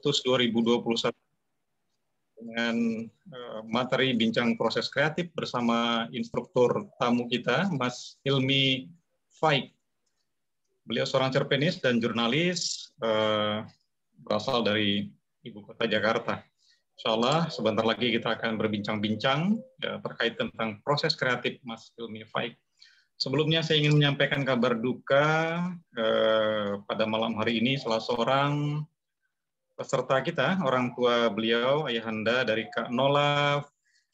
Agustus 2021 dengan materi bincang proses kreatif bersama instruktur tamu kita, Mas Hilmi Faik. Beliau seorang cerpenis dan jurnalis, berasal dari Ibu Kota Jakarta. Insya Allah sebentar lagi kita akan berbincang-bincang terkait tentang proses kreatif Mas Hilmi Faik. Sebelumnya saya ingin menyampaikan kabar duka pada malam hari ini salah seorang peserta kita, orang tua beliau, ayahanda dari Kak Nola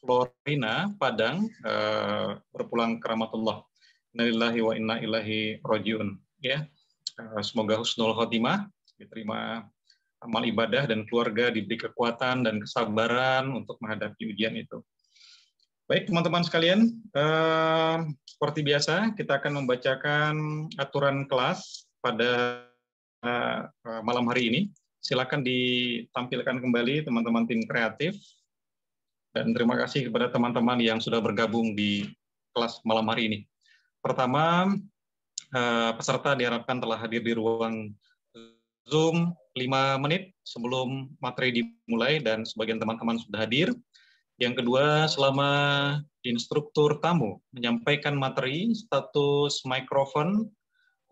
Florina Padang, berpulang ke rahmatullah. Innalillahi wa inna ilaihi rajiun. Ya, semoga husnul khotimah, diterima amal ibadah dan keluarga diberi kekuatan dan kesabaran untuk menghadapi ujian itu. Baik teman-teman sekalian, seperti biasa kita akan membacakan aturan kelas pada malam hari ini. Silakan ditampilkan kembali teman-teman tim kreatif. Dan terima kasih kepada teman-teman yang sudah bergabung di kelas malam hari ini. Pertama, peserta diharapkan telah hadir di ruang Zoom 5 menit sebelum materi dimulai dan sebagian teman-teman sudah hadir. Yang kedua, selama instruktur tamu menyampaikan materi, status mikrofon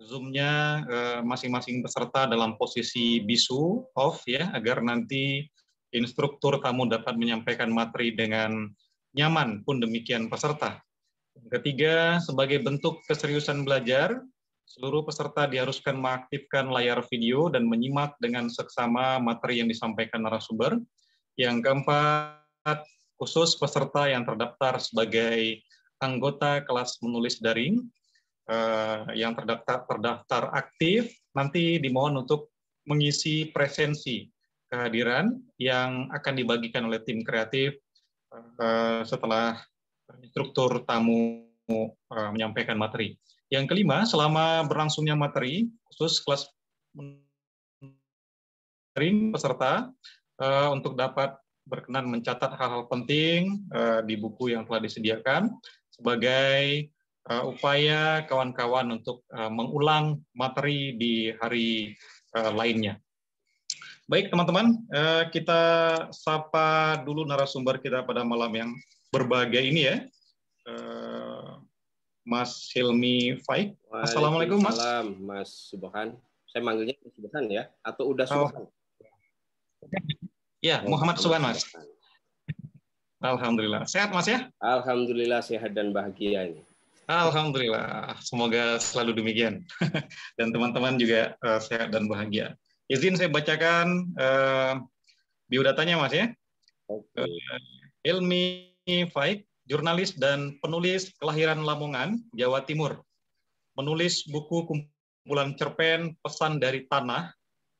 Zoom-nya masing-masing peserta dalam posisi bisu off ya, agar nanti instruktur tamu dapat menyampaikan materi dengan nyaman, pun demikian peserta. Yang ketiga, sebagai bentuk keseriusan belajar, seluruh peserta diharuskan mengaktifkan layar video dan menyimak dengan seksama materi yang disampaikan narasumber. Yang keempat, khusus peserta yang terdaftar sebagai anggota kelas menulis daring, yang terdaftar aktif, nanti dimohon untuk mengisi presensi kehadiran yang akan dibagikan oleh tim kreatif setelah instruktur tamu menyampaikan materi. Yang kelima, selama berlangsungnya materi, khusus kelas peserta untuk dapat berkenan mencatat hal-hal penting di buku yang telah disediakan sebagai upaya kawan-kawan untuk mengulang materi di hari lainnya. Baik teman-teman, kita sapa dulu narasumber kita pada malam yang berbahagia ini ya, Mas Hilmi Faik. Assalamualaikum Mas. Waalaikumsalam Mas Subhan. Saya manggilnya Mas Subhan ya, atau udah Subhan? Ya, Muhammad Subhan Mas. Alhamdulillah. Sehat Mas ya? Alhamdulillah sehat dan bahagia ini. Alhamdulillah, semoga selalu demikian. Dan teman-teman juga sehat dan bahagia. Izin saya bacakan biodatanya Mas ya. Hilmi Faik, jurnalis dan penulis kelahiran Lamongan, Jawa Timur. Menulis buku kumpulan cerpen Pesan dari Tanah,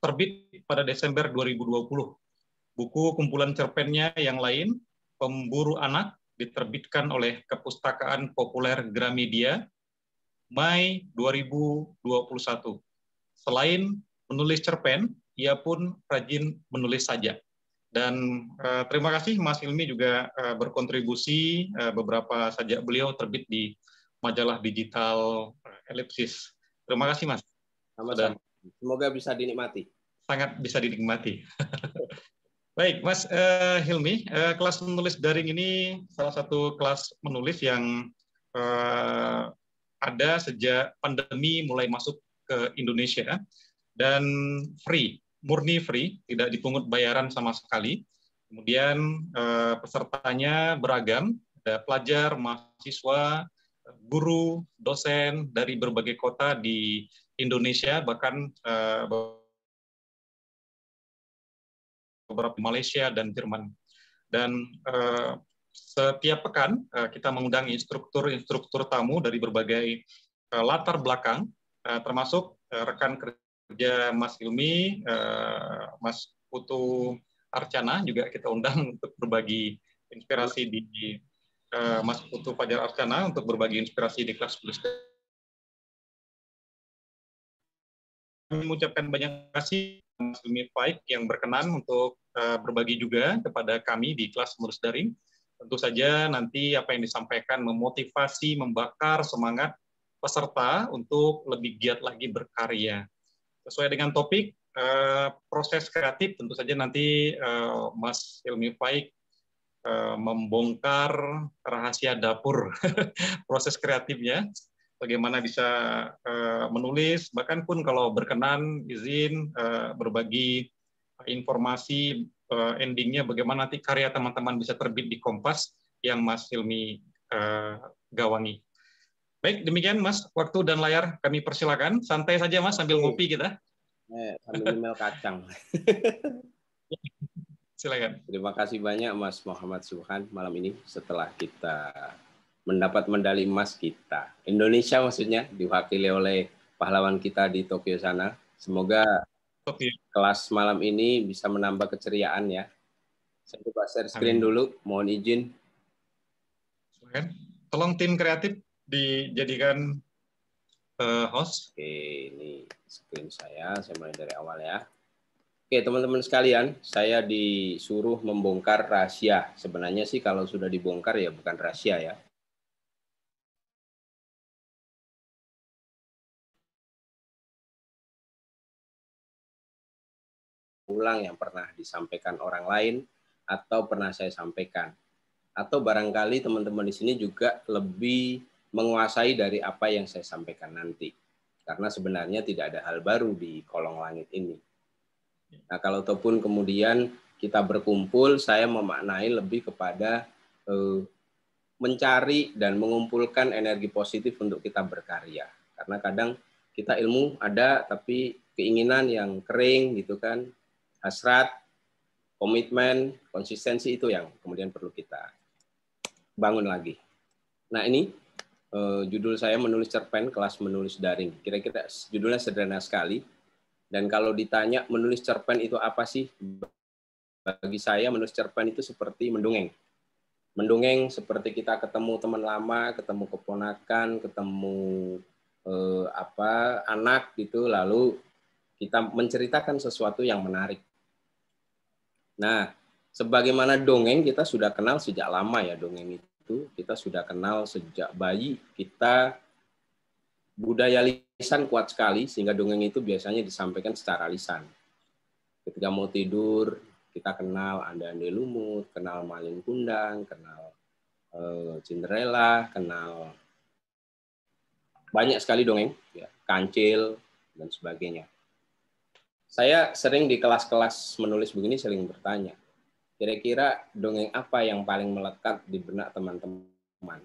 terbit pada Desember 2020. Buku kumpulan cerpennya yang lain, Pemburu Anak, diterbitkan oleh Kepustakaan Populer Gramedia, Mei 2021. Selain menulis cerpen, ia pun rajin menulis sajak. Dan terima kasih Mas Hilmi juga berkontribusi, beberapa sajak beliau terbit di majalah digital Ellipsis. Terima kasih Mas. Sama-sama. Semoga bisa dinikmati. Sangat bisa dinikmati. Baik, Mas Hilmi, kelas menulis daring ini salah satu kelas menulis yang ada sejak pandemi mulai masuk ke Indonesia dan free, murni free, tidak dipungut bayaran sama sekali. Kemudian pesertanya beragam, ada pelajar, mahasiswa, guru, dosen dari berbagai kota di Indonesia, bahkan beberapa Malaysia dan Jerman. Dan setiap pekan kita mengundang instruktur tamu dari berbagai latar belakang, termasuk rekan kerja Mas Hilmi, Mas Putu Archana juga kita undang untuk berbagi inspirasi di Mas Putu Fajar Archana untuk berbagi inspirasi di kelas tulis. Kami mengucapkan banyak kasih Mas Hilmi Faik yang berkenan untuk berbagi juga kepada kami di kelas menulis daring. Tentu saja nanti apa yang disampaikan memotivasi, membakar semangat peserta untuk lebih giat lagi berkarya. Sesuai dengan topik, proses kreatif tentu saja nanti Mas Hilmi Faik membongkar rahasia dapur proses kreatifnya, bagaimana bisa menulis, bahkan pun kalau berkenan izin berbagi informasi endingnya bagaimana nanti karya teman-teman bisa terbit di Kompas yang Mas Hilmi gawangi. Baik, demikian Mas, waktu dan layar kami persilakan. Santai saja Mas, sambil ngopi kita. Sambil nyemil kacang. Silakan. Terima kasih banyak Mas Muhammad Subhan malam ini setelah kita mendapat medali emas kita. Indonesia maksudnya diwakili oleh pahlawan kita di Tokyo sana. Semoga kelas malam ini bisa menambah keceriaan ya. Saya coba share screen dulu, mohon izin. Tolong tim kreatif dijadikan host. Oke, ini screen saya mulai dari awal ya. Oke, teman-teman sekalian, saya disuruh membongkar rahasia. Sebenarnya sih kalau sudah dibongkar ya bukan rahasia ya. Ulang yang pernah disampaikan orang lain atau pernah saya sampaikan. Atau barangkali teman-teman di sini juga lebih menguasai dari apa yang saya sampaikan nanti. Karena sebenarnya tidak ada hal baru di kolong langit ini. Nah, kalau ataupun kemudian kita berkumpul, saya memaknai lebih kepada mencari dan mengumpulkan energi positif untuk kita berkarya. Karena kadang kita ilmu ada, tapi keinginan yang kering gitu kan, hasrat, komitmen, konsistensi itu yang kemudian perlu kita bangun lagi. Nah ini judul saya menulis cerpen kelas menulis daring. Kira-kira judulnya sederhana sekali. Dan kalau ditanya menulis cerpen itu apa sih? Bagi saya menulis cerpen itu seperti mendongeng. Mendongeng seperti kita ketemu teman lama, ketemu keponakan, ketemu anak gitu, lalu kita menceritakan sesuatu yang menarik. Nah, sebagaimana dongeng kita sudah kenal sejak lama ya, dongeng itu kita sudah kenal sejak bayi. Kita budaya lisan kuat sekali sehingga dongeng itu biasanya disampaikan secara lisan. Ketika mau tidur kita kenal Anda-Ande Lumut, kenal Malin Kundang, kenal Cinderella, kenal banyak sekali dongeng, ya, Kancil dan sebagainya. Saya sering di kelas-kelas menulis begini sering bertanya, kira-kira dongeng apa yang paling melekat di benak teman-teman?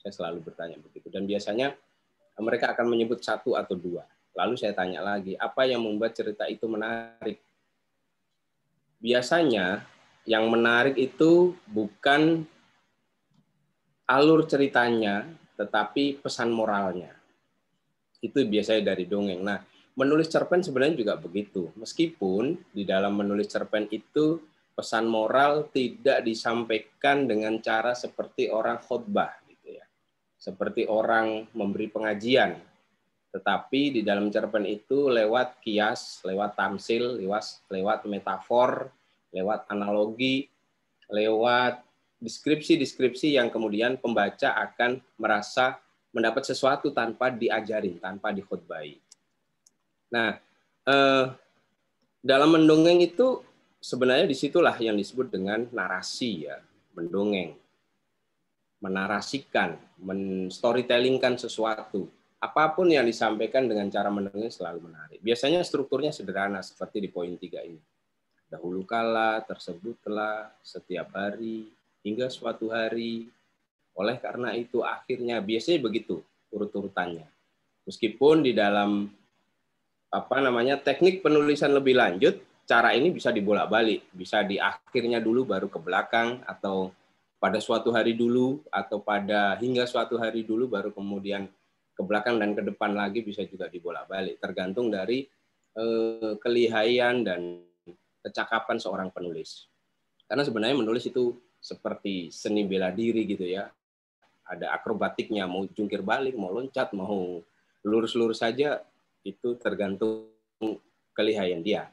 Saya selalu bertanya begitu. Dan biasanya mereka akan menyebut satu atau dua. Lalu saya tanya lagi, apa yang membuat cerita itu menarik? Biasanya yang menarik itu bukan alur ceritanya, tetapi pesan moralnya. Itu biasanya dari dongeng. Nah, menulis cerpen sebenarnya juga begitu. Meskipun di dalam menulis cerpen itu pesan moral tidak disampaikan dengan cara seperti orang khotbah, gitu ya. Seperti orang memberi pengajian. Tetapi di dalam cerpen itu lewat kias, lewat tamsil, lewat metafor, lewat analogi, lewat deskripsi-deskripsi yang kemudian pembaca akan merasa mendapat sesuatu tanpa diajarin, tanpa dikhotbahi. Nah, dalam mendongeng itu sebenarnya disitulah yang disebut dengan narasi ya, mendongeng, menarasikan, men-storytellingkan sesuatu. Apapun yang disampaikan dengan cara mendongeng selalu menarik. Biasanya strukturnya sederhana seperti di poin 3 ini. Dahulu kala, tersebutlah, setiap hari, hingga suatu hari. Oleh karena itu akhirnya biasanya begitu urut-urutannya. Meskipun di dalam teknik penulisan lebih lanjut, cara ini bisa dibolak-balik, bisa di akhirnya dulu baru ke belakang, atau pada suatu hari dulu, atau pada hingga suatu hari dulu baru kemudian ke belakang dan ke depan lagi, bisa juga dibolak-balik, tergantung dari kelihaian dan kecakapan seorang penulis. Karena sebenarnya menulis itu seperti seni bela diri gitu ya. Ada akrobatiknya, mau jungkir balik, mau loncat, mau lurus-lurus saja, itu tergantung kelihaian dia.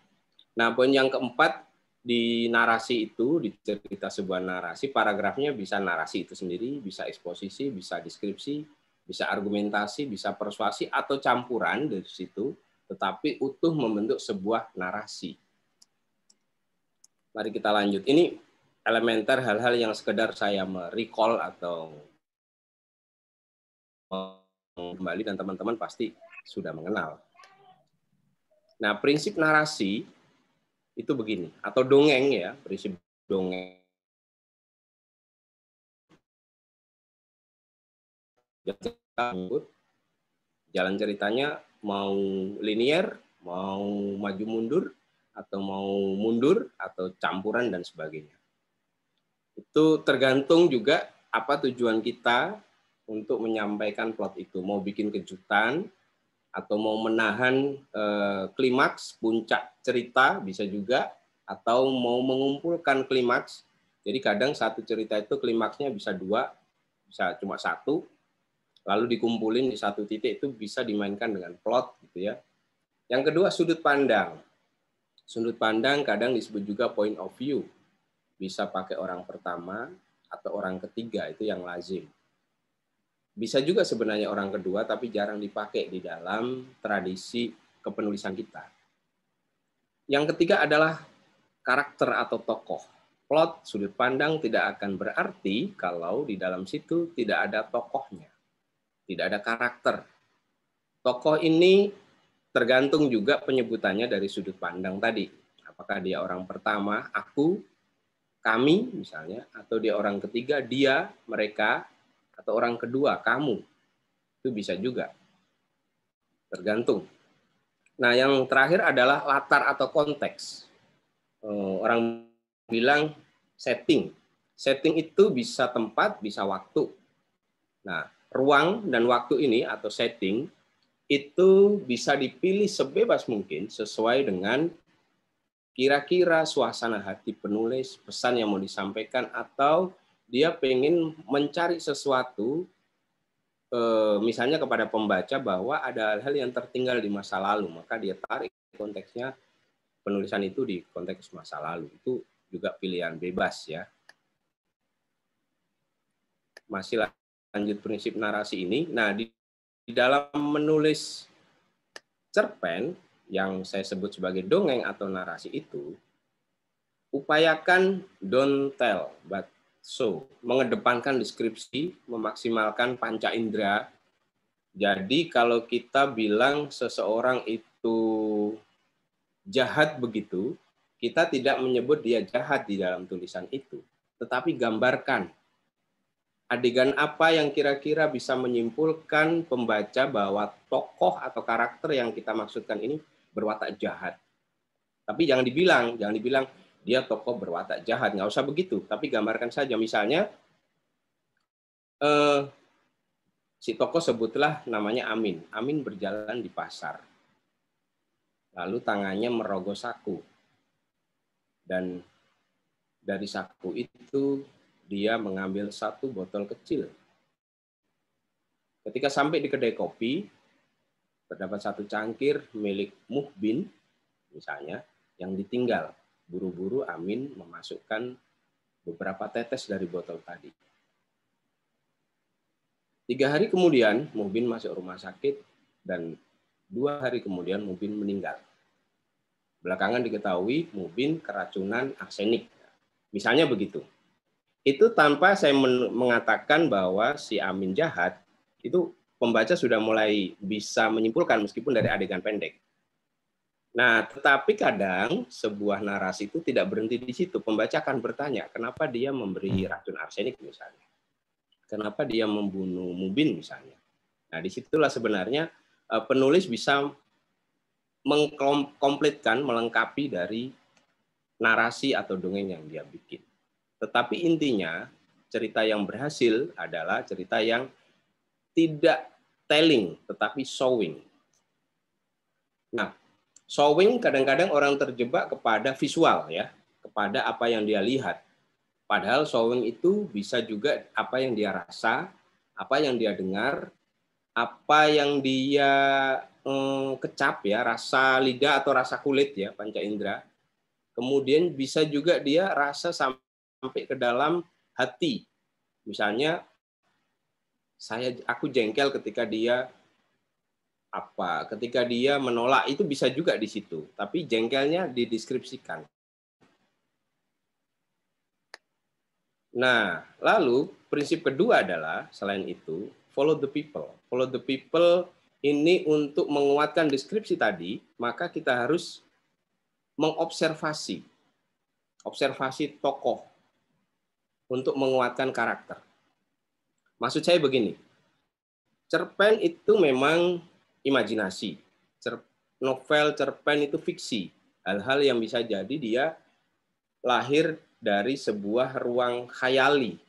Nah, poin yang keempat, di narasi itu, di cerita sebuah narasi, paragrafnya bisa narasi itu sendiri, bisa eksposisi, bisa deskripsi, bisa argumentasi, bisa persuasi, atau campuran dari situ. tetapi utuh membentuk sebuah narasi. Mari kita lanjut. Ini elementer hal-hal yang sekedar saya merecall atau kembali, dan teman-teman pasti sudah mengenal. Nah, prinsip narasi itu begini, atau dongeng ya, prinsip dongeng. Jalan ceritanya mau linier, mau maju mundur, atau mau mundur, atau campuran dan sebagainya. Itu tergantung juga apa tujuan kita untuk menyampaikan plot itu. Mau bikin kejutan, atau mau menahan klimaks, puncak cerita bisa juga, atau mau mengumpulkan klimaks. Jadi kadang satu cerita itu klimaksnya bisa 2, bisa cuma 1, lalu dikumpulin di satu titik, itu bisa dimainkan dengan plot gitu ya. Yang kedua, sudut pandang. Sudut pandang kadang disebut juga point of view. Bisa pakai orang pertama atau orang ketiga, itu yang lazim. Bisa juga sebenarnya orang kedua, tapi jarang dipakai di dalam tradisi kepenulisan kita. Yang ketiga adalah karakter atau tokoh. Plot, sudut pandang tidak akan berarti kalau di dalam situ tidak ada tokohnya, tidak ada karakter. Tokoh ini tergantung juga penyebutannya dari sudut pandang tadi. Apakah dia orang pertama, aku, kami misalnya, atau dia orang ketiga, dia, mereka, atau orang kedua, kamu. Itu bisa juga. Tergantung. Nah, yang terakhir adalah latar atau konteks. Orang bilang setting. Setting itu bisa tempat, bisa waktu. Nah, ruang dan waktu ini atau setting itu bisa dipilih sebebas mungkin sesuai dengan kira-kira suasana hati penulis, pesan yang mau disampaikan, atau dia pengen mencari sesuatu misalnya kepada pembaca bahwa ada hal-hal yang tertinggal di masa lalu, maka dia tarik konteksnya penulisan itu di konteks masa lalu. Itu juga pilihan bebas ya. Masih lanjut prinsip narasi ini. Nah, di dalam menulis cerpen yang saya sebut sebagai dongeng atau narasi itu, upayakan don't tell but show, mengedepankan deskripsi, memaksimalkan panca indera. Jadi kalau kita bilang seseorang itu jahat begitu, kita tidak menyebut dia jahat di dalam tulisan itu, tetapi gambarkan adegan apa yang kira-kira bisa menyimpulkan pembaca bahwa tokoh atau karakter yang kita maksudkan ini berwatak jahat. Tapi jangan dibilang dia tokoh berwatak jahat, nggak usah begitu. Tapi gambarkan saja, misalnya si tokoh sebutlah namanya Amin. Amin berjalan di pasar, lalu tangannya merogoh saku, dan dari saku itu dia mengambil satu botol kecil. Ketika sampai di kedai kopi, terdapat satu cangkir milik Muhbin, misalnya, yang ditinggal. Buru-buru Amin memasukkan beberapa tetes dari botol tadi. 3 hari kemudian, Muhbin masuk rumah sakit, dan 2 hari kemudian Muhbin meninggal. Belakangan diketahui Muhbin keracunan arsenik. Misalnya begitu. Itu tanpa saya mengatakan bahwa si Amin jahat, itu pembaca sudah mulai bisa menyimpulkan meskipun dari adegan pendek. Nah, tetapi kadang sebuah narasi itu tidak berhenti di situ. Pembaca akan bertanya, kenapa dia memberi racun arsenik misalnya? Kenapa dia membunuh Muhbin misalnya? Nah, disitulah sebenarnya penulis bisa mengkomplitkan, melengkapi dari narasi atau dongeng yang dia bikin. Tetapi intinya, cerita yang berhasil adalah cerita yang tidak telling, tetapi showing. Nah, showing kadang-kadang orang terjebak kepada visual ya, kepada apa yang dia lihat. Padahal showing itu bisa juga apa yang dia rasa, apa yang dia dengar, apa yang dia kecap ya, rasa lidah atau rasa kulit ya, panca indera. Kemudian bisa juga dia rasa sampai ke dalam hati. Misalnya aku jengkel ketika dia apa, ketika dia menolak itu bisa juga di situ, tapi jengkelnya dideskripsikan. Nah, lalu prinsip kedua adalah selain itu follow the people. Follow the people ini untuk menguatkan deskripsi tadi, maka kita harus mengobservasi tokoh untuk menguatkan karakter. Maksud saya begini, cerpen itu memang imajinasi. Novel, cerpen itu fiksi. Hal-hal yang bisa jadi dia lahir dari sebuah ruang khayali.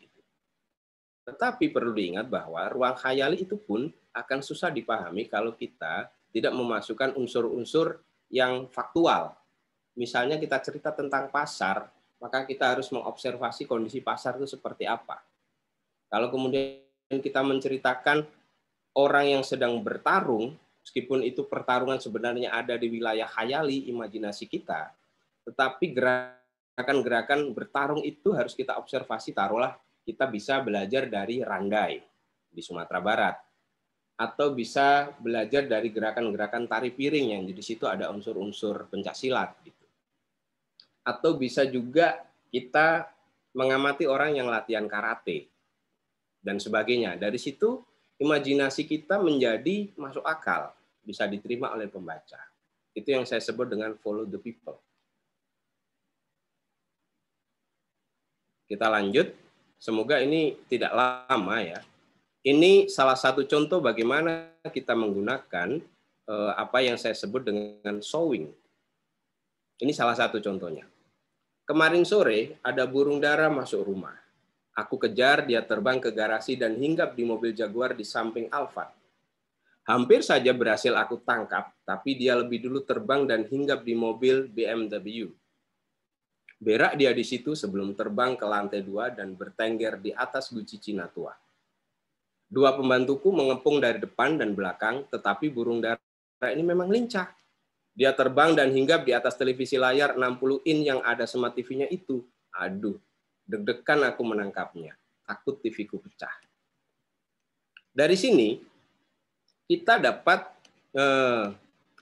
Tetapi perlu diingat bahwa ruang khayali itu pun akan susah dipahami kalau kita tidak memasukkan unsur-unsur yang faktual. Misalnya kita cerita tentang pasar, maka kita harus mengobservasi kondisi pasar itu seperti apa. Kalau kemudian kita menceritakan orang yang sedang bertarung, meskipun itu pertarungan sebenarnya ada di wilayah khayali, imajinasi kita, tetapi gerakan-gerakan bertarung itu harus kita observasi, taruhlah kita bisa belajar dari Randai di Sumatera Barat, atau bisa belajar dari gerakan-gerakan tari piring yang di situ ada unsur-unsur pencaksilat, gitu. Atau bisa juga kita mengamati orang yang latihan karate dan sebagainya. Dari situ imajinasi kita menjadi masuk akal, bisa diterima oleh pembaca. Itu yang saya sebut dengan follow the people. Kita lanjut. Semoga ini tidak lama ya. Ini salah satu contoh bagaimana kita menggunakan apa yang saya sebut dengan sewing. Ini salah satu contohnya. Kemarin sore ada burung dara masuk rumah. Aku kejar, dia terbang ke garasi dan hinggap di mobil Jaguar di samping Alphard. Hampir saja berhasil aku tangkap, tapi dia lebih dulu terbang dan hinggap di mobil BMW. Berak dia di situ sebelum terbang ke lantai 2 dan bertengger di atas guci Cina tua. Dua pembantuku mengepung dari depan dan belakang, tetapi burung dara ini memang lincah. Dia terbang dan hinggap di atas televisi layar 60 in yang ada smart TV-nya itu. Aduh, deg-degan aku menangkapnya. Takut TV-ku pecah. Dari sini, kita dapat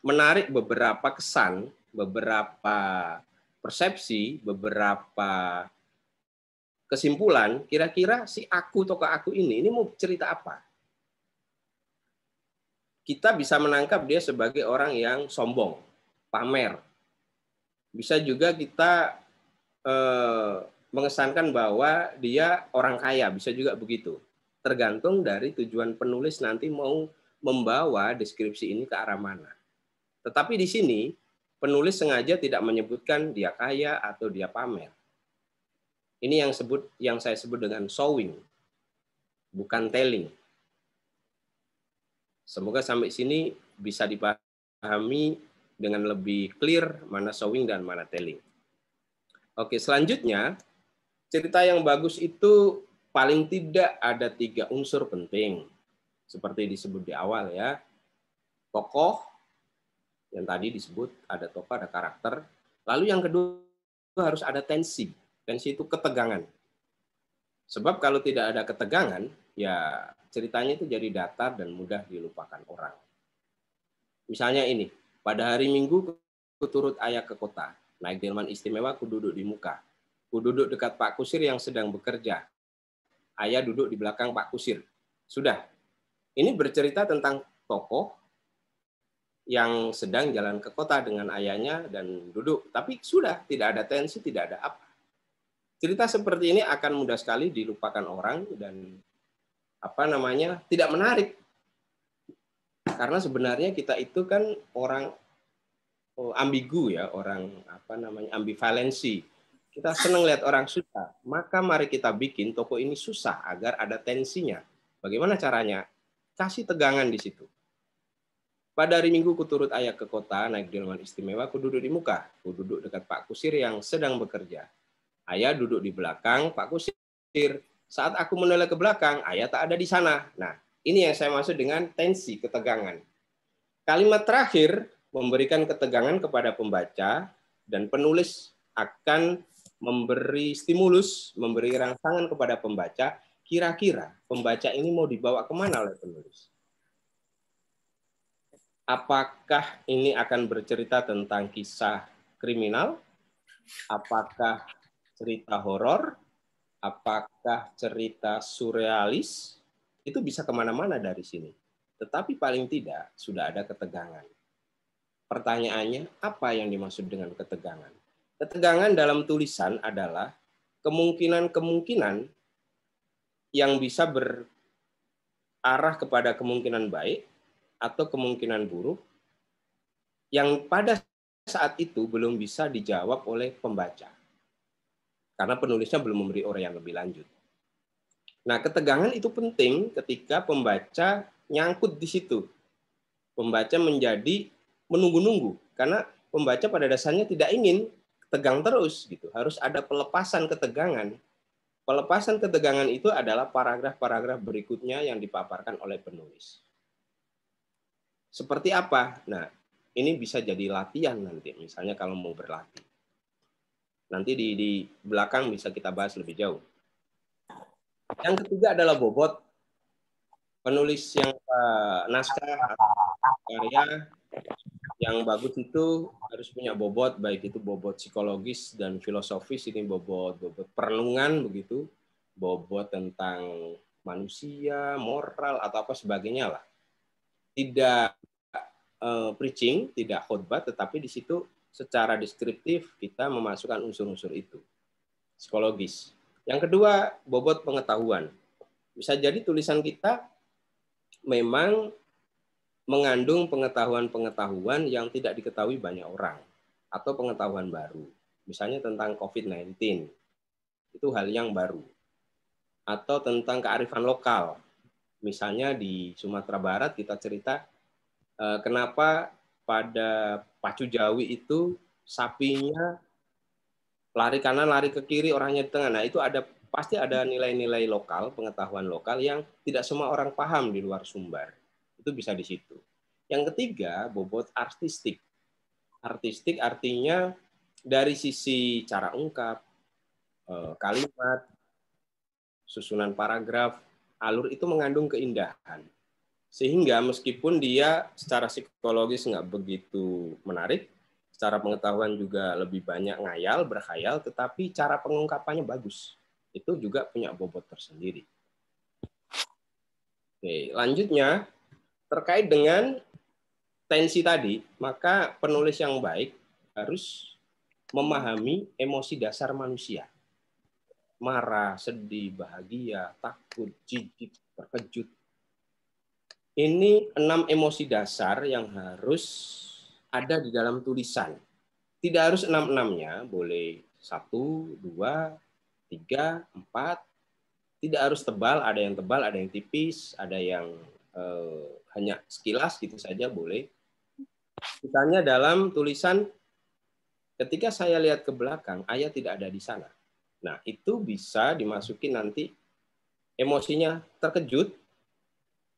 menarik beberapa kesan, beberapa persepsi, beberapa kesimpulan, kira-kira si tokoh aku ini mau cerita apa? Kita bisa menangkap dia sebagai orang yang sombong, pamer. Bisa juga kita mengesankan bahwa dia orang kaya, bisa juga begitu. Tergantung dari tujuan penulis nanti mau membawa deskripsi ini ke arah mana. Tetapi di sini, penulis sengaja tidak menyebutkan dia kaya atau dia pamer. Ini yang saya sebut dengan showing, bukan telling. Semoga sampai sini bisa dipahami dengan lebih clear mana showing dan mana telling. Oke, selanjutnya, cerita yang bagus itu paling tidak ada 3 unsur penting. Seperti disebut di awal ya. Tokoh, yang tadi disebut ada tokoh, ada karakter. Lalu yang kedua harus ada tensi. Tensi itu ketegangan. Sebab kalau tidak ada ketegangan, ya ceritanya itu jadi datar dan mudah dilupakan orang. Misalnya ini, pada hari Minggu ku turut ayah ke kota. Naik delman istimewa, ku duduk di muka. Ku duduk dekat Pak Kusir yang sedang bekerja. Ayah duduk di belakang Pak Kusir. Sudah. Ini bercerita tentang tokoh yang sedang jalan ke kota dengan ayahnya dan duduk. Tapi sudah, tidak ada tensi, tidak ada apa. Cerita seperti ini akan mudah sekali dilupakan orang dan tidak menarik. Karena sebenarnya kita itu kan orang ambigu ya, orang ambivalensi. Kita senang lihat orang susah, maka mari kita bikin tokoh ini susah agar ada tensinya. Bagaimana caranya? Kasih tegangan di situ. Pada hari Minggu ku turut ayah ke kota, naik delman istimewa, ku duduk di muka. Ku duduk dekat Pak Kusir yang sedang bekerja. Ayah duduk di belakang Pak Kusir. Saat aku menoleh ke belakang, ayah tak ada di sana. Nah, ini yang saya maksud dengan tensi, ketegangan. Kalimat terakhir memberikan ketegangan kepada pembaca dan penulis akan memberi stimulus, memberi rangsangan kepada pembaca. Kira-kira pembaca ini mau dibawa kemana oleh penulis? Apakah ini akan bercerita tentang kisah kriminal? Apakah cerita horor? Apakah cerita surrealis? Itu bisa kemana-mana dari sini. Tetapi paling tidak sudah ada ketegangan. Pertanyaannya, apa yang dimaksud dengan ketegangan? Ketegangan dalam tulisan adalah kemungkinan-kemungkinan yang bisa berarah kepada kemungkinan baik atau kemungkinan buruk yang pada saat itu belum bisa dijawab oleh pembaca. Karena penulisnya belum memberi uraian lebih lanjut. Nah, ketegangan itu penting ketika pembaca nyangkut di situ. Pembaca menjadi menunggu-nunggu karena pembaca pada dasarnya tidak ingin tegang terus gitu. Harus ada pelepasan ketegangan. Pelepasan ketegangan itu adalah paragraf-paragraf berikutnya yang dipaparkan oleh penulis. Seperti apa? Nah, ini bisa jadi latihan nanti, misalnya kalau mau berlatih. Nanti di belakang bisa kita bahas lebih jauh. Yang ketiga adalah bobot. Penulis yang naskah karya yang bagus itu harus punya bobot, baik itu bobot psikologis dan filosofis, ini bobot perenungan begitu, bobot tentang manusia, moral atau apa sebagainya lah. Tidak preaching, tidak khotbah, tetapi di situ secara deskriptif kita memasukkan unsur-unsur itu. Psikologis. Yang kedua, bobot pengetahuan. Bisa jadi tulisan kita memang mengandung pengetahuan-pengetahuan yang tidak diketahui banyak orang atau pengetahuan baru. Misalnya tentang COVID-19. Itu hal yang baru. Atau tentang kearifan lokal. Misalnya di Sumatera Barat kita cerita kenapa pada pacu Jawi itu sapinya lari kanan, lari ke kiri, orangnya di tengah. Nah, itu pasti ada nilai-nilai lokal, pengetahuan lokal yang tidak semua orang paham di luar Sumbar. Itu bisa di situ. Yang ketiga, bobot artistik. Artistik artinya dari sisi cara ungkap, kalimat, susunan paragraf, alur itu mengandung keindahan. Sehingga meskipun dia secara psikologis nggak begitu menarik, secara pengetahuan juga lebih banyak ngayal, berkhayal, tetapi cara pengungkapannya bagus. Itu juga punya bobot tersendiri. Oke, lanjutnya, terkait dengan tensi tadi, maka penulis yang baik harus memahami emosi dasar manusia. Marah, sedih, bahagia, takut, jijik, terkejut. Ini 6 emosi dasar yang harus ada di dalam tulisan. Tidak harus 6-6-nya, boleh 1, 2, 3, 4. Tidak harus tebal, ada yang tebal, ada yang tipis, ada yang hanya sekilas gitu saja boleh. Misalnya dalam tulisan, ketika saya lihat ke belakang, ayah tidak ada di sana. Nah, itu bisa dimasukin nanti emosinya terkejut,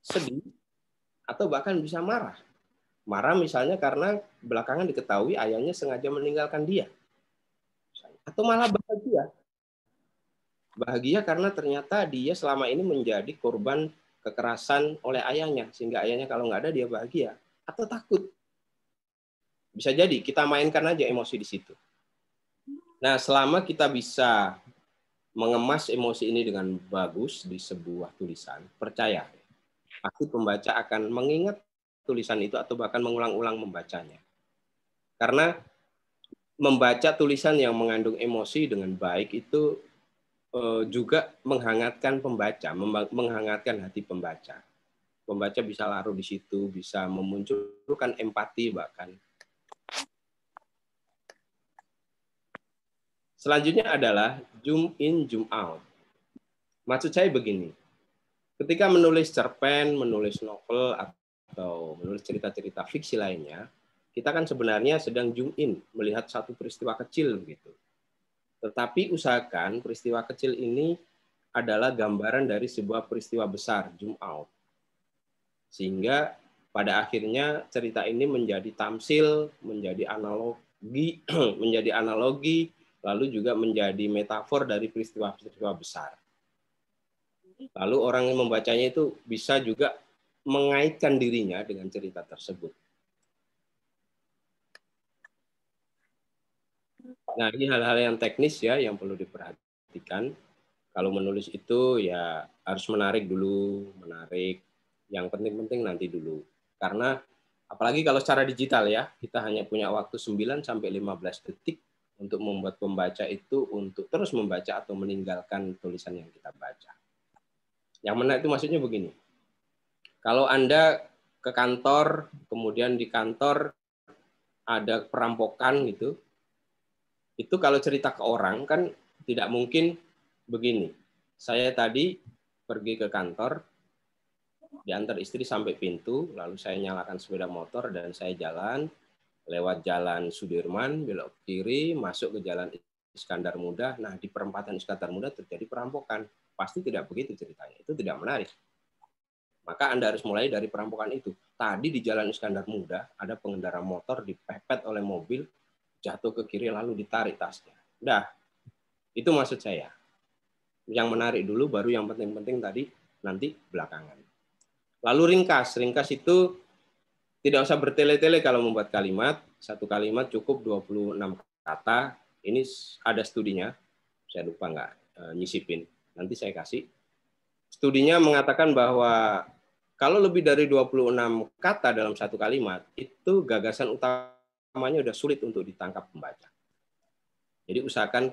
sedih, atau bahkan bisa marah. Marah misalnya karena belakangan diketahui ayahnya sengaja meninggalkan dia. Atau malah bahagia. Bahagia karena ternyata dia selama ini menjadi korban kekerasan oleh ayahnya. Sehingga ayahnya kalau nggak ada dia bahagia. Atau takut. Bisa jadi, kita mainkan aja emosi di situ. Nah, selama kita bisa mengemas emosi ini dengan bagus di sebuah tulisan, percaya, pasti pembaca akan mengingat tulisan itu atau bahkan mengulang-ulang membacanya. Karena membaca tulisan yang mengandung emosi dengan baik itu juga menghangatkan pembaca, menghangatkan hati pembaca. Pembaca bisa larut di situ, bisa memunculkan empati bahkan. Selanjutnya adalah zoom in, zoom out. Maksud saya begini, ketika menulis cerpen, menulis novel, atau menulis cerita-cerita fiksi lainnya, kita kan sebenarnya sedang zoom in, melihat satu peristiwa kecil begitu. Tetapi usahakan peristiwa kecil ini adalah gambaran dari sebuah peristiwa besar, zoom out. Sehingga pada akhirnya cerita ini menjadi tamsil, menjadi analogi, lalu juga menjadi metafor dari peristiwa-peristiwa besar. Lalu orang yang membacanya itu bisa juga mengaitkan dirinya dengan cerita tersebut. Nah, ini hal-hal yang teknis ya yang perlu diperhatikan. Kalau menulis itu ya harus menarik dulu, menarik. Yang penting-penting nanti dulu. Karena apalagi kalau secara digital ya, kita hanya punya waktu 9 sampai 15 detik untuk membuat pembaca itu untuk terus membaca atau meninggalkan tulisan yang kita baca. Yang menarik itu maksudnya begini. Kalau Anda ke kantor, kemudian di kantor ada perampokan gitu, itu kalau cerita ke orang kan tidak mungkin begini. Saya tadi pergi ke kantor, diantar istri sampai pintu, lalu saya nyalakan sepeda motor dan saya jalan lewat jalan Sudirman, belok kiri, masuk ke jalan Iskandar Muda. Nah, di perempatan Iskandar Muda terjadi perampokan. Pasti tidak begitu ceritanya. Itu tidak menarik. Maka Anda harus mulai dari perampokan itu. Tadi di jalan Iskandar Muda, ada pengendara motor dipepet oleh mobil, jatuh ke kiri lalu ditarik tasnya. Udah, itu maksud saya. Yang menarik dulu, baru yang penting-penting tadi nanti belakangan. Lalu ringkas. Ringkas itu tidak usah bertele-tele kalau membuat kalimat. Satu kalimat cukup 26 kata. Ini ada studinya. Saya lupa nggak nyisipin. Nanti saya kasih. Studinya mengatakan bahwa kalau lebih dari 26 kata dalam satu kalimat, itu gagasan utamanya udah sulit untuk ditangkap pembaca. Jadi usahakan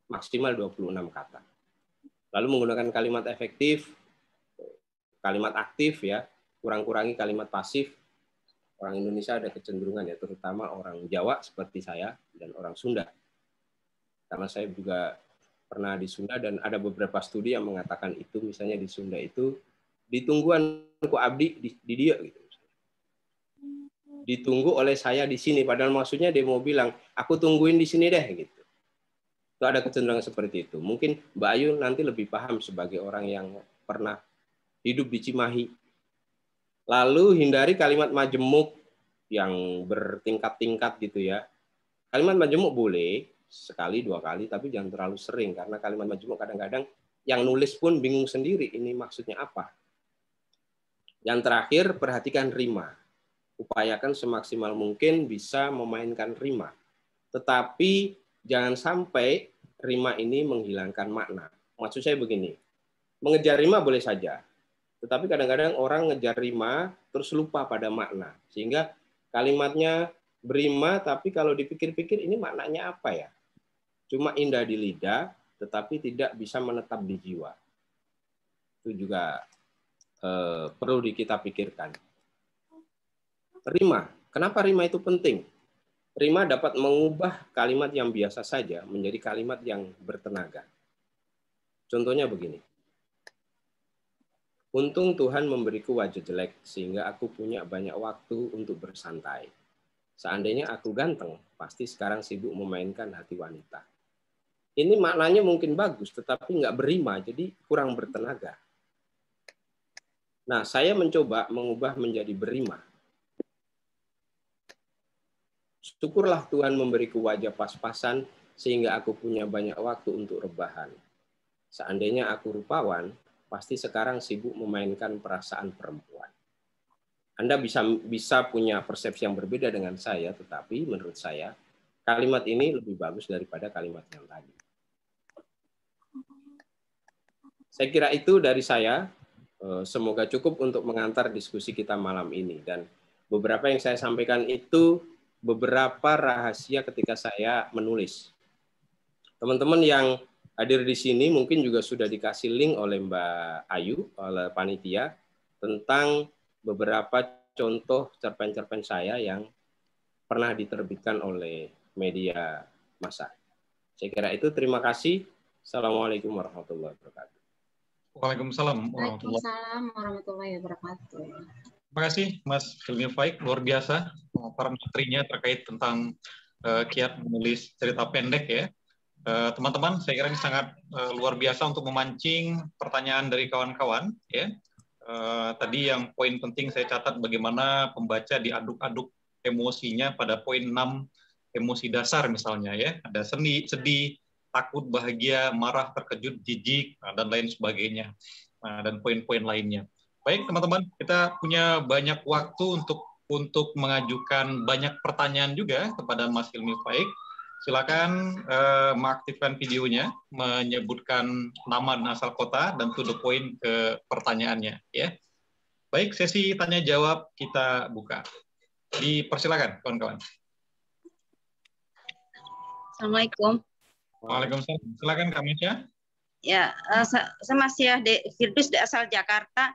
maksimal 26 kata. Lalu menggunakan kalimat efektif, kalimat aktif ya, kurang-kurangi kalimat pasif. Orang Indonesia ada kecenderungan ya, terutama orang Jawa seperti saya dan orang Sunda. Karena saya juga pernah di Sunda dan ada beberapa studi yang mengatakan itu, misalnya di Sunda itu ditungguan ku abdi di dia gitu. Ditunggu oleh saya di sini, padahal maksudnya dia mau bilang aku tungguin di sini deh gitu. Itu ada kecenderungan seperti itu. Mungkin Mbak Ayu nanti lebih paham sebagai orang yang pernah hidup di Cimahi. Lalu hindari kalimat majemuk yang bertingkat-tingkat gitu ya. Kalimat majemuk boleh sekali, dua kali, tapi jangan terlalu sering. Karena kalimat majemuk kadang-kadang yang nulis pun bingung sendiri ini maksudnya apa. Yang terakhir, perhatikan rima. Upayakan semaksimal mungkin bisa memainkan rima. Tetapi jangan sampai rima ini menghilangkan makna. Maksud saya begini, mengejar rima boleh saja, tetapi kadang-kadang orang ngejar rima terus lupa pada makna. Sehingga kalimatnya berima, tapi kalau dipikir-pikir ini maknanya apa ya? Cuma indah di lidah, tetapi tidak bisa menetap di jiwa. Itu juga perlu kita pikirkan. Rima, kenapa rima itu penting? Rima dapat mengubah kalimat yang biasa saja menjadi kalimat yang bertenaga. Contohnya begini. Untung Tuhan memberiku wajah jelek sehingga aku punya banyak waktu untuk bersantai. Seandainya aku ganteng, pasti sekarang sibuk memainkan hati wanita. Ini maknanya mungkin bagus, tetapi nggak berima, jadi kurang bertenaga. Nah, saya mencoba mengubah menjadi berima. Syukurlah Tuhan memberiku wajah pas-pasan sehingga aku punya banyak waktu untuk rebahan. Seandainya aku rupawan, pasti sekarang sibuk memainkan perasaan perempuan. Anda bisa punya persepsi yang berbeda dengan saya, tetapi menurut saya kalimat ini lebih bagus daripada kalimat yang tadi. Saya kira itu dari saya. Semoga cukup untuk mengantar diskusi kita malam ini. Dan beberapa yang saya sampaikan itu beberapa rahasia ketika saya menulis. Teman-teman yang hadir di sini mungkin juga sudah dikasih link oleh Mbak Ayu, oleh panitia, tentang beberapa contoh cerpen-cerpen saya yang pernah diterbitkan oleh media massa. Saya kira itu. Terima kasih. Assalamualaikum warahmatullahi wabarakatuh. Waalaikumsalam warahmatullahi wabarakatuh. Terima kasih Mas Hilmi Faik, luar biasa materinya terkait tentang kiat menulis cerita pendek ya. Teman-teman, saya kira ini sangat luar biasa untuk memancing pertanyaan dari kawan-kawan ya. Tadi yang poin penting saya catat bagaimana pembaca diaduk-aduk emosinya pada poin 6 emosi dasar misalnya ya. Ada sedih, takut, bahagia, marah, terkejut, jijik, dan lain sebagainya. Dan poin-poin lainnya. Baik teman-teman, kita punya banyak waktu untuk mengajukan banyak pertanyaan juga kepada Mas Hilmi Faik. silakan mengaktifkan videonya, menyebutkan nama dan asal kota, dan to the point ke pertanyaannya. Ya. Baik, sesi tanya jawab kita buka. Dipersilakan, kawan-kawan. Assalamualaikum. Waalaikumsalam. Silakan Kak Masya. Ya, saya masih ya Firdaus di asal Jakarta.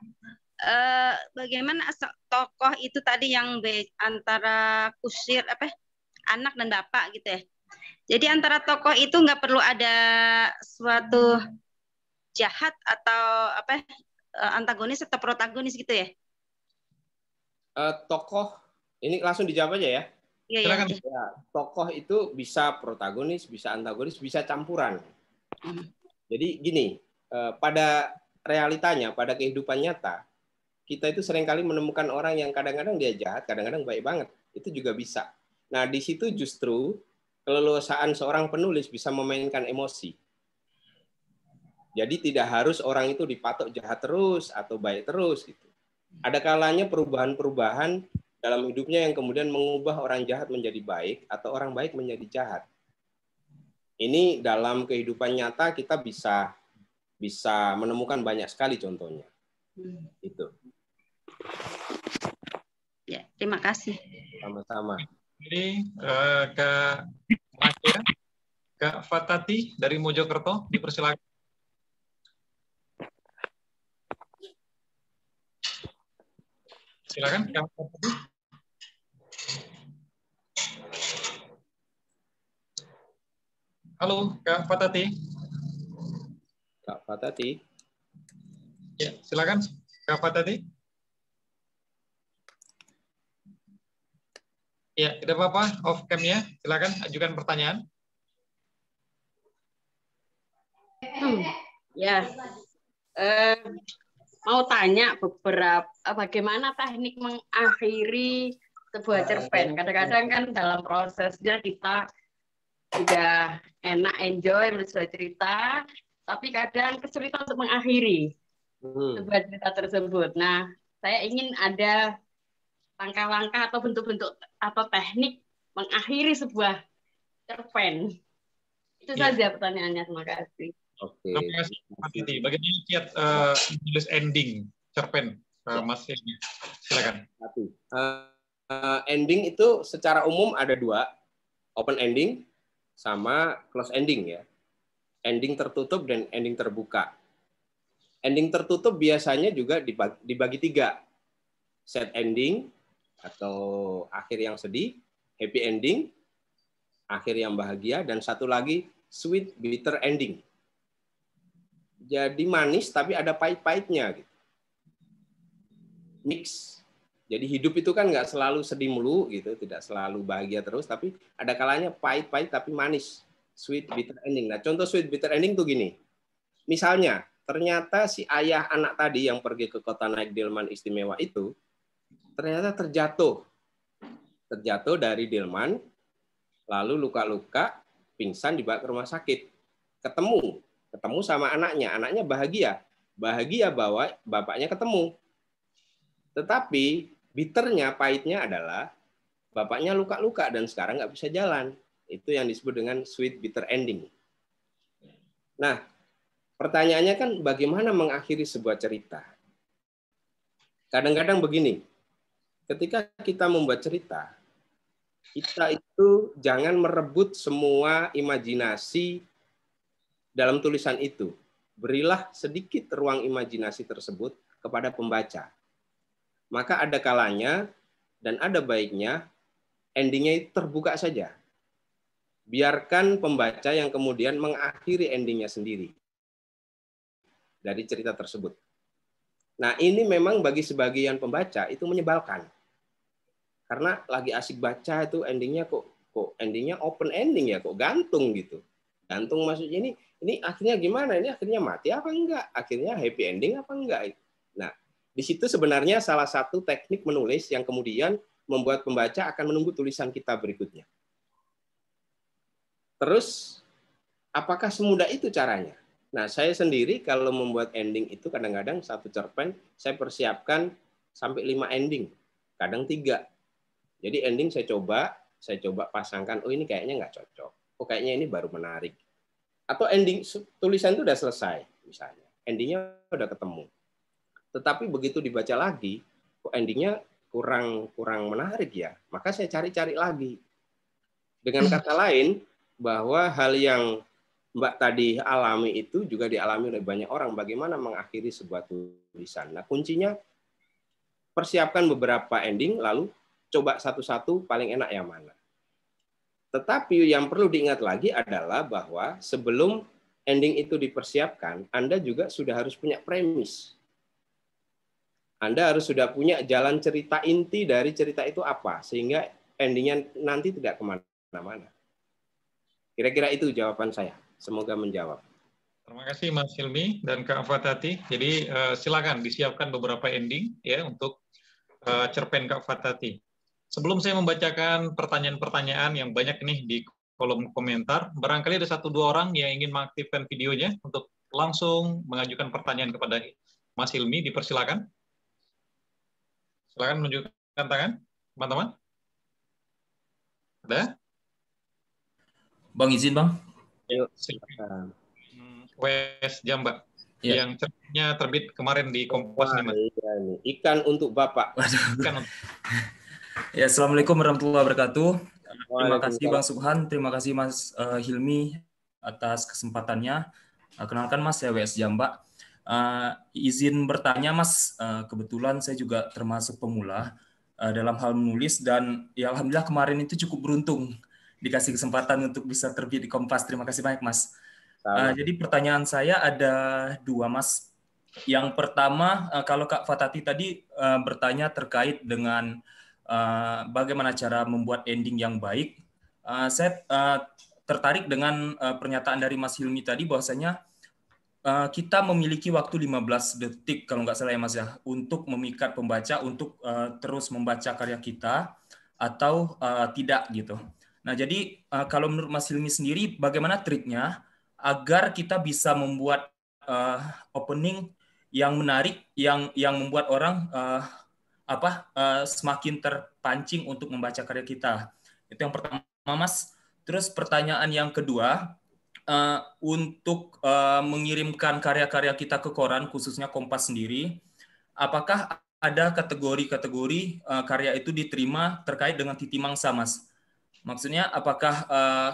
Bagaimana tokoh itu tadi yang antara kusir anak dan bapak gitu ya. Jadi antara tokoh itu nggak perlu ada suatu jahat atau antagonis atau protagonis gitu ya? Tokoh ini langsung dijawab aja ya. Iya, Silakan. Ya, tokoh itu bisa protagonis, bisa antagonis, bisa campuran. Jadi gini, pada realitanya, pada kehidupan nyata, kita itu seringkali menemukan orang yang kadang-kadang dia jahat, kadang-kadang baik banget. Itu juga bisa. Nah, di situ justru keleluasaan seorang penulis bisa memainkan emosi. Jadi tidak harus orang itu dipatok jahat terus atau baik terus gitu. Ada kalanya perubahan-perubahan dalam hidupnya yang kemudian mengubah orang jahat menjadi baik atau orang baik menjadi jahat. Ini dalam kehidupan nyata kita bisa menemukan banyak sekali contohnya. Itu. Ya, terima kasih. Sama-sama. Jadi Kak Masya, Kak Fatati dari Mojokerto, dipersilakan. Silakan Kak Fatati. Halo Kak Fatati. Kak Fatati. Ya, silakan Kak Fatati. Ya, tidak apa-apa, off cam ya. Silakan ajukan pertanyaan. Ya, mau tanya bagaimana teknik mengakhiri sebuah cerpen. Kadang-kadang kan dalam prosesnya kita juga enak, enjoy menulis sebuah cerita, tapi kadang kesulitan untuk mengakhiri sebuah cerita tersebut. Nah, saya ingin ada langkah-langkah atau bentuk-bentuk atau teknik mengakhiri sebuah cerpen. Itu saja pertanyaannya. Terima kasih. Oke. Terima kasih, Pak Titi. Bagaimana kiat menulis ending cerpen, Mas? Silakan. Ending itu secara umum ada dua, open ending sama close ending ya. Ending tertutup dan ending terbuka. Ending tertutup biasanya juga dibagi tiga. Sad ending atau akhir yang sedih, happy ending, akhir yang bahagia, dan satu lagi sweet bitter ending. Jadi manis tapi ada pahit-pahitnya gitu. Mix. Jadi hidup itu kan nggak selalu sedih mulu gitu, tidak selalu bahagia terus, tapi ada kalanya pahit-pahit tapi manis. Sweet bitter ending. Nah, contoh sweet bitter ending tuh gini. Misalnya, ternyata si ayah anak tadi yang pergi ke kota naik delman istimewa itu ternyata terjatuh dari delman, lalu luka-luka, pingsan, dibawa ke rumah sakit. Ketemu sama anaknya bahagia bahwa bapaknya ketemu. Tetapi bitternya, pahitnya adalah bapaknya luka-luka dan sekarang nggak bisa jalan. Itu yang disebut dengan sweet bitter ending. Nah, pertanyaannya kan bagaimana mengakhiri sebuah cerita? Kadang-kadang begini, ketika kita membuat cerita, kita itu jangan merebut semua imajinasi dalam tulisan itu. Berilah sedikit ruang imajinasi tersebut kepada pembaca. Maka ada kalanya dan ada baiknya endingnya itu terbuka saja. Biarkan pembaca yang kemudian mengakhiri endingnya sendiri dari cerita tersebut. Nah, ini memang bagi sebagian pembaca itu menyebalkan. Karena lagi asik baca itu endingnya kok endingnya open ending ya, kok gantung gitu. Gantung maksudnya ini akhirnya gimana? Ini akhirnya mati apa enggak? Akhirnya happy ending apa enggak? Nah, di situ sebenarnya salah satu teknik menulis yang kemudian membuat pembaca akan menunggu tulisan kita berikutnya. Terus, apakah semudah itu caranya? Nah, saya sendiri kalau membuat ending itu kadang-kadang satu cerpen, saya persiapkan sampai 5 ending. Kadang 3. Jadi ending saya coba pasangkan, oh ini kayaknya nggak cocok. oh kayaknya ini baru menarik. Atau ending tulisan itu udah selesai misalnya, endingnya udah ketemu. Tetapi begitu dibaca lagi, kok endingnya kurang menarik ya, maka saya cari-cari lagi. Dengan kata lain, bahwa hal yang Mbak tadi alami itu juga dialami oleh banyak orang, bagaimana mengakhiri sebuah tulisan. Nah, kuncinya persiapkan beberapa ending, lalu coba satu-satu paling enak yang mana. Tetapi yang perlu diingat lagi adalah bahwa sebelum ending itu dipersiapkan, Anda juga sudah harus punya premis. Anda harus sudah punya jalan cerita inti dari cerita itu apa, sehingga endingnya nanti tidak kemana-mana. Kira-kira itu jawaban saya. Semoga menjawab. Terima kasih Mas Hilmi dan Kak Fatati. Jadi silakan disiapkan beberapa ending ya untuk cerpen Kak Fatati. Sebelum saya membacakan pertanyaan-pertanyaan yang banyak nih di kolom komentar, barangkali ada 1-2 orang yang ingin mengaktifkan videonya untuk langsung mengajukan pertanyaan kepada Mas Hilmi. Dipersilakan. Silakan menunjukkan tangan, teman-teman. Ada? Bang, izin Bang. Ayo. Wes Jamba yang cerpennya terbit kemarin di Kompas nih, Mas. Iya, ikan untuk Bapak. Ikan. Ya, Assalamualaikum warahmatullahi wabarakatuh. Terima kasih Bang Subhan, terima kasih Mas Hilmi atas kesempatannya. Kenalkan Mas, saya WS Jamba. Izin bertanya Mas, kebetulan saya juga termasuk pemula dalam hal menulis dan ya alhamdulillah kemarin itu cukup beruntung dikasih kesempatan untuk bisa terbit di Kompas. Terima kasih banyak Mas. Jadi pertanyaan saya ada 2 Mas. Yang pertama, kalau Kak Fatati tadi bertanya terkait dengan bagaimana cara membuat ending yang baik, saya tertarik dengan pernyataan dari Mas Hilmi tadi bahwasanya kita memiliki waktu 15 detik kalau nggak salah ya Mas ya, untuk memikat pembaca untuk terus membaca karya kita atau tidak gitu. Nah jadi kalau menurut Mas Hilmi sendiri bagaimana triknya agar kita bisa membuat opening yang menarik, yang membuat orang semakin terpancing untuk membaca karya kita. Itu yang pertama Mas. Terus pertanyaan yang kedua, untuk mengirimkan karya-karya kita ke koran, khususnya Kompas sendiri, apakah ada kategori-kategori karya itu diterima terkait dengan titi mangsa, Mas? Maksudnya, apakah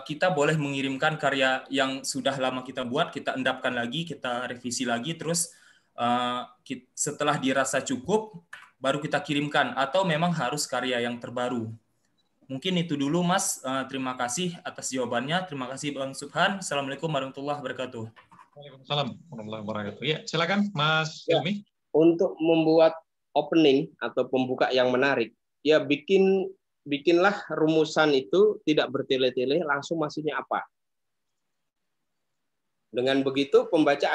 kita boleh mengirimkan karya yang sudah lama kita buat, kita endapkan lagi, kita revisi lagi, terus setelah dirasa cukup, baru kita kirimkan, atau memang harus karya yang terbaru? Mungkin itu dulu, Mas. Terima kasih atas jawabannya. Terima kasih, Bang Subhan. Assalamualaikum warahmatullahi wabarakatuh. Waalaikumsalam warahmatullahi wabarakatuh. Ya, silakan, Mas Hilmi. Untuk membuat opening atau pembuka yang menarik, ya bikinlah rumusan itu tidak bertele-tele, langsung maksudnya apa. Dengan begitu, pembaca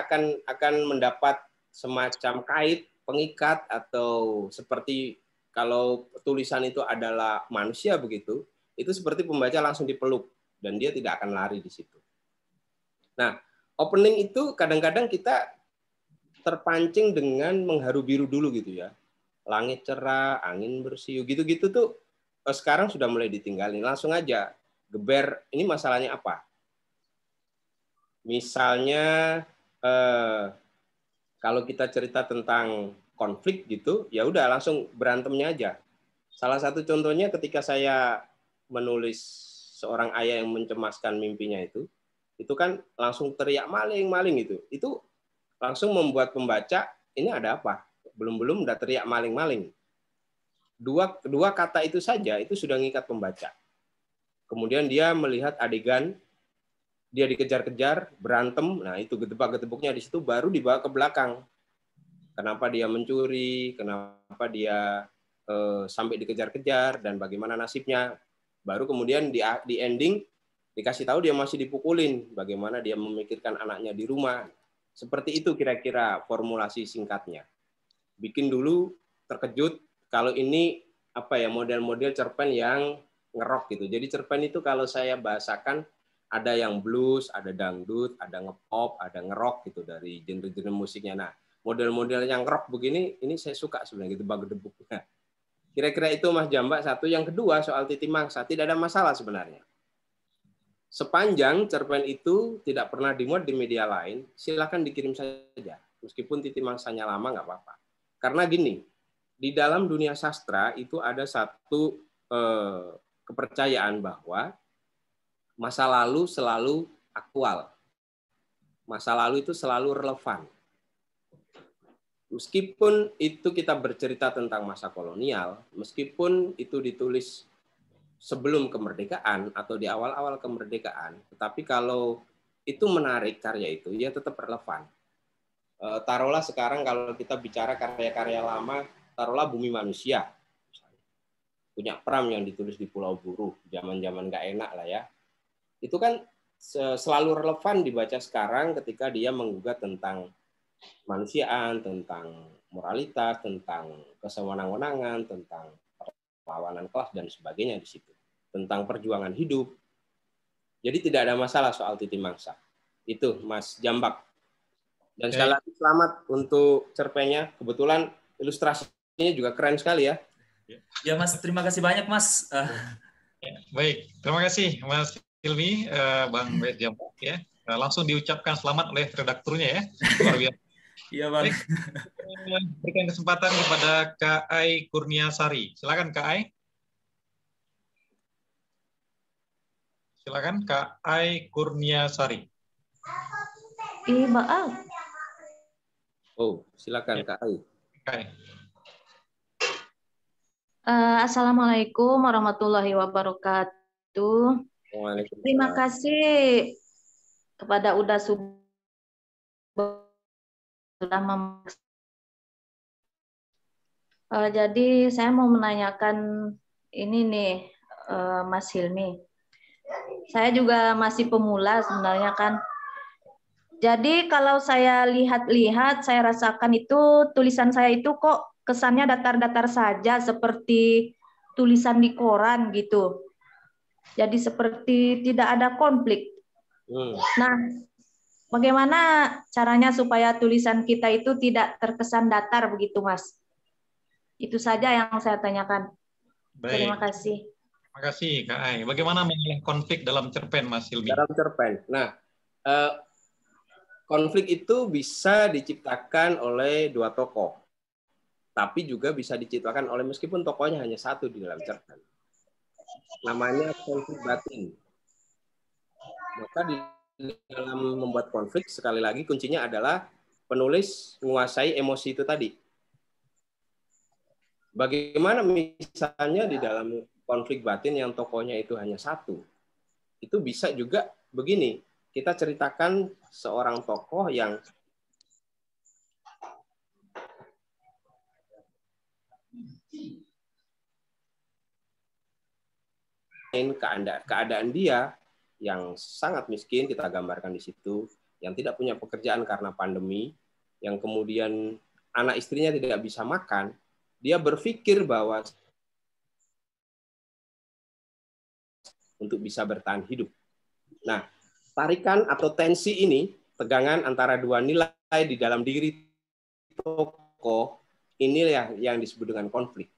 akan mendapat semacam kait, pengikat, atau seperti kalau tulisan itu adalah manusia begitu, itu seperti pembaca langsung dipeluk dan dia tidak akan lari di situ. Nah, opening itu kadang-kadang kita terpancing dengan mengharu biru dulu gitu ya. Langit cerah, angin bersiul, gitu-gitu tuh sekarang sudah mulai ditinggalin. Langsung aja geber, ini masalahnya apa? Misalnya kalau kita cerita tentang konflik gitu, ya udah langsung berantemnya aja. Salah satu contohnya ketika saya menulis seorang ayah yang mencemaskan mimpinya itu kan langsung teriak maling-maling gitu. Itu langsung membuat pembaca ini ada apa? Belum udah teriak maling-maling. Dua kata itu saja itu sudah ngikat pembaca. Kemudian dia melihat adegan dia dikejar-kejar, berantem, nah itu gedebak-gedebuknya di situ baru dibawa ke belakang. Kenapa dia mencuri, kenapa dia sampai dikejar-kejar, dan bagaimana nasibnya. Baru kemudian di ending dikasih tahu dia masih dipukulin, bagaimana dia memikirkan anaknya di rumah. Seperti itu kira-kira formulasi singkatnya. Bikin dulu terkejut, kalau ini apa ya model-model cerpen yang ngerok gitu. Jadi cerpen itu kalau saya bahasakan ada yang blues, ada dangdut, ada ngepop, ada ngerok gitu dari genre-genre musiknya. Nah, model-model yang rock begini, ini saya suka sebenarnya gitu, bagedebuk. Kira-kira itu Mas Jamba satu. Yang kedua soal titi mangsa, tidak ada masalah sebenarnya. sepanjang cerpen itu tidak pernah dimuat di media lain, silakan dikirim saja. Meskipun titi mangsanya lama, nggak apa-apa. Karena gini, di dalam dunia sastra itu ada satu kepercayaan bahwa masa lalu selalu aktual. Masa lalu itu selalu relevan. Meskipun itu kita bercerita tentang masa kolonial, meskipun itu ditulis sebelum kemerdekaan atau di awal-awal kemerdekaan, tetapi kalau itu menarik karya itu, ya tetap relevan. Taruhlah sekarang kalau kita bicara karya-karya lama, taruhlah Bumi Manusia, punya Pram yang ditulis di Pulau Buruh, zaman-zaman nggak enak lah ya. Itu kan selalu relevan dibaca sekarang ketika dia menggugat tentang kemanusiaan, tentang moralitas, tentang kesewenang-wenangan, tentang perlawanan kelas dan sebagainya di situ, tentang perjuangan hidup. Jadi tidak ada masalah soal titi mangsa. Itu Mas Jambak. Dan sekali lagi selamat untuk cerpennya. Kebetulan ilustrasinya juga keren sekali ya. Ya Mas, terima kasih banyak Mas. Baik, terima kasih Mas Hilmi, Bang W.S. Jambak ya. Langsung diucapkan selamat oleh redakturnya ya. Luar biasa. Iya Bang. Baik, berikan kesempatan kepada Kak Ai Kurniasari. Silakan Kak Ai. Silakan Kak Ai Kurniasari. Maaf. Oh, silakan Kak Ai. Kak Ai. Assalamualaikum warahmatullahi wabarakatuh. Terima kasih kepada Uda sudah jadi saya mau menanyakan ini nih, Mas Hilmi. Saya juga masih pemula sebenarnya kan. Jadi kalau saya lihat-lihat, saya rasakan itu tulisan saya itu kok kesannya datar-datar saja, seperti tulisan di koran gitu. Jadi seperti tidak ada konflik. Nah, bagaimana caranya supaya tulisan kita itu tidak terkesan datar begitu, Mas? Itu saja yang saya tanyakan. Baik. Terima kasih. Terima kasih, Kak Ai. Bagaimana menilai konflik dalam cerpen, Mas Hilmi? Dalam cerpen. Nah, konflik itu bisa diciptakan oleh dua tokoh. Tapi juga bisa diciptakan oleh, meskipun tokohnya hanya satu di dalam cerpen. Namanya konflik batin. Maka di dalam membuat konflik, sekali lagi kuncinya adalah penulis menguasai emosi itu tadi. Bagaimana misalnya di dalam konflik batin yang tokohnya itu hanya satu, itu bisa juga begini, kita ceritakan seorang tokoh yang keadaan dia yang sangat miskin, kita gambarkan di situ, yang tidak punya pekerjaan karena pandemi, yang kemudian anak istrinya tidak bisa makan, dia berpikir bahwa untuk bisa bertahan hidup. Nah, tarikan atau tensi ini, tegangan antara dua nilai di dalam diri tokoh, ini yang disebut dengan konflik.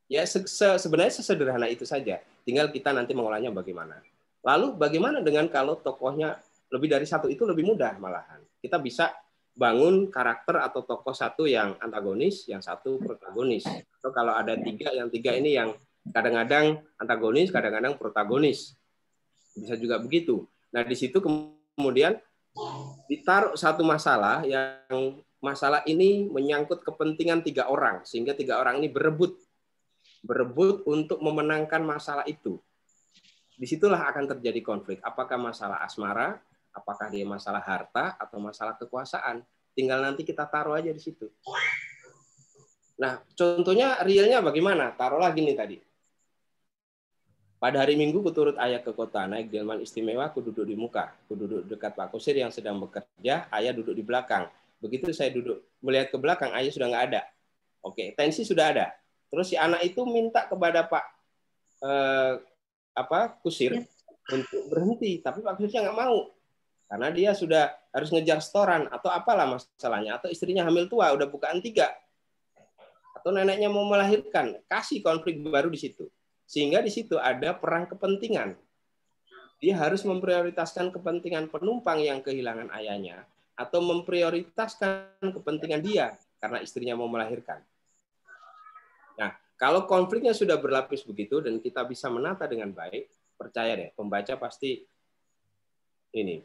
Ya, sebenarnya sesederhana itu saja. Tinggal kita nanti mengolahnya bagaimana. Lalu bagaimana dengan kalau tokohnya lebih dari satu, itu lebih mudah malahan. Kita bisa bangun karakter atau tokoh satu yang antagonis, yang satu protagonis. Atau kalau ada tiga, yang tiga ini yang kadang-kadang antagonis, kadang-kadang protagonis. Bisa juga begitu. Nah, di situ kemudian ditaruh satu masalah yang masalah ini menyangkut kepentingan tiga orang, sehingga tiga orang ini berebut untuk memenangkan masalah itu. Disitulah akan terjadi konflik. Apakah masalah asmara, apakah dia masalah harta, atau masalah kekuasaan. Tinggal nanti kita taruh aja di situ. Nah, contohnya realnya bagaimana? Taruhlah gini tadi. Pada hari Minggu, ku turut ayah ke kota, naik delman istimewa, ku duduk di muka. Ku duduk dekat Pak Kusir yang sedang bekerja, ayah duduk di belakang. Begitu saya duduk, melihat ke belakang, ayah sudah nggak ada. Oke, tensi sudah ada. Terus si anak itu minta kepada Pak Kusir untuk berhenti, tapi Pak Kusirnya nggak mau karena dia sudah harus ngejar setoran atau apalah masalahnya, atau istrinya hamil tua udah bukaan 3, atau neneknya mau melahirkan. Kasih konflik baru di situ, sehingga di situ ada perang kepentingan. dia harus memprioritaskan kepentingan penumpang yang kehilangan ayahnya atau memprioritaskan kepentingan dia karena istrinya mau melahirkan. Nah, kalau konfliknya sudah berlapis begitu dan kita bisa menata dengan baik, percaya deh, pembaca pasti ini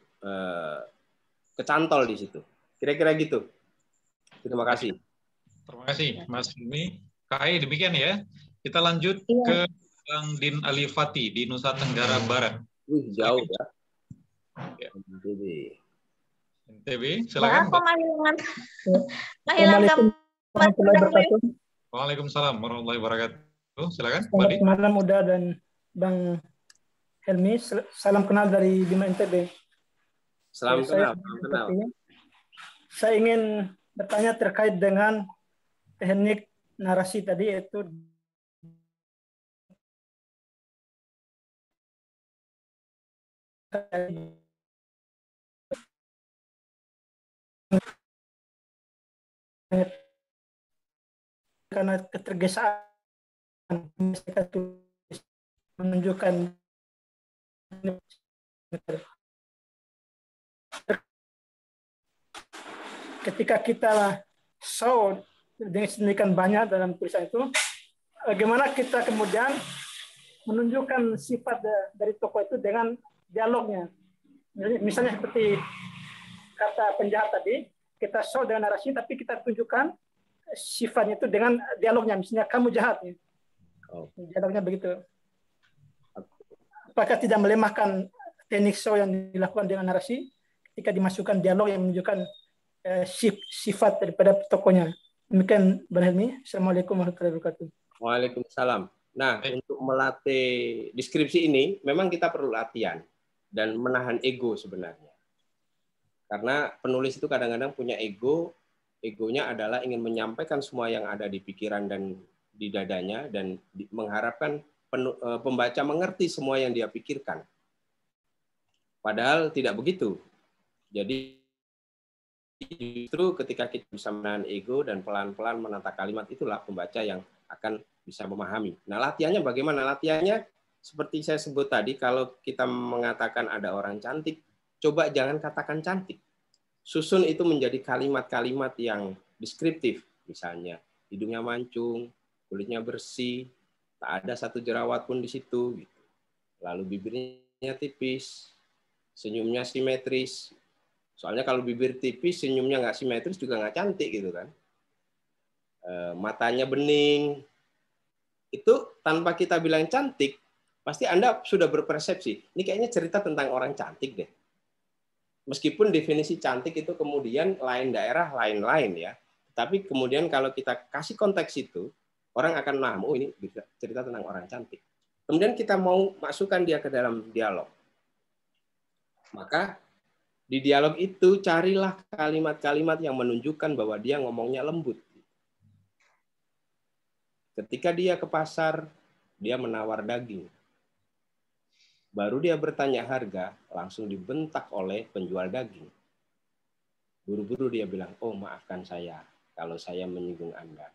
kecantol di situ. Kira-kira gitu. Terima kasih. Terima kasih, Mas Hilmi. KAI demikian ya. Kita lanjut ke Bang Din Alifati di Nusa Tenggara Barat. Wih, jauh ya. NTB, silakan. Waalaikumsalam warahmatullahi wabarakatuh. Silakan. Selamat malam Uda dan Bang Helmi. Salam kenal dari Bima NTB. Salam kenal. Saya ingin bertanya terkait dengan teknik narasi tadi, yaitu karena ketergesaan menunjukkan ketika kita show dengan sedemikian banyak dalam tulisan itu, bagaimana kita kemudian menunjukkan sifat dari tokoh itu dengan dialognya. Misalnya seperti kata penjahat tadi, kita show dengan narasi, tapi kita tunjukkan sifatnya itu dengan dialognya. Misalnya kamu jahat, ya. Dialognya begitu. Apakah tidak melemahkan teknik show yang dilakukan dengan narasi ketika dimasukkan dialog yang menunjukkan sifat daripada tokohnya? Demikian Bang Helmi. Assalamualaikum warahmatullahi wabarakatuh. Waalaikumsalam. Nah, untuk melatih deskripsi ini memang kita perlu latihan dan menahan ego sebenarnya. Karena penulis itu kadang-kadang punya ego, egonya adalah ingin menyampaikan semua yang ada di pikiran dan di dadanya dan mengharapkan pembaca mengerti semua yang dia pikirkan. Padahal tidak begitu. Jadi justru ketika kita bisa menahan ego dan pelan-pelan menata kalimat, itulah pembaca yang akan bisa memahami. Nah, latihannya bagaimana? Latihannya seperti saya sebut tadi, kalau kita mengatakan ada orang cantik, coba jangan katakan cantik. Susun itu menjadi kalimat-kalimat yang deskriptif. Misalnya, hidungnya mancung, kulitnya bersih, tak ada satu jerawat pun di situ. Lalu bibirnya tipis, senyumnya simetris. Soalnya kalau bibir tipis, senyumnya nggak simetris juga nggak cantik gitu kan. Matanya bening. Itu tanpa kita bilang cantik, pasti Anda sudah berpersepsi. Ini kayaknya cerita tentang orang cantik deh. Meskipun definisi cantik itu kemudian lain daerah, lain-lain ya. Tapi kemudian kalau kita kasih konteks itu, orang akan paham, oh ini cerita tentang orang cantik. Kemudian kita mau masukkan dia ke dalam dialog. Maka di dialog itu carilah kalimat-kalimat yang menunjukkan bahwa dia ngomongnya lembut. Ketika dia ke pasar, dia menawar daging. Baru dia bertanya harga, langsung dibentak oleh penjual daging. Buru-buru dia bilang, oh maafkan saya kalau saya menyinggung Anda.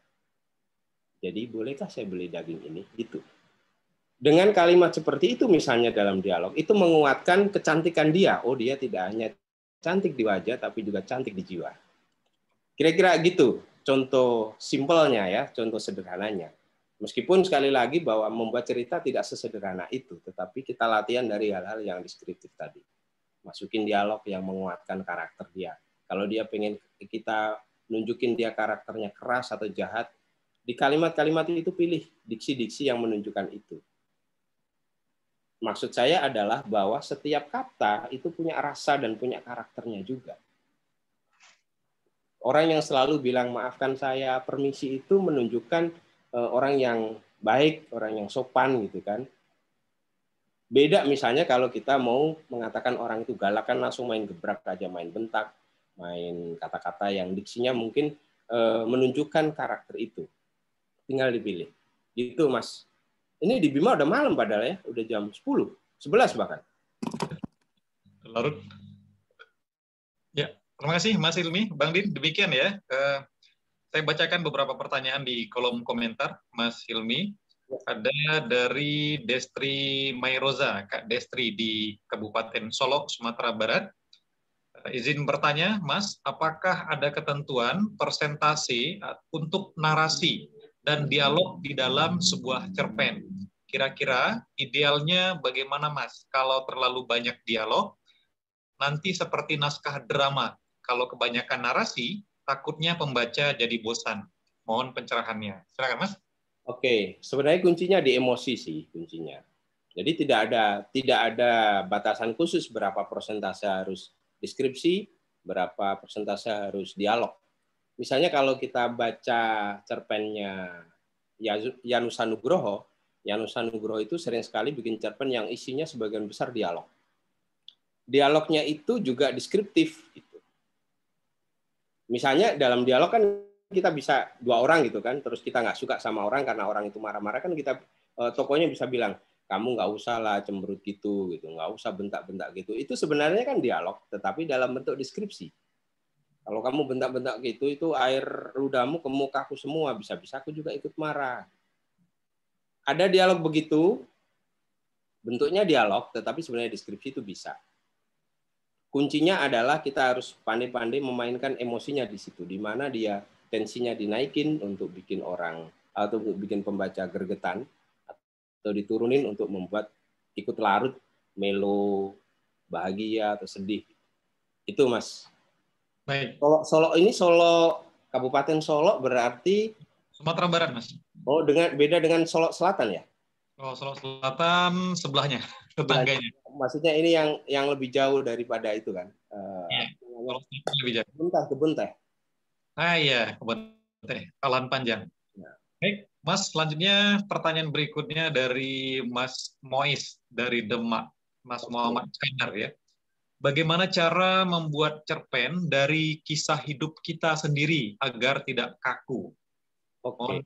Jadi bolehkah saya beli daging ini? Gitu. Dengan kalimat seperti itu misalnya dalam dialog, itu menguatkan kecantikan dia. Oh dia tidak hanya cantik di wajah, tapi juga cantik di jiwa. Kira-kira gitu contoh simpelnya ya, contoh sederhananya. Meskipun sekali lagi bahwa membuat cerita tidak sesederhana itu, tetapi kita latihan dari hal-hal yang deskriptif tadi. Masukin dialog yang menguatkan karakter dia. Kalau dia pengen kita nunjukin dia karakternya keras atau jahat, di kalimat-kalimat itu pilih diksi-diksi yang menunjukkan itu. Maksud saya adalah bahwa setiap kata itu punya rasa dan punya karakternya juga. Orang yang selalu bilang maafkan saya, permisi itu menunjukkan orang yang baik, orang yang sopan gitu kan. Beda misalnya kalau kita mau mengatakan orang itu galak kan langsung main gebrak aja, main bentak, main kata-kata yang diksinya mungkin menunjukkan karakter itu. Tinggal dipilih. Gitu Mas. Ini di Bima udah malam padahal ya, udah jam 10, 11 bahkan. Larut. Ya, terima kasih Mas Hilmi, Bang Din, demikian ya. Saya bacakan beberapa pertanyaan di kolom komentar Mas Hilmi. Ada dari Destri Mairoza, Kak Destri di Kabupaten Solok, Sumatera Barat. Izin bertanya, Mas, apakah ada ketentuan persentase untuk narasi dan dialog di dalam sebuah cerpen? Kira-kira idealnya bagaimana, Mas? Kalau terlalu banyak dialog, nanti seperti naskah drama. Kalau kebanyakan narasi, takutnya pembaca jadi bosan. Mohon pencerahannya. Silakan, Mas. Oke, sebenarnya kuncinya di emosi sih kuncinya. Jadi tidak ada batasan khusus berapa persentase harus deskripsi, berapa persentase harus dialog. Misalnya kalau kita baca cerpennya Janus Anugroho, Janus Anugroho itu sering sekali bikin cerpen yang isinya sebagian besar dialog. Dialognya itu juga deskriptif. Misalnya dalam dialog kan kita bisa dua orang gitu kan, terus kita nggak suka sama orang karena orang itu marah-marah, kan kita tokohnya bisa bilang, kamu nggak usah lah cemberut gitu, nggak usah bentak-bentak gitu. Itu sebenarnya kan dialog, tetapi dalam bentuk deskripsi. Kalau kamu bentak-bentak gitu, itu air ludahmu ke mukaku semua, bisa-bisa aku juga ikut marah. Ada dialog begitu, bentuknya dialog, tetapi sebenarnya deskripsi itu bisa. Kuncinya adalah kita harus pandai-pandai memainkan emosinya di situ, di mana dia tensinya dinaikin untuk bikin orang atau bikin pembaca gregetan, atau diturunin untuk membuat ikut larut, melo, bahagia atau sedih. Itu, Mas. Baik. Solo ini Solo, Kabupaten Solo berarti Sumatera Barat, Mas. Oh, beda dengan Solo Selatan ya? Oh, Solo Selatan sebelahnya, tetangganya. Maksudnya ini yang lebih jauh daripada itu kan? Iya, Solo Selatan lebih jauh. Kebun teh. Ah iya, kebun teh, Talan Panjang. Baik, Mas, selanjutnya pertanyaan berikutnya dari Mas Mois dari Demak, Mas Muhammad Iskandar ya. Bagaimana cara membuat cerpen dari kisah hidup kita sendiri agar tidak kaku? Oke.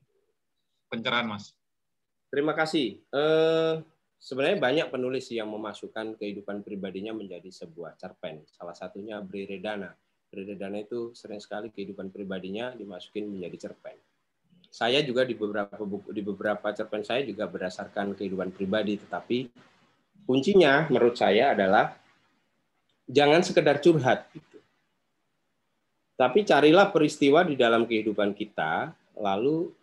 Pencerahan, Mas. Terima kasih. Sebenarnya banyak penulis yang memasukkan kehidupan pribadinya menjadi sebuah cerpen. Salah satunya Bri Redana. Bri Redana itu sering sekali kehidupan pribadinya dimasukin menjadi cerpen. Saya juga di beberapa cerpen saya juga berdasarkan kehidupan pribadi, tetapi kuncinya menurut saya adalah jangan sekedar curhat gitu. Tapi carilah peristiwa di dalam kehidupan kita, lalu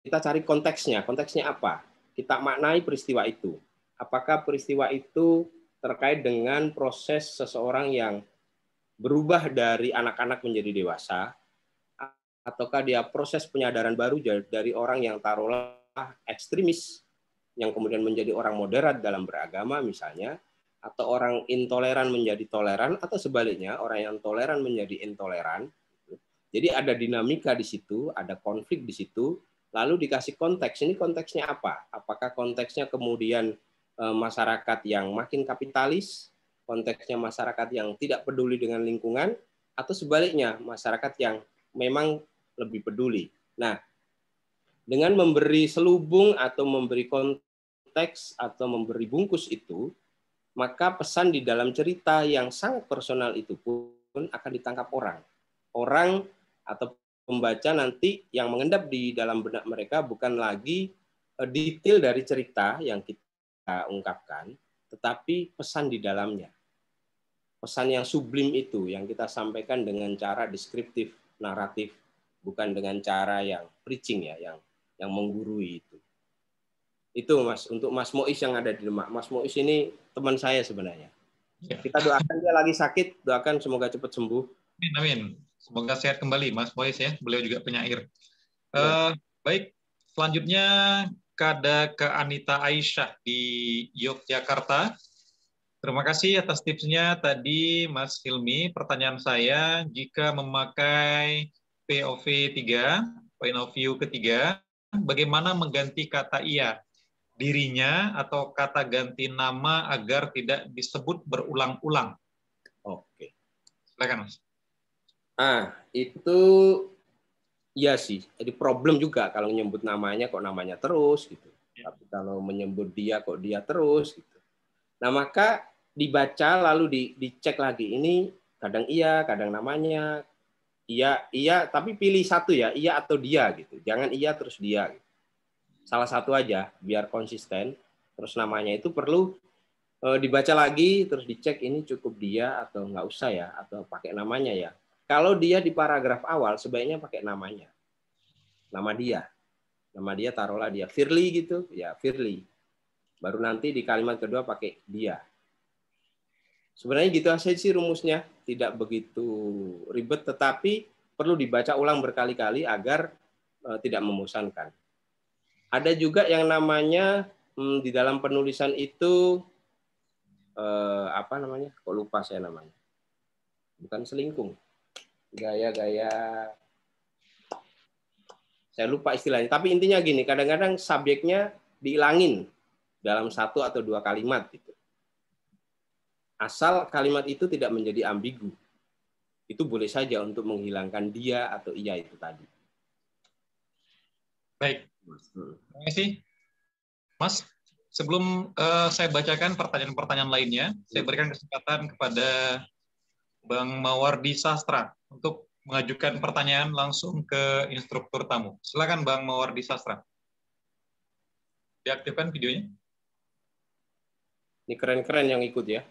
kita cari konteksnya. Konteksnya apa? Kita maknai peristiwa itu. Apakah peristiwa itu terkait dengan proses seseorang yang berubah dari anak-anak menjadi dewasa, ataukah dia proses penyadaran baru dari orang yang taruhlah ekstremis, yang kemudian menjadi orang moderat dalam beragama misalnya, atau orang intoleran menjadi toleran, atau sebaliknya orang yang toleran menjadi intoleran. Jadi ada dinamika di situ, ada konflik di situ, lalu dikasih konteks. Ini konteksnya apa? Apakah konteksnya kemudian masyarakat yang makin kapitalis, konteksnya masyarakat yang tidak peduli dengan lingkungan, atau sebaliknya masyarakat yang memang lebih peduli. Nah, dengan memberi selubung atau memberi konteks atau memberi bungkus itu, maka pesan di dalam cerita yang sangat personal itu pun akan ditangkap orang. Orang atau pembaca nanti yang mengendap di dalam benak mereka bukan lagi detail dari cerita yang kita ungkapkan, tetapi pesan di dalamnya. Pesan yang sublim itu yang kita sampaikan dengan cara deskriptif, naratif, bukan dengan cara yang preaching ya, yang menggurui itu. Itu Mas, untuk Mas Mois yang ada di Demak. Mas Mois ini teman saya sebenarnya. Kita doakan dia lagi sakit, doakan semoga cepat sembuh. Amin. Semoga sehat kembali Mas Mois ya. Beliau juga penyair. Baik, selanjutnya ada ke Anita Aisyah di Yogyakarta. Terima kasih atas tipsnya tadi Mas Hilmi. Pertanyaan saya, jika memakai POV 3, point of view ketiga, bagaimana mengganti kata ia? Dirinya atau kata ganti nama agar tidak disebut berulang-ulang? Oke. Silakan Mas. Itu ya sih. Jadi problem juga kalau menyebut namanya kok namanya terus gitu. Ya. Tapi kalau menyebut dia kok dia terus gitu. Nah, maka dibaca lalu dicek lagi. Ini kadang iya, kadang namanya iya, tapi pilih satu ya, iya atau dia gitu. Jangan iya terus dia. Gitu. salah satu aja biar konsisten. Terus namanya itu perlu dibaca lagi, terus dicek ini cukup dia atau nggak usah ya, atau pakai namanya ya. Kalau dia di paragraf awal sebaiknya pakai namanya, nama dia taruhlah dia Firly gitu, ya Firly. Baru nanti di kalimat kedua pakai dia. Sebenarnya gitu aja sih rumusnya, tidak begitu ribet, tetapi perlu dibaca ulang berkali-kali agar tidak membosankan. Ada juga yang namanya di dalam penulisan itu apa namanya? Kok lupa saya namanya? Bukan selingkung. Gaya-gaya saya lupa istilahnya. Tapi intinya gini, kadang-kadang subjeknya dihilangin dalam 1 atau 2 kalimat gitu. Asal kalimat itu tidak menjadi ambigu. Itu boleh saja untuk menghilangkan dia atau ia itu tadi. Baik. Terima kasih. Mas, sebelum saya bacakan pertanyaan-pertanyaan lainnya, saya berikan kesempatan kepada Bang Mawardi Sastra untuk mengajukan pertanyaan langsung ke instruktur tamu. Silakan Bang Mawardi Sastra. Diaktifkan videonya. Ini keren-keren yang ikut ya.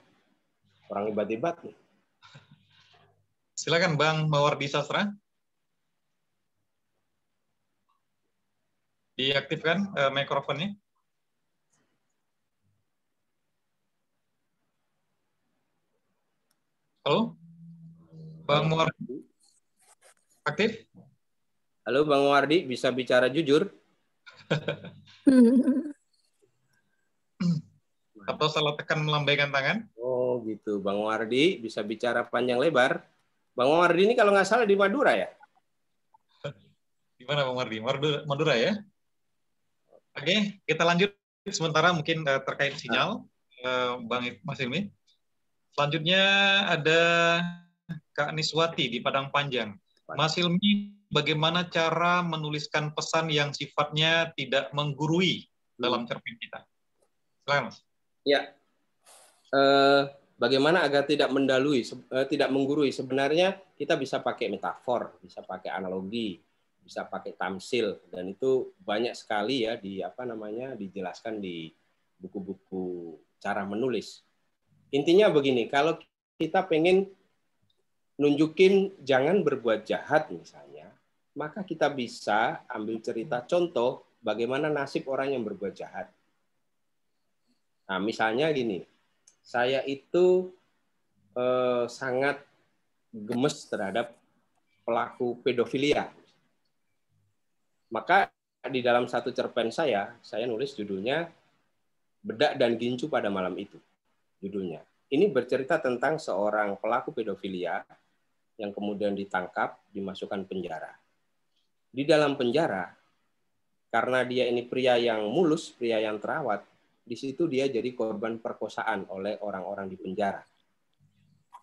Orang hebat-hebat nih. Silakan Bang Mawardi Sastra. Diaktifkan mikrofonnya. Halo? Bang Mawardi. Aktif? Halo Bang Mawardi, bisa bicara jujur? Atau salah tekan melambaikan tangan? Oh gitu, Bang Mawardi bisa bicara panjang lebar. Bang Mawardi ini kalau nggak salah di Madura ya? Di mana Bang Mawardi? Madura ya? Oke, kita lanjut sementara mungkin terkait sinyal, Bang Mas Hilmi. Selanjutnya ada Kak Niswati di Padang Panjang. Mas Hilmi, bagaimana cara menuliskan pesan yang sifatnya tidak menggurui dalam cerpen kita? Silakan, Mas. Ya, bagaimana agar tidak tidak menggurui? Sebenarnya kita bisa pakai metafor, bisa pakai analogi, bisa pakai tamsil, dan itu banyak sekali ya dijelaskan di buku-buku cara menulis. Intinya begini, kalau kita pengen nunjukin jangan berbuat jahat misalnya, maka kita bisa ambil cerita contoh bagaimana nasib orang yang berbuat jahat. Nah, misalnya gini, saya itu sangat gemes terhadap pelaku pedofilia. Maka di dalam satu cerpen saya nulis judulnya Bedak dan Gincu pada Malam Itu. Judulnya. Ini bercerita tentang seorang pelaku pedofilia yang kemudian ditangkap, dimasukkan penjara. Di dalam penjara, karena dia ini pria yang mulus, pria yang terawat, di situ dia jadi korban perkosaan oleh orang-orang di penjara.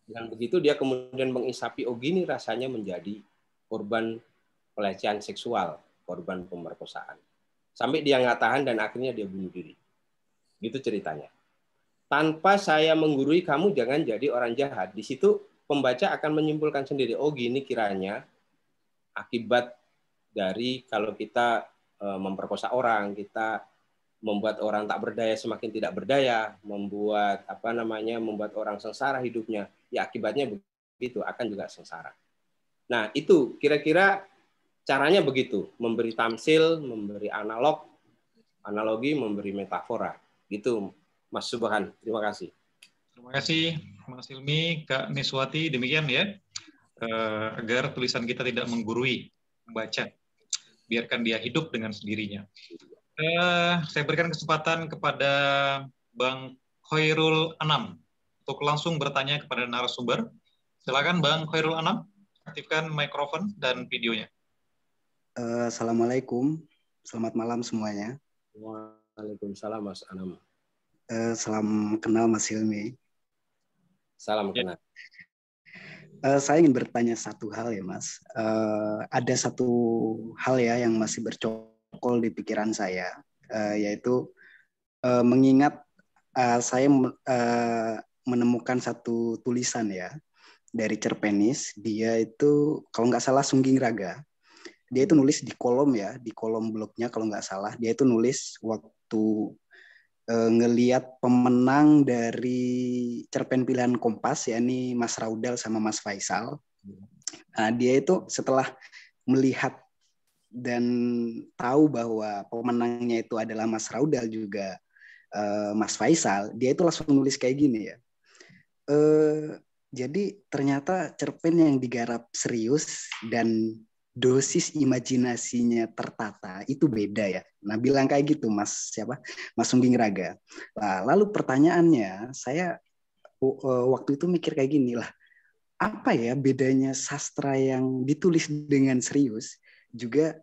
Dan begitu dia kemudian mengisapi, oh gini rasanya menjadi korban pelecehan seksual, korban pemerkosaan. Sampai dia nggak tahan dan akhirnya dia bunuh diri. Gitu ceritanya. Tanpa saya menggurui kamu jangan jadi orang jahat. Di situ pembaca akan menyimpulkan sendiri, oh gini kiranya akibat dari kalau kita memperkosa orang, kita membuat orang tak berdaya semakin tidak berdaya, membuat membuat orang sengsara hidupnya, ya akibatnya begitu, akan juga sengsara. Nah, itu kira-kira caranya begitu, memberi tamsil, memberi analogi, memberi metafora. Gitu, Mas Subhan. Terima kasih. Terima kasih, Mas Hilmi, Kak Niswati. Demikian ya, agar tulisan kita tidak menggurui membaca. Biarkan dia hidup dengan sendirinya. Saya berikan kesempatan kepada Bang Khairul Anam untuk langsung bertanya kepada narasumber. Silakan Bang Khairul Anam, aktifkan mikrofon dan videonya. Assalamualaikum, selamat malam semuanya. Waalaikumsalam Mas Anam. Salam kenal Mas Hilmi. Salam kenal. Saya ingin bertanya satu hal ya Mas. Ada satu hal ya yang masih bercokol di pikiran saya, yaitu mengingat saya menemukan satu tulisan ya dari cerpenis. Dia itu kalau nggak salah Sungging Raga. dia itu nulis di kolom ya, di kolom blognya kalau nggak salah, dia itu nulis waktu ngeliat pemenang dari cerpen pilihan Kompas, yakni Mas Raudal sama Mas Faisal. Nah, dia itu setelah melihat dan tahu bahwa pemenangnya itu adalah Mas Raudal juga Mas Faisal, dia itu langsung nulis kayak gini ya. Jadi ternyata cerpen yang digarap serius dan dosis imajinasinya tertata itu beda ya. Nah, bilang kayak gitu Mas Sungging Raga. Nah, lalu pertanyaannya, saya waktu itu mikir kayak gini lah. Apa ya bedanya sastra yang ditulis dengan serius juga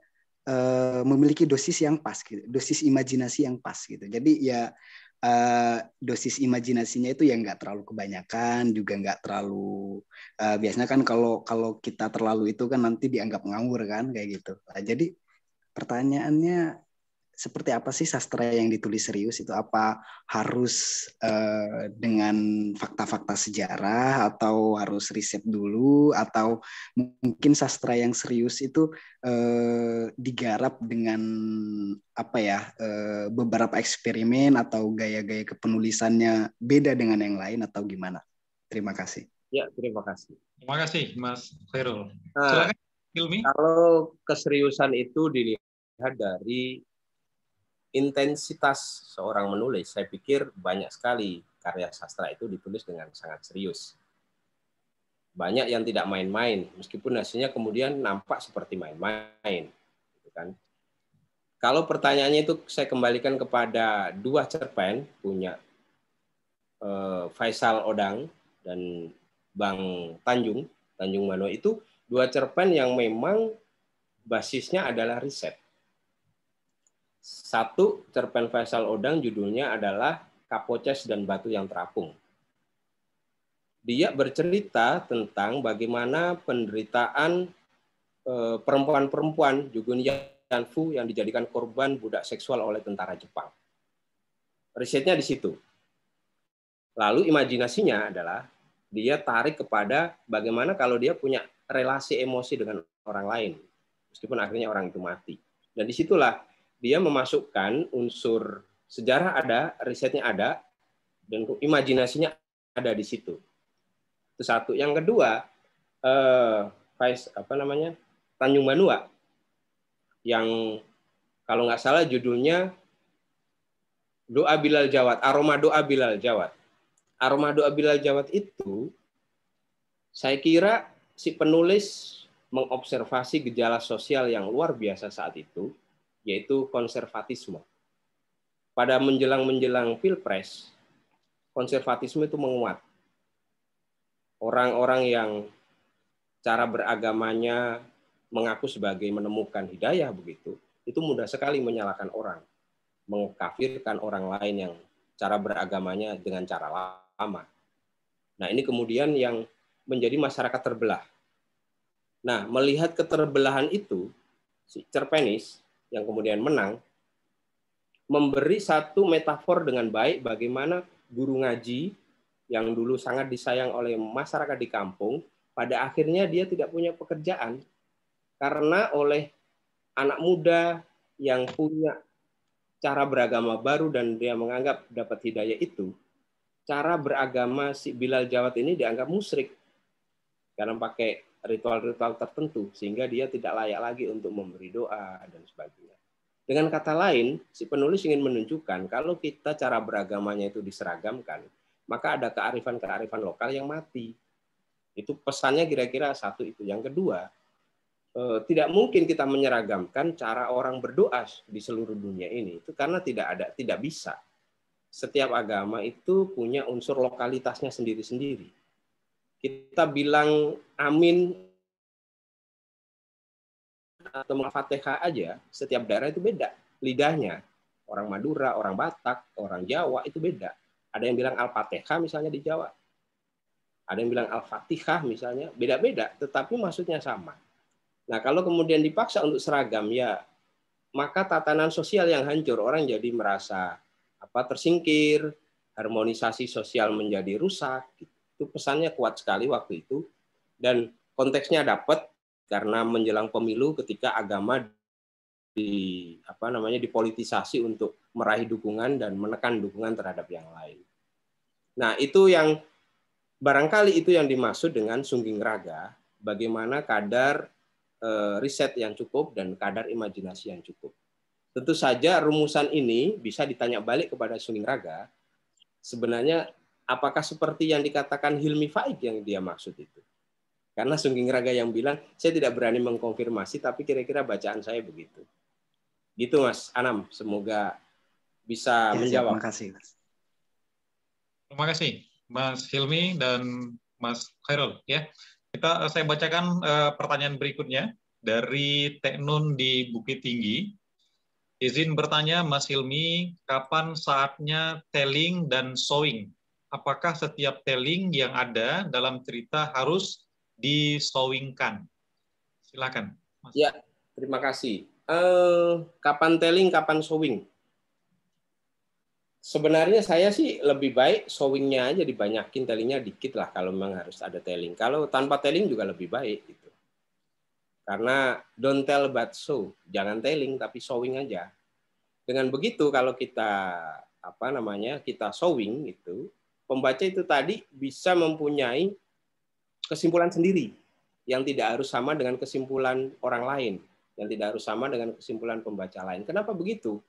memiliki dosis yang pas gitu, dosis imajinasi yang pas gitu. Jadi ya dosis imajinasinya itu yang nggak terlalu kebanyakan, juga nggak terlalu biasanya kan kalau kita terlalu itu kan nanti dianggap ngawur kan kayak gitu. Nah, jadi pertanyaannya seperti apa sih sastra yang ditulis serius itu? Apa harus dengan fakta-fakta sejarah atau harus riset dulu, atau mungkin sastra yang serius itu digarap dengan apa ya, beberapa eksperimen atau gaya-gaya kepenulisannya beda dengan yang lain atau gimana? Terima kasih. Ya, terima kasih. Terima kasih Mas Khairul. Silakan Hilmi. Kalau keseriusan itu dilihat dari intensitas seorang menulis, saya pikir banyak sekali karya sastra itu ditulis dengan sangat serius. Banyak yang tidak main-main, meskipun hasilnya kemudian nampak seperti main-main. Gitu kan. Kalau pertanyaannya itu saya kembalikan kepada dua cerpen punya Faisal Odang dan Bang Tanjung Mano, itu dua cerpen yang memang basisnya adalah riset. Satu cerpen Faisal Odang judulnya adalah Kapoces dan Batu yang Terapung. Dia bercerita tentang bagaimana penderitaan perempuan-perempuan Jugun Yanfu yang dijadikan korban budak seksual oleh tentara Jepang. Risetnya di situ. Lalu imajinasinya adalah dia tarik kepada bagaimana kalau dia punya relasi emosi dengan orang lain, meskipun akhirnya orang itu mati. Dan disitulah dia memasukkan unsur sejarah ada, risetnya ada, dan imajinasinya ada di situ. Itu satu. Yang kedua, Tanjung Banua, yang kalau nggak salah judulnya Doa Bilal Jawad, Aroma Doa Bilal Jawad. Aroma Doa Bilal Jawad itu, saya kira si penulis mengobservasi gejala sosial yang luar biasa saat itu, yaitu konservatisme. Pada menjelang Pilpres, konservatisme itu menguat. Orang-orang yang cara beragamanya mengaku sebagai menemukan hidayah begitu, itu mudah sekali menyalahkan orang, mengkafirkan orang lain yang cara beragamanya dengan cara lama. Nah, ini kemudian yang menjadi masyarakat terbelah. Nah, melihat keterbelahan itu, si cerpenis yang kemudian menang, memberi satu metafor dengan baik bagaimana guru ngaji yang dulu sangat disayang oleh masyarakat di kampung, pada akhirnya dia tidak punya pekerjaan karena oleh anak muda yang punya cara beragama baru dan dia menganggap dapat hidayah itu, cara beragama si Bilal Jawad ini dianggap musyrik karena pakai ritual-ritual tertentu, sehingga dia tidak layak lagi untuk memberi doa dan sebagainya. Dengan kata lain, si penulis ingin menunjukkan kalau kita cara beragamanya itu diseragamkan, maka ada kearifan-kearifan lokal yang mati. Itu pesannya kira-kira satu itu. Yang kedua, tidak mungkin kita menyeragamkan cara orang berdoa di seluruh dunia ini. Itu karena tidak bisa. Setiap agama itu punya unsur lokalitasnya sendiri-sendiri. Kita bilang amin atau Al-Fatihah aja, setiap daerah itu beda lidahnya. Orang Madura, orang Batak, orang Jawa itu beda. Ada yang bilang Al-Fatihah misalnya di Jawa. Ada yang bilang Al-Fatihah misalnya, beda-beda, tetapi maksudnya sama. Nah, kalau kemudian dipaksa untuk seragam, ya maka tatanan sosial yang hancur, orang jadi merasa tersingkir, harmonisasi sosial menjadi rusak. Itu pesannya kuat sekali waktu itu, dan konteksnya dapat, Karena menjelang pemilu ketika agama dipolitisasi untuk meraih dukungan dan menekan dukungan terhadap yang lain. Nah, itu yang barangkali itu yang dimaksud dengan sungging raga, bagaimana kadar riset yang cukup dan kadar imajinasi yang cukup. Tentu saja rumusan ini bisa ditanya balik kepada sungging raga, sebenarnya apakah seperti yang dikatakan Hilmi Faik yang dia maksud itu? Karena sungging raga yang bilang, saya tidak berani mengkonfirmasi, tapi kira-kira bacaan saya begitu. Gitu Mas Anam, semoga bisa menjawab. Terima kasih, Mas. Terima kasih Mas Hilmi dan Mas Khairul. Ya, saya bacakan pertanyaan berikutnya dari Teknun di Bukit Tinggi. Izin bertanya Mas Hilmi, kapan saatnya telling dan showing? Apakah setiap telling yang ada dalam cerita harus disowingkan? Silakan. Mas. Ya, terima kasih. Kapan telling, kapan showing? Sebenarnya saya sih lebih baik showingnya aja dibanyakin, tellingnya dikit lah kalau memang harus ada telling. Kalau tanpa telling juga lebih baik gitu. Karena don't tell but show, jangan telling tapi showing aja. Dengan begitu kalau kita kita showing itu, pembaca itu tadi bisa mempunyai kesimpulan sendiri yang tidak harus sama dengan kesimpulan orang lain, yang tidak harus sama dengan kesimpulan pembaca lain. Kenapa begitu?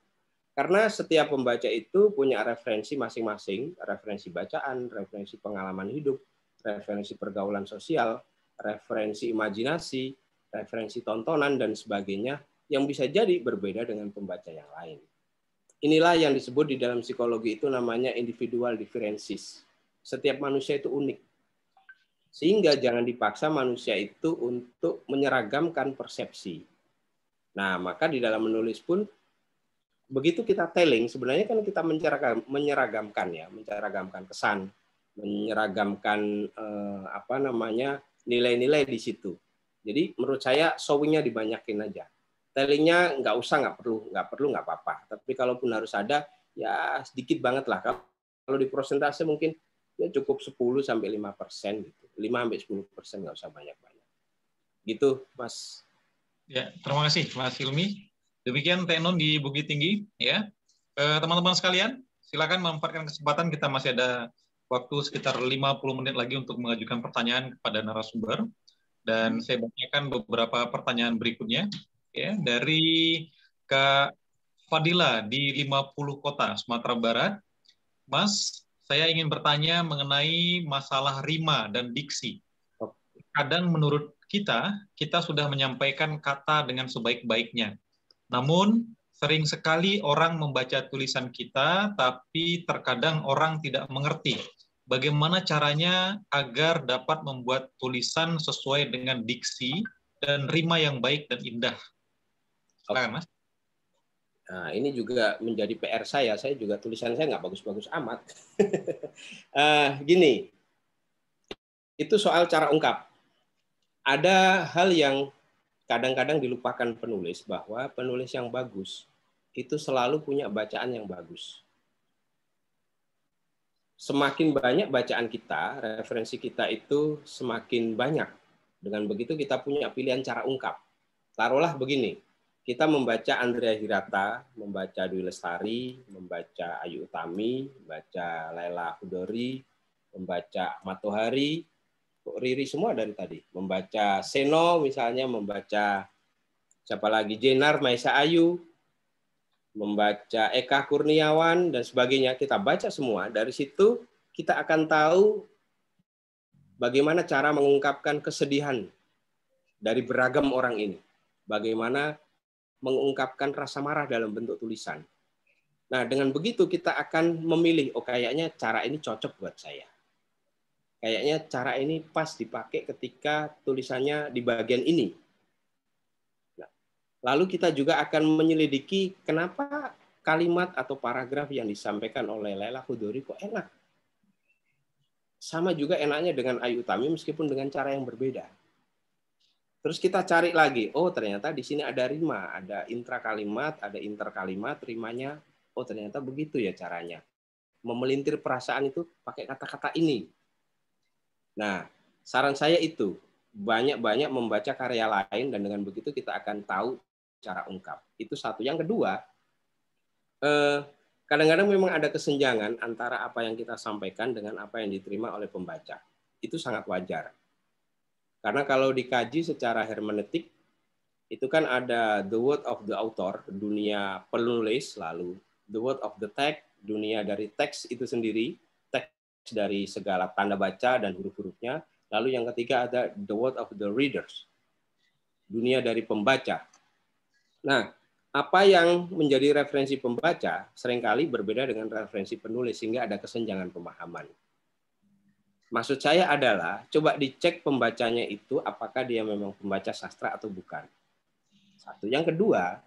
Karena setiap pembaca itu punya referensi masing-masing, referensi bacaan, referensi pengalaman hidup, referensi pergaulan sosial, referensi imajinasi, referensi tontonan, dan sebagainya, yang bisa jadi berbeda dengan pembaca yang lain. Inilah yang disebut di dalam psikologi itu namanya individual differences. Setiap manusia itu unik. Sehingga jangan dipaksa manusia itu untuk menyeragamkan persepsi. Nah, maka di dalam menulis pun begitu kita telling, sebenarnya kan kita menyeragamkan ya, menyeragamkan kesan, menyeragamkan nilai-nilai di situ. Jadi menurut saya showingnya dibanyakin aja. Tellingnya nggak usah, nggak perlu nggak apa-apa. Tapi kalaupun harus ada, ya sedikit banget lah. Kalau di persentase mungkin ya cukup 10-5% gitu. 5-10%, nggak usah banyak-banyak. Gitu, Mas. Ya, terima kasih Mas Hilmi. Demikian Teknun di Bukit Tinggi. Ya, teman-teman sekalian, silakan memanfaatkan kesempatan, kita masih ada waktu sekitar 50 menit lagi untuk mengajukan pertanyaan kepada narasumber. Dan saya bacakan beberapa pertanyaan berikutnya. Ya, dari Kak Fadila di 50 kota Sumatera Barat. Mas, saya ingin bertanya mengenai masalah rima dan diksi. Kadang menurut kita sudah menyampaikan kata dengan sebaik-baiknya. Namun, sering sekali orang membaca tulisan kita, tapi terkadang orang tidak mengerti bagaimana caranya agar dapat membuat tulisan sesuai dengan diksi dan rima yang baik dan indah. Silakan, Mas. Nah, ini juga menjadi PR saya. Saya juga tulisan saya nggak bagus-bagus amat. Gini, itu soal cara ungkap. Ada hal yang kadang-kadang dilupakan penulis, bahwa penulis yang bagus itu selalu punya bacaan yang bagus. Semakin banyak bacaan kita, referensi kita itu semakin banyak. Dengan begitu kita punya pilihan cara ungkap. Taruhlah begini, kita membaca Andrea Hirata, membaca Dwi Lestari, membaca Ayu Utami, membaca Laila Hudori, membaca Matohari, Riri semua dari tadi. Membaca Seno misalnya, membaca siapa lagi, Jenar, Maisa Ayu, membaca Eka Kurniawan, dan sebagainya. Kita baca semua. Dari situ kita akan tahu bagaimana cara mengungkapkan kesedihan dari beragam orang ini. Bagaimana mengungkapkan rasa marah dalam bentuk tulisan. Nah, dengan begitu kita akan memilih, oh kayaknya cara ini cocok buat saya. Kayaknya cara ini pas dipakai ketika tulisannya di bagian ini. Nah, lalu kita juga akan menyelidiki kenapa kalimat atau paragraf yang disampaikan oleh Laila Hudori kok enak. Sama juga enaknya dengan Ayu Utami meskipun dengan cara yang berbeda. Terus kita cari lagi, oh ternyata di sini ada rima, ada intrakalimat, ada interkalimat, rimanya, oh ternyata begitu ya caranya. Memelintir perasaan itu pakai kata-kata ini. Nah, saran saya itu, banyak-banyak membaca karya lain, dan dengan begitu kita akan tahu cara ungkap. Itu satu. Yang kedua, kadang-kadang memang ada kesenjangan antara apa yang kita sampaikan dengan apa yang diterima oleh pembaca. Itu sangat wajar. Karena kalau dikaji secara hermeneutik, itu kan ada the word of the author, dunia penulis, lalu the word of the text, dunia dari teks itu sendiri, teks dari segala tanda baca dan huruf-hurufnya, lalu yang ketiga ada the word of the readers, dunia dari pembaca. Nah, apa yang menjadi referensi pembaca seringkali berbeda dengan referensi penulis, sehingga ada kesenjangan pemahaman. Maksud saya adalah, coba dicek pembacanya itu apakah dia memang pembaca sastra atau bukan. Satu. Yang kedua,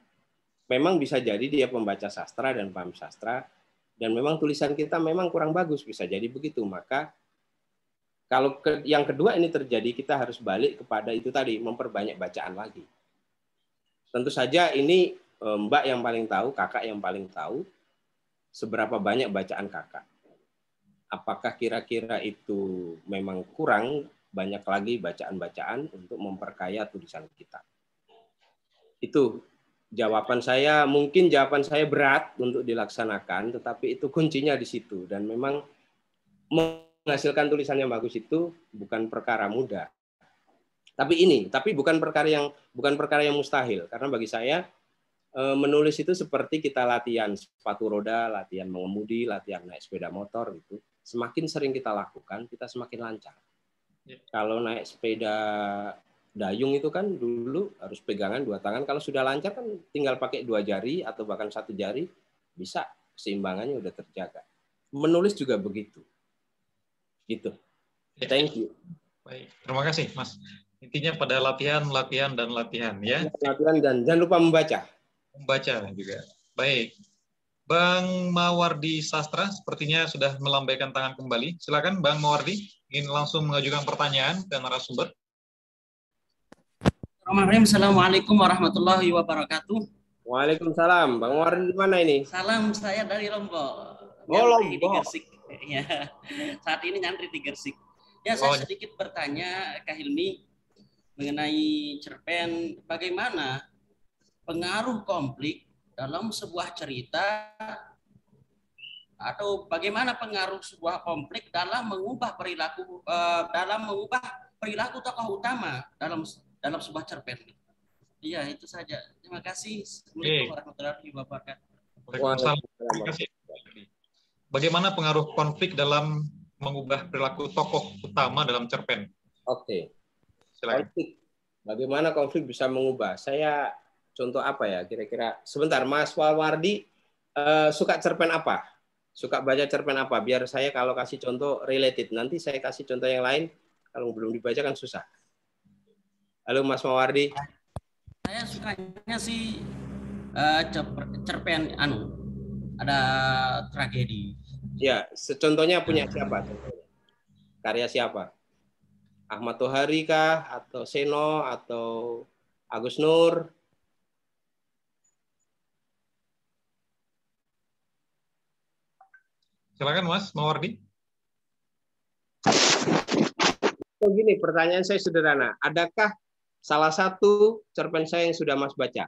memang bisa jadi dia pembaca sastra dan paham sastra, dan memang tulisan kita memang kurang bagus, bisa jadi begitu. Maka kalau yang kedua ini terjadi, kita harus balik kepada itu tadi, memperbanyak bacaan lagi. Tentu saja ini Mbak yang paling tahu, kakak yang paling tahu, seberapa banyak bacaan kakak. Apakah kira-kira itu memang kurang, banyak lagi bacaan-bacaan untuk memperkaya tulisan kita. Itu jawaban saya, mungkin jawaban saya berat untuk dilaksanakan, tetapi itu kuncinya di situ. Dan memang menghasilkan tulisan yang bagus itu bukan perkara mudah. Tapi bukan perkara yang mustahil, karena bagi saya menulis itu seperti kita latihan sepatu roda, latihan mengemudi, latihan naik sepeda motor gitu. Semakin sering kita lakukan, kita semakin lancar. Kalau naik sepeda dayung itu kan dulu harus pegangan 2 tangan, kalau sudah lancar kan tinggal pakai 2 jari atau bahkan 1 jari, bisa keseimbangannya udah terjaga. Menulis juga begitu. Gitu. Thank you. Baik, terima kasih Mas. Intinya pada latihan, latihan, dan latihan ya. Latihan dan jangan lupa membaca. Membaca juga. Baik. Bang Mawardi Sastra sepertinya sudah melambaikan tangan kembali. Silakan Bang Mawardi, ingin langsung mengajukan pertanyaan ke narasumber. Assalamualaikum warahmatullahi wabarakatuh. Waalaikumsalam. Bang Mawardi di mana ini? Salam, saya dari Lombok. Oh, Lombok. Di Gersik. Ya. Saat ini nyantri di Gersik. Ya, saya sedikit bertanya Kak Hilmi mengenai cerpen, bagaimana pengaruh konflik dalam sebuah cerita, atau bagaimana pengaruh sebuah konflik dalam mengubah perilaku tokoh utama dalam sebuah cerpen. Iya, itu saja. Terima kasih. Assalamualaikum warahmatullahi wabarakatuh. Waalaikumsalam. Terima kasih. Bagaimana pengaruh konflik dalam mengubah perilaku tokoh utama dalam cerpen? Oke. Silakan. Konflik. Bagaimana konflik bisa mengubah? Saya contoh apa ya kira-kira? Sebentar, Mas Mawardi suka cerpen apa? Suka baca cerpen apa? Biar saya kalau kasih contoh related. Nanti saya kasih contoh yang lain. Kalau belum dibaca kan susah. Halo Mas Mawardi. Saya sukanya sih cerpen ada tragedi. Ya, contohnya punya siapa? Karya siapa? Ahmad Tohari kah? Atau Seno? Atau Agus Nur? Silakan Mas Mawardi. Begini, pertanyaan saya sederhana. Adakah salah satu cerpen saya yang sudah Mas baca?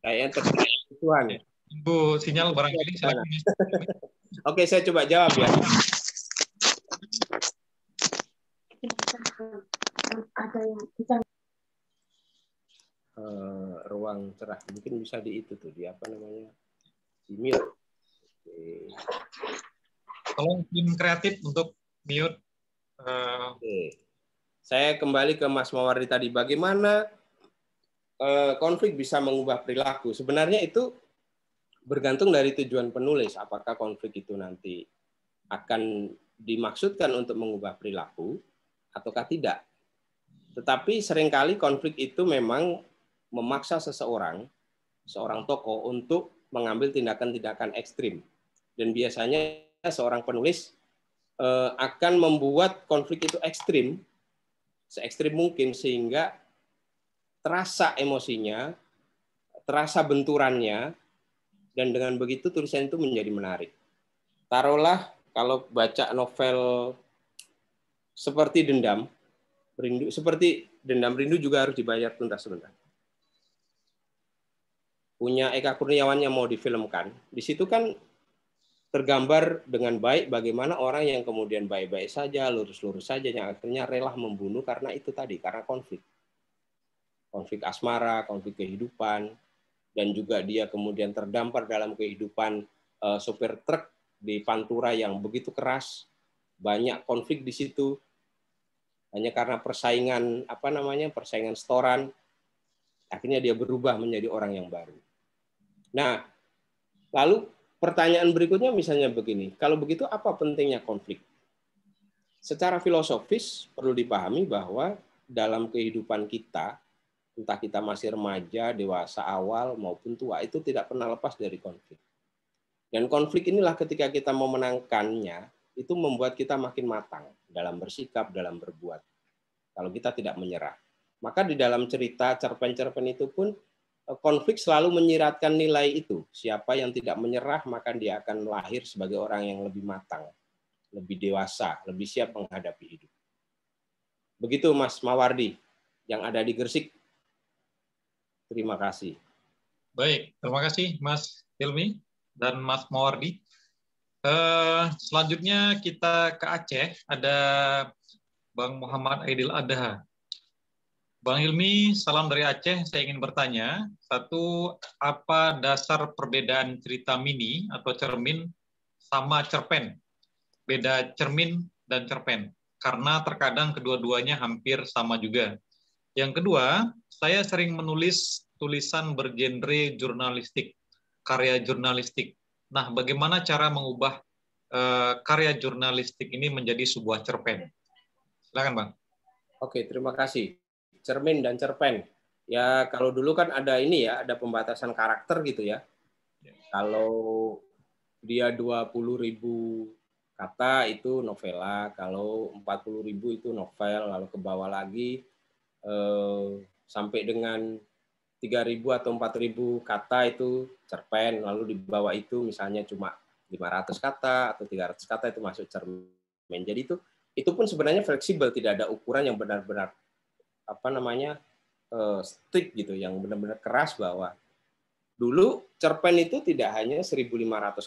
Kayaknya Tuhan. Bu sinyal barangkali. Silakan. Oke, saya coba jawab ya. Ruang cerah mungkin bisa di itu tuh, di apa namanya, di mute. Tolong tim kreatif untuk mute. Oke. Saya kembali ke Mas Mawardi tadi, bagaimana konflik bisa mengubah perilaku. Sebenarnya itu bergantung dari tujuan penulis, apakah konflik itu nanti akan dimaksudkan untuk mengubah perilaku ataukah tidak. Tetapi seringkali konflik itu memang memaksa seorang tokoh untuk mengambil tindakan-tindakan ekstrim. Dan biasanya seorang penulis akan membuat konflik itu ekstrim, se-ekstrim mungkin, sehingga terasa emosinya, terasa benturannya, Dan dengan begitu tulisan itu menjadi menarik. Taruhlah kalau baca novel seperti Dendam, Rindu, seperti Dendam Rindu juga harus dibayar tuntas sebentar. Punya Eka Kurniawan yang mau difilmkan, di situ kan tergambar dengan baik bagaimana orang yang kemudian baik-baik saja, lurus-lurus saja, yang akhirnya rela membunuh karena itu tadi, karena konflik. Konflik asmara, konflik kehidupan, dan juga dia kemudian terdampar dalam kehidupan sopir truk di Pantura yang begitu keras, banyak konflik di situ, hanya karena persaingan persaingan setoran, akhirnya dia berubah menjadi orang yang baru. Nah, lalu pertanyaan berikutnya misalnya begini, kalau begitu apa pentingnya konflik? Secara filosofis perlu dipahami bahwa dalam kehidupan kita, entah kita masih remaja, dewasa awal maupun tua, itu tidak pernah lepas dari konflik. Dan konflik inilah ketika kita memenangkannya, itu membuat kita makin matang dalam bersikap, dalam berbuat. Kalau kita tidak menyerah. Maka di dalam cerita cerpen-cerpen itu pun, konflik selalu menyiratkan nilai itu. Siapa yang tidak menyerah, maka dia akan lahir sebagai orang yang lebih matang, lebih dewasa, lebih siap menghadapi hidup. Begitu Mas Mawardi, yang ada di Gresik. Terima kasih. Baik, terima kasih Mas Hilmi dan Mas Mawardi. Selanjutnya kita ke Aceh, ada Bang Muhammad Aidil Adha. Bang Hilmi, salam dari Aceh. Saya ingin bertanya, satu, apa dasar perbedaan cerita mini atau cermin sama cerpen? Beda cermin dan cerpen, karena terkadang kedua-duanya hampir sama juga. Yang kedua, saya sering menulis tulisan bergenre jurnalistik, karya jurnalistik. Nah, bagaimana cara mengubah karya jurnalistik ini menjadi sebuah cerpen? Silakan, Bang. Oke, terima kasih. Cermin dan cerpen. Ya, kalau dulu kan ada ini ya, ada pembatasan karakter gitu ya. Kalau dia 20.000 kata itu novela, kalau 40.000 itu novel, lalu ke bawah lagi sampai dengan 3.000 atau 4.000 kata itu cerpen, lalu di bawah itu misalnya cuma 500 kata atau 300 kata itu masuk cermin. Jadi itu pun sebenarnya fleksibel, tidak ada ukuran yang benar-benar strict gitu, yang benar-benar keras bahwa dulu cerpen itu tidak hanya 1.500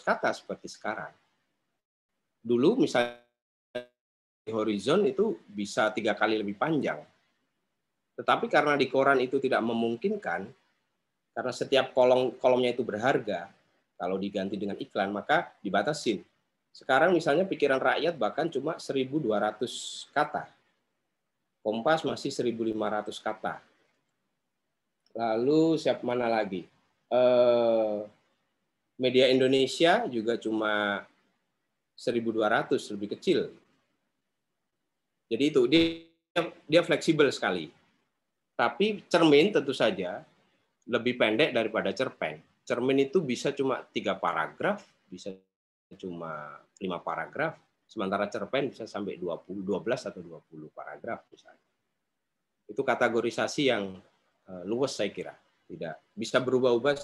kata seperti sekarang. Dulu misalnya Horizon itu bisa 3 kali lebih panjang. Tetapi karena di koran itu tidak memungkinkan, karena setiap kolomnya itu berharga, kalau diganti dengan iklan maka dibatasin. Sekarang misalnya Pikiran Rakyat bahkan cuma 1.200 kata. Kompas masih 1.500 kata. Lalu siapa mana lagi? Media Indonesia juga cuma 1.200, lebih kecil. Jadi itu dia fleksibel sekali. Tapi cermin tentu saja lebih pendek daripada cerpen. Cermin itu bisa cuma 3 paragraf, bisa cuma 5 paragraf, sementara cerpen bisa sampai 12 atau 20 paragraf misalnya. Itu kategorisasi yang luas saya kira. Tidak bisa berubah-ubah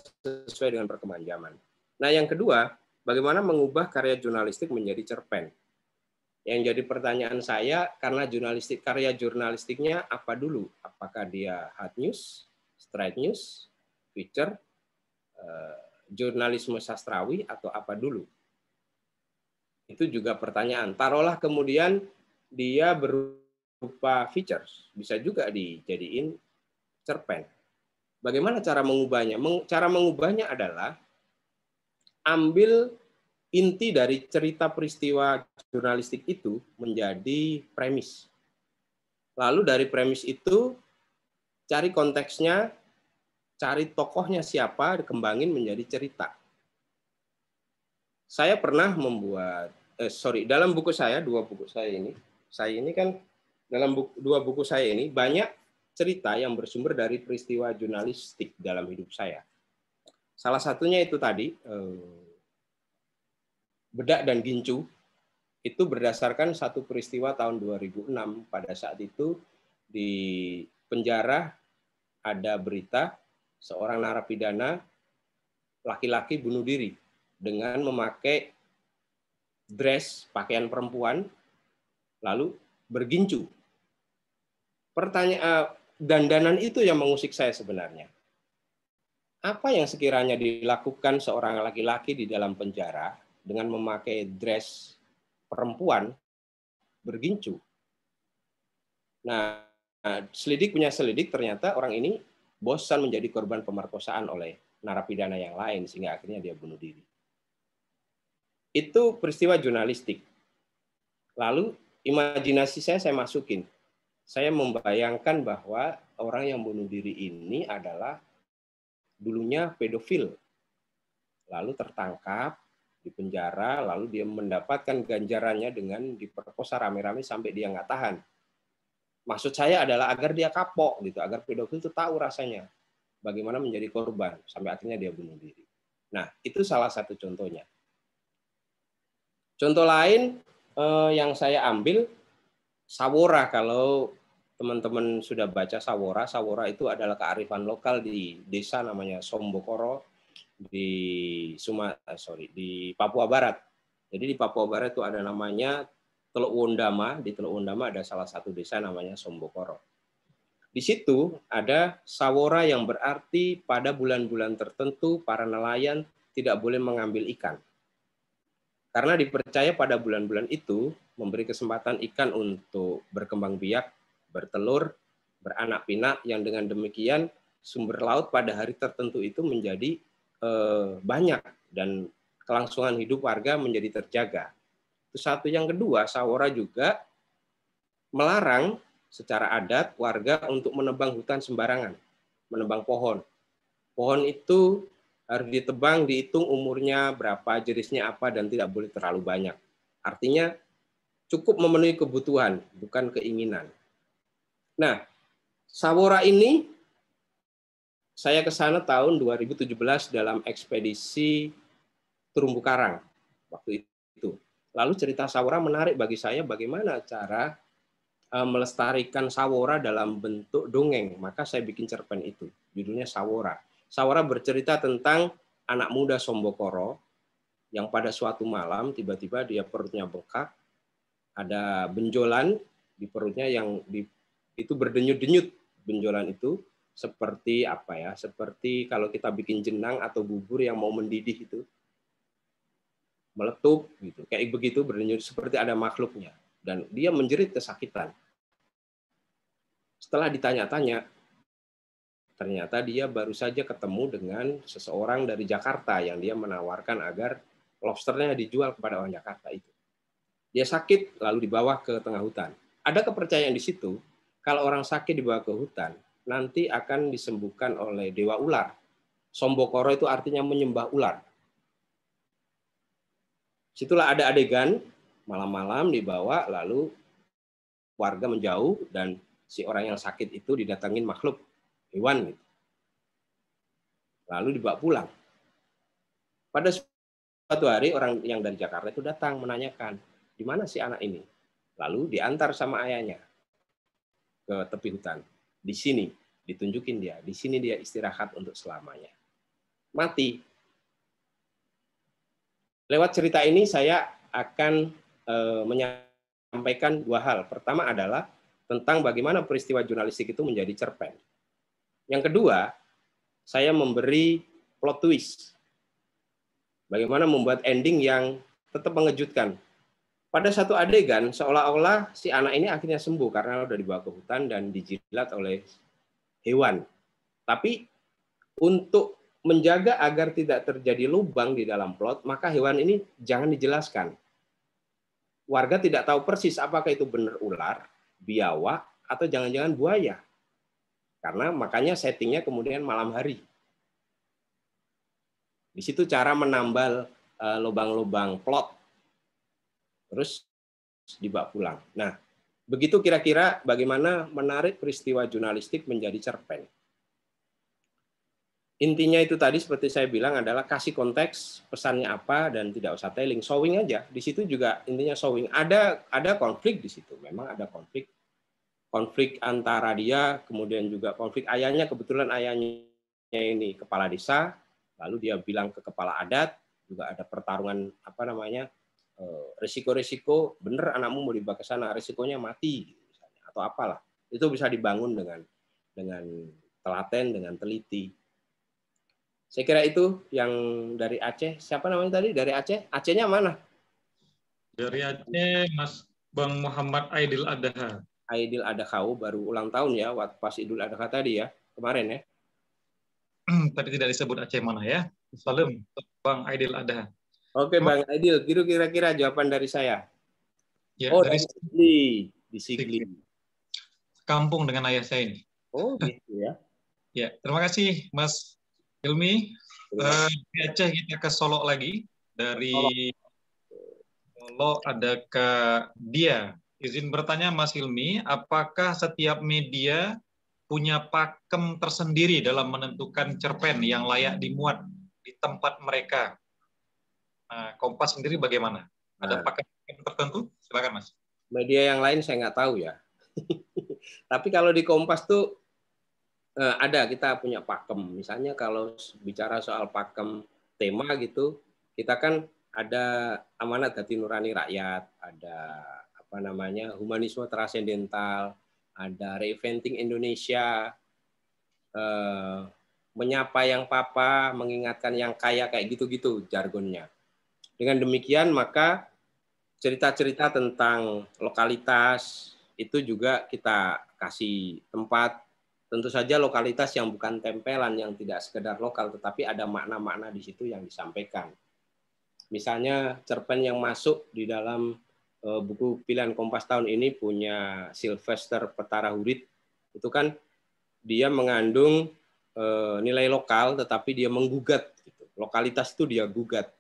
sesuai dengan perkembangan zaman. Nah, yang kedua, bagaimana mengubah karya jurnalistik menjadi cerpen? Yang jadi pertanyaan saya, karena karya jurnalistiknya apa dulu? Apakah dia hard news, straight news, feature, jurnalisme sastrawi, atau apa dulu? Itu juga pertanyaan. Taruhlah kemudian dia berupa features, bisa juga dijadiin cerpen. Bagaimana cara mengubahnya? Cara mengubahnya adalah ambil inti dari cerita peristiwa jurnalistik itu menjadi premis. Lalu dari premis itu cari konteksnya, cari tokohnya siapa, dikembangin menjadi cerita. Saya pernah membuat, dalam buku saya, 2 buku saya ini kan dalam 2 buku saya ini banyak cerita yang bersumber dari peristiwa jurnalistik dalam hidup saya. Salah satunya itu tadi, Bedak dan Gincu, itu berdasarkan satu peristiwa tahun 2006. Pada saat itu di penjara ada berita seorang narapidana laki-laki bunuh diri dengan memakai dress, pakaian perempuan, lalu bergincu. Pertanyaan dandanan itu yang mengusik saya sebenarnya. Apa yang sekiranya dilakukan seorang laki-laki di dalam penjara dengan memakai dress perempuan bergincu? Nah, selidik punya selidik, ternyata orang ini bosan menjadi korban pemerkosaan oleh narapidana yang lain, sehingga akhirnya dia bunuh diri. Itu peristiwa jurnalistik. Lalu imajinasi saya masukin. Saya membayangkan bahwa orang yang bunuh diri ini adalah dulunya pedofil, lalu tertangkap, di penjara, lalu dia mendapatkan ganjarannya dengan diperkosa rame-rame sampai dia nggak tahan. Maksud saya adalah agar dia kapok, gitu, agar pedofil itu tahu rasanya bagaimana menjadi korban, sampai akhirnya dia bunuh diri. Nah, itu salah satu contohnya. Contoh lain yang saya ambil, Sawora. Kalau teman-teman sudah baca Sawora, Sawora itu adalah kearifan lokal di desa namanya Sombokoro di Papua Barat. Jadi di Papua Barat itu ada namanya Teluk Wondama. Di Teluk Wondama ada salah satu desa namanya Sombokoro. Di situ ada Sawora yang berarti pada bulan-bulan tertentu para nelayan tidak boleh mengambil ikan. Karena dipercaya pada bulan-bulan itu memberi kesempatan ikan untuk berkembang biak, bertelur, beranak pinak, yang dengan demikian sumber laut pada hari tertentu itu menjadi banyak dan kelangsungan hidup warga menjadi terjaga. Itu satu. Yang kedua, Sawora juga melarang secara adat warga untuk menebang hutan sembarangan, menebang pohon. Pohon itu harus ditebang, dihitung umurnya berapa, jenisnya apa, dan tidak boleh terlalu banyak. Artinya cukup memenuhi kebutuhan, bukan keinginan. Nah, Sawora ini saya ke sana tahun 2017 dalam ekspedisi terumbu karang waktu itu. Lalu cerita Sawora menarik bagi saya, bagaimana cara melestarikan Sawora dalam bentuk dongeng. Maka saya bikin cerpen itu, judulnya Sawora. Sawora bercerita tentang anak muda Sombokoro yang pada suatu malam tiba-tiba dia perutnya bengkak, ada benjolan di perutnya yang itu berdenyut-denyut. Benjolan itu seperti apa ya? Seperti kalau kita bikin jenang atau bubur yang mau mendidih itu, meletup gitu. Kayak begitu berdenyut, seperti ada makhluknya, dan dia menjerit kesakitan. Setelah ditanya-tanya, ternyata dia baru saja ketemu dengan seseorang dari Jakarta yang dia menawarkan agar lobsternya dijual kepada orang Jakarta itu. Dia sakit lalu dibawa ke tengah hutan. Ada kepercayaan di situ, kalau orang sakit dibawa ke hutan, nanti akan disembuhkan oleh dewa ular. Sombokoro itu artinya menyembah ular. Situlah ada adegan malam-malam dibawa, lalu warga menjauh dan si orang yang sakit itu didatangin makhluk hewan gitu. Lalu dibawa pulang. Pada suatu hari orang yang dari Jakarta itu datang menanyakan, di mana si anak ini? Lalu diantar sama ayahnya ke tepi hutan. Di sini ditunjukin dia, di sini dia istirahat untuk selamanya. Mati. Lewat cerita ini saya akan menyampaikan dua hal. Pertama adalah tentang bagaimana peristiwa jurnalistik itu menjadi cerpen. Yang kedua, saya memberi plot twist. Bagaimana membuat ending yang tetap mengejutkan. Pada satu adegan, seolah-olah si anak ini akhirnya sembuh karena sudah dibawa ke hutan dan dijilat oleh hewan. Tapi untuk menjaga agar tidak terjadi lubang di dalam plot, maka hewan ini jangan dijelaskan. Warga tidak tahu persis apakah itu benar ular, biawak, atau jangan-jangan buaya. Karena makanya settingnya kemudian malam hari. Di situ cara menambal lubang-lubang plot. Terus dibawa pulang. Nah, begitu kira-kira bagaimana menarik peristiwa jurnalistik menjadi cerpen. Intinya itu tadi seperti saya bilang adalah kasih konteks, pesannya apa, dan tidak usah telling, showing aja. Di situ juga intinya showing. Ada konflik di situ, memang ada konflik. Konflik antara dia, kemudian juga konflik ayahnya, kebetulan ayahnya ini kepala desa, Lalu dia bilang ke kepala adat, juga ada pertarungan apa namanya, risiko-risiko, bener anakmu mau dibawa ke sana, risikonya mati misalnya, atau apalah. Itu bisa dibangun dengan telaten, dengan teliti. Saya kira itu yang dari Aceh. Siapa namanya tadi? Dari Aceh? Acehnya mana? Dari Aceh, Mas Bang Muhammad Aidil Adha. Aidil Adha, baru ulang tahun ya, waktu pas Idul Adha tadi ya, kemarin ya. Tadi tidak disebut Aceh mana ya. Salam, Bang Aidil Adha. Oke, Bang Aidil, kira-kira jawaban dari saya. Ya, Oh, dari Sigli. Di Sigli. Kampung dengan ayah saya ini. Oh, gitu ya. Ya, terima kasih Mas Hilmi. Di Aceh kita ke Solo lagi. Dari Solo ada Kak Dia. Izin bertanya Mas Hilmi, apakah setiap media punya pakem tersendiri dalam menentukan cerpen yang layak dimuat di tempat mereka? Nah, Kompas sendiri bagaimana? Ada pakem tertentu? Silakan Mas. Media yang lain saya nggak tahu ya. Tapi kalau di Kompas tuh ada, kita punya pakem. Misalnya kalau bicara soal pakem tema gitu, kita kan ada amanat hati nurani rakyat, ada apa namanya humanisme transendental, ada reinventing Indonesia, menyapa yang papa, mengingatkan yang kaya, kayak gitu-gitu jargonnya. Dengan demikian maka cerita-cerita tentang lokalitas itu juga kita kasih tempat. Tentu saja lokalitas yang bukan tempelan, yang tidak sekedar lokal, tetapi ada makna-makna di situ yang disampaikan. Misalnya cerpen yang masuk di dalam buku pilihan Kompas tahun ini punya Sylvester Petarahurit, itu kan dia mengandung nilai lokal, tetapi dia menggugat. Lokalitas itu dia gugat.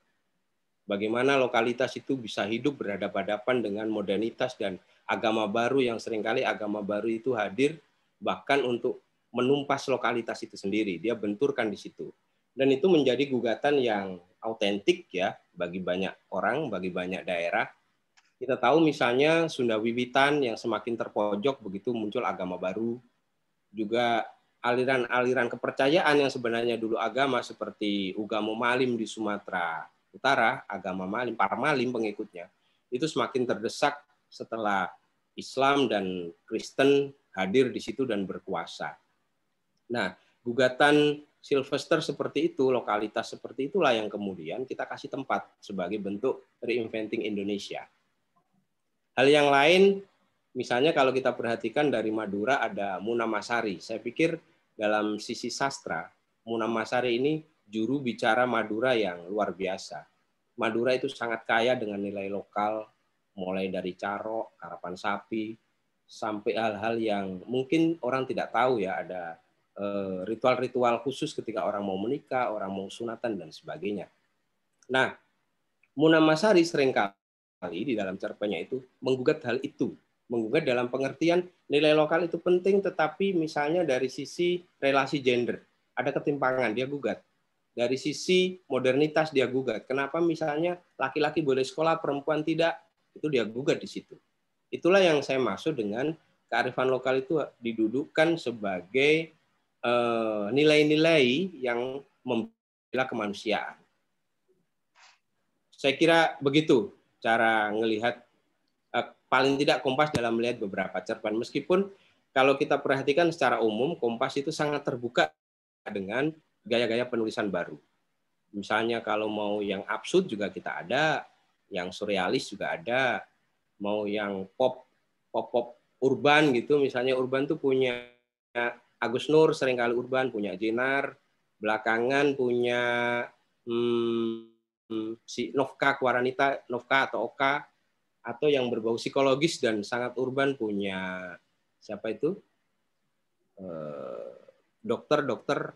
Bagaimana lokalitas itu bisa hidup berhadapan-hadapan dengan modernitas dan agama baru, yang seringkali agama baru itu hadir bahkan untuk menumpas lokalitas itu sendiri. Dia benturkan di situ. Dan itu menjadi gugatan yang autentik ya bagi banyak orang, bagi banyak daerah. Kita tahu misalnya Sunda Wiwitan yang semakin terpojok, begitu muncul agama baru. Juga aliran-aliran kepercayaan yang sebenarnya dulu agama, seperti Ugamo Malim di Sumatera Utara, agama Malim, para Malim pengikutnya, itu semakin terdesak setelah Islam dan Kristen hadir di situ dan berkuasa. Nah, gugatan Sylvester seperti itu, lokalitas seperti itulah yang kemudian kita kasih tempat sebagai bentuk reinventing Indonesia. Hal yang lain, misalnya kalau kita perhatikan dari Madura ada Munamasari. Saya pikir dalam sisi sastra, Munamasari ini juru bicara Madura yang luar biasa. Madura itu sangat kaya dengan nilai lokal, mulai dari carok, karapan sapi, sampai hal-hal yang mungkin orang tidak tahu ya, ada ritual-ritual khusus ketika orang mau menikah, orang mau sunatan, dan sebagainya. Nah, Munamasari seringkali di dalam cerpennya itu menggugat hal itu. Menggugat dalam pengertian nilai lokal itu penting, tetapi misalnya dari sisi relasi gender, ada ketimpangan, dia gugat. Dari sisi modernitas dia gugat. Kenapa misalnya laki-laki boleh sekolah, perempuan tidak? Itu dia gugat di situ. Itulah yang saya maksud dengan kearifan lokal itu didudukkan sebagai nilai-nilai yang membela kemanusiaan. Saya kira begitu cara melihat, paling tidak Kompas dalam melihat beberapa cerpen. Meskipun kalau kita perhatikan secara umum, Kompas itu sangat terbuka dengan gaya-gaya penulisan baru. Misalnya kalau mau yang absurd juga kita ada, yang surrealis juga ada, mau yang pop urban gitu, misalnya urban tuh punya Agus Nur, seringkali urban, punya Jenar, belakangan punya si Novka Kwaranita, Novka atau Oka, atau yang berbau psikologis dan sangat urban punya siapa itu? Dokter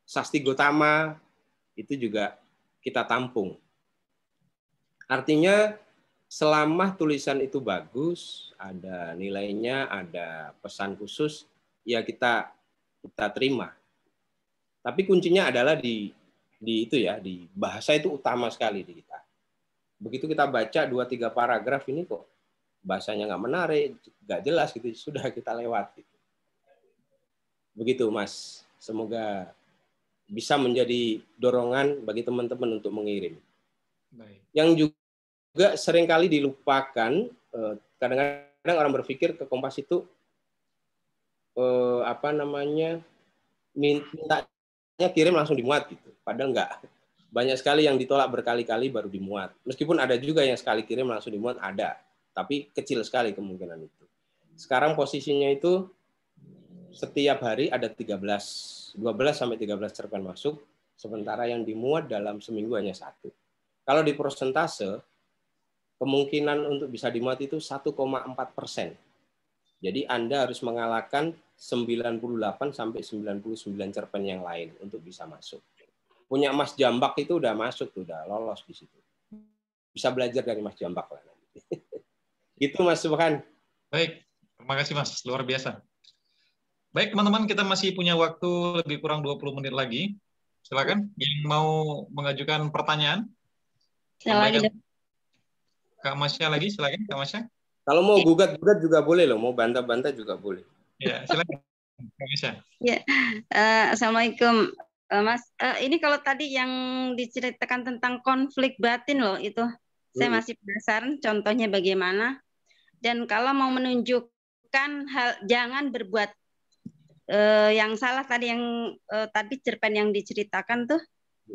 Sasti Gotama, itu juga kita tampung. Artinya selama tulisan itu bagus, ada nilainya, ada pesan khusus, ya kita terima. Tapi kuncinya adalah di itu ya, di bahasa itu utama sekali di kita. Begitu kita baca 2-3 paragraf ini kok bahasanya nggak menarik, nggak jelas gitu, sudah kita lewat. Begitu Mas, semoga bisa menjadi dorongan bagi teman-teman untuk mengirim. Baik. Yang juga seringkali dilupakan, kadang-kadang orang berpikir ke Kompas itu mintanya kirim langsung dimuat gitu. Padahal enggak. Banyak sekali yang ditolak berkali-kali baru dimuat. Meskipun ada juga yang sekali kirim langsung dimuat, ada. Tapi kecil sekali kemungkinan itu. Sekarang posisinya itu setiap hari ada 12 sampai 13 cerpen masuk, sementara yang dimuat dalam seminggu hanya 1. Kalau di persentase, kemungkinan untuk bisa dimuat itu 1,4%. Jadi Anda harus mengalahkan 98 sampai 99 cerpen yang lain untuk bisa masuk. Punya Mas Jambak itu udah masuk, udah lolos di situ. Bisa belajar dari Mas Jambak lah. Gitu Mas Subhan. Baik, terima kasih Mas, luar biasa. Baik teman-teman, kita masih punya waktu lebih kurang 20 menit lagi. Silakan yang mau mengajukan pertanyaan. Silakan. Kak Masya lagi, silakan Kak Masya. Kalau mau gugat-gugat juga boleh loh, mau bantah-bantah juga boleh. Ya, silakan Kak Masya. Ya, Assalamualaikum. Mas, ini kalau tadi yang diceritakan tentang konflik batin loh, itu saya masih penasaran contohnya bagaimana. Dan kalau mau menunjukkan hal, jangan berbuat yang salah tadi, yang tadi cerpen yang diceritakan tuh,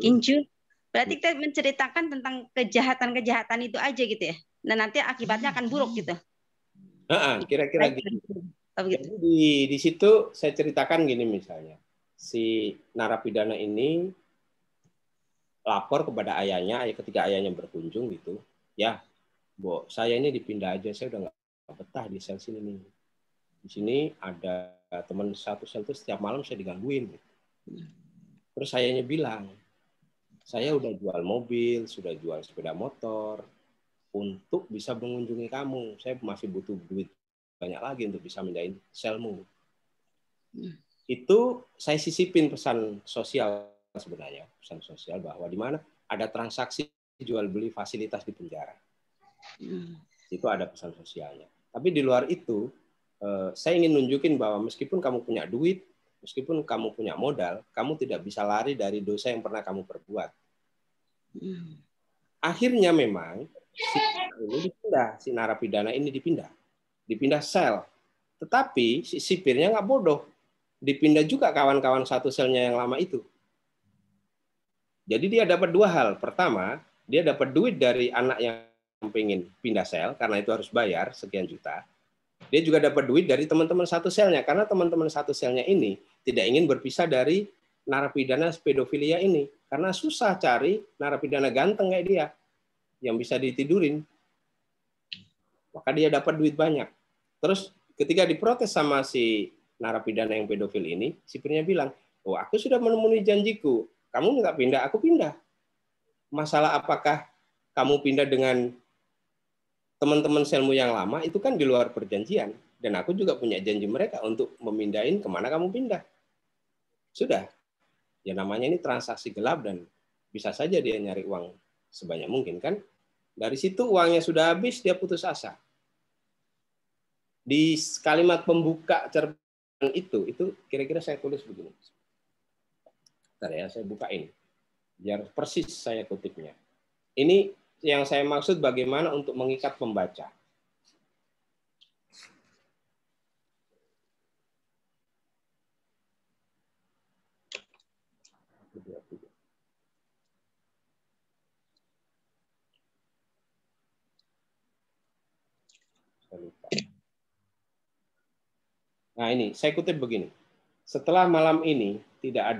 Kinju. Berarti kita menceritakan tentang kejahatan-kejahatan itu aja gitu ya. Dan nanti akibatnya akan buruk gitu. Kira-kira gitu. Jadi di situ saya ceritakan gini misalnya. Si narapidana ini lapor kepada ayahnya, ketika ayahnya berkunjung gitu, ya, Bu, saya ini dipindah aja, saya udah nggak betah di sel sini nih. Di sini ada teman satu sel itu setiap malam saya digangguin. Gitu. Terus ayahnya bilang, saya udah jual mobil, sudah jual sepeda motor untuk bisa mengunjungi kamu. Saya masih butuh duit banyak lagi untuk bisa mindahin selmu. Itu saya sisipin pesan sosial sebenarnya, pesan sosial bahwa di mana ada transaksi jual beli fasilitas di penjara. Itu ada pesan sosialnya. Tapi di luar itu, saya ingin nunjukin bahwa meskipun kamu punya duit, meskipun kamu punya modal, kamu tidak bisa lari dari dosa yang pernah kamu perbuat. Akhirnya memang si narapidana ini dipindah sel. Tetapi si sipirnya nggak bodoh. Dipindah juga kawan-kawan satu selnya yang lama itu. Jadi dia dapat 2 hal. Pertama, dia dapat duit dari anak yang pengen pindah sel, karena itu harus bayar sekian juta. Dia juga dapat duit dari teman-teman satu selnya, karena teman-teman satu selnya ini tidak ingin berpisah dari narapidana pedofilia ini. Karena susah cari narapidana ganteng kayak dia, yang bisa ditidurin. Maka dia dapat duit banyak. Terus ketika diprotes sama si narapidana yang pedofil ini, sipirnya bilang, oh aku sudah memenuhi janjiku, kamu nggak pindah, aku pindah. Masalah apakah kamu pindah dengan teman-teman selmu yang lama, itu kan di luar perjanjian. Dan aku juga punya janji mereka untuk memindahin kemana kamu pindah. Sudah. Ya namanya ini transaksi gelap dan bisa saja dia nyari uang sebanyak mungkin kan. Dari situ uangnya sudah habis, dia putus asa. Di kalimat pembuka cerpen itu kira-kira saya tulis begini. Bentar ya, saya bukain. Biar persis saya kutipnya. Ini yang saya maksud bagaimana untuk mengikat pembaca. Nah ini, saya kutip begini. Setelah malam ini, tidak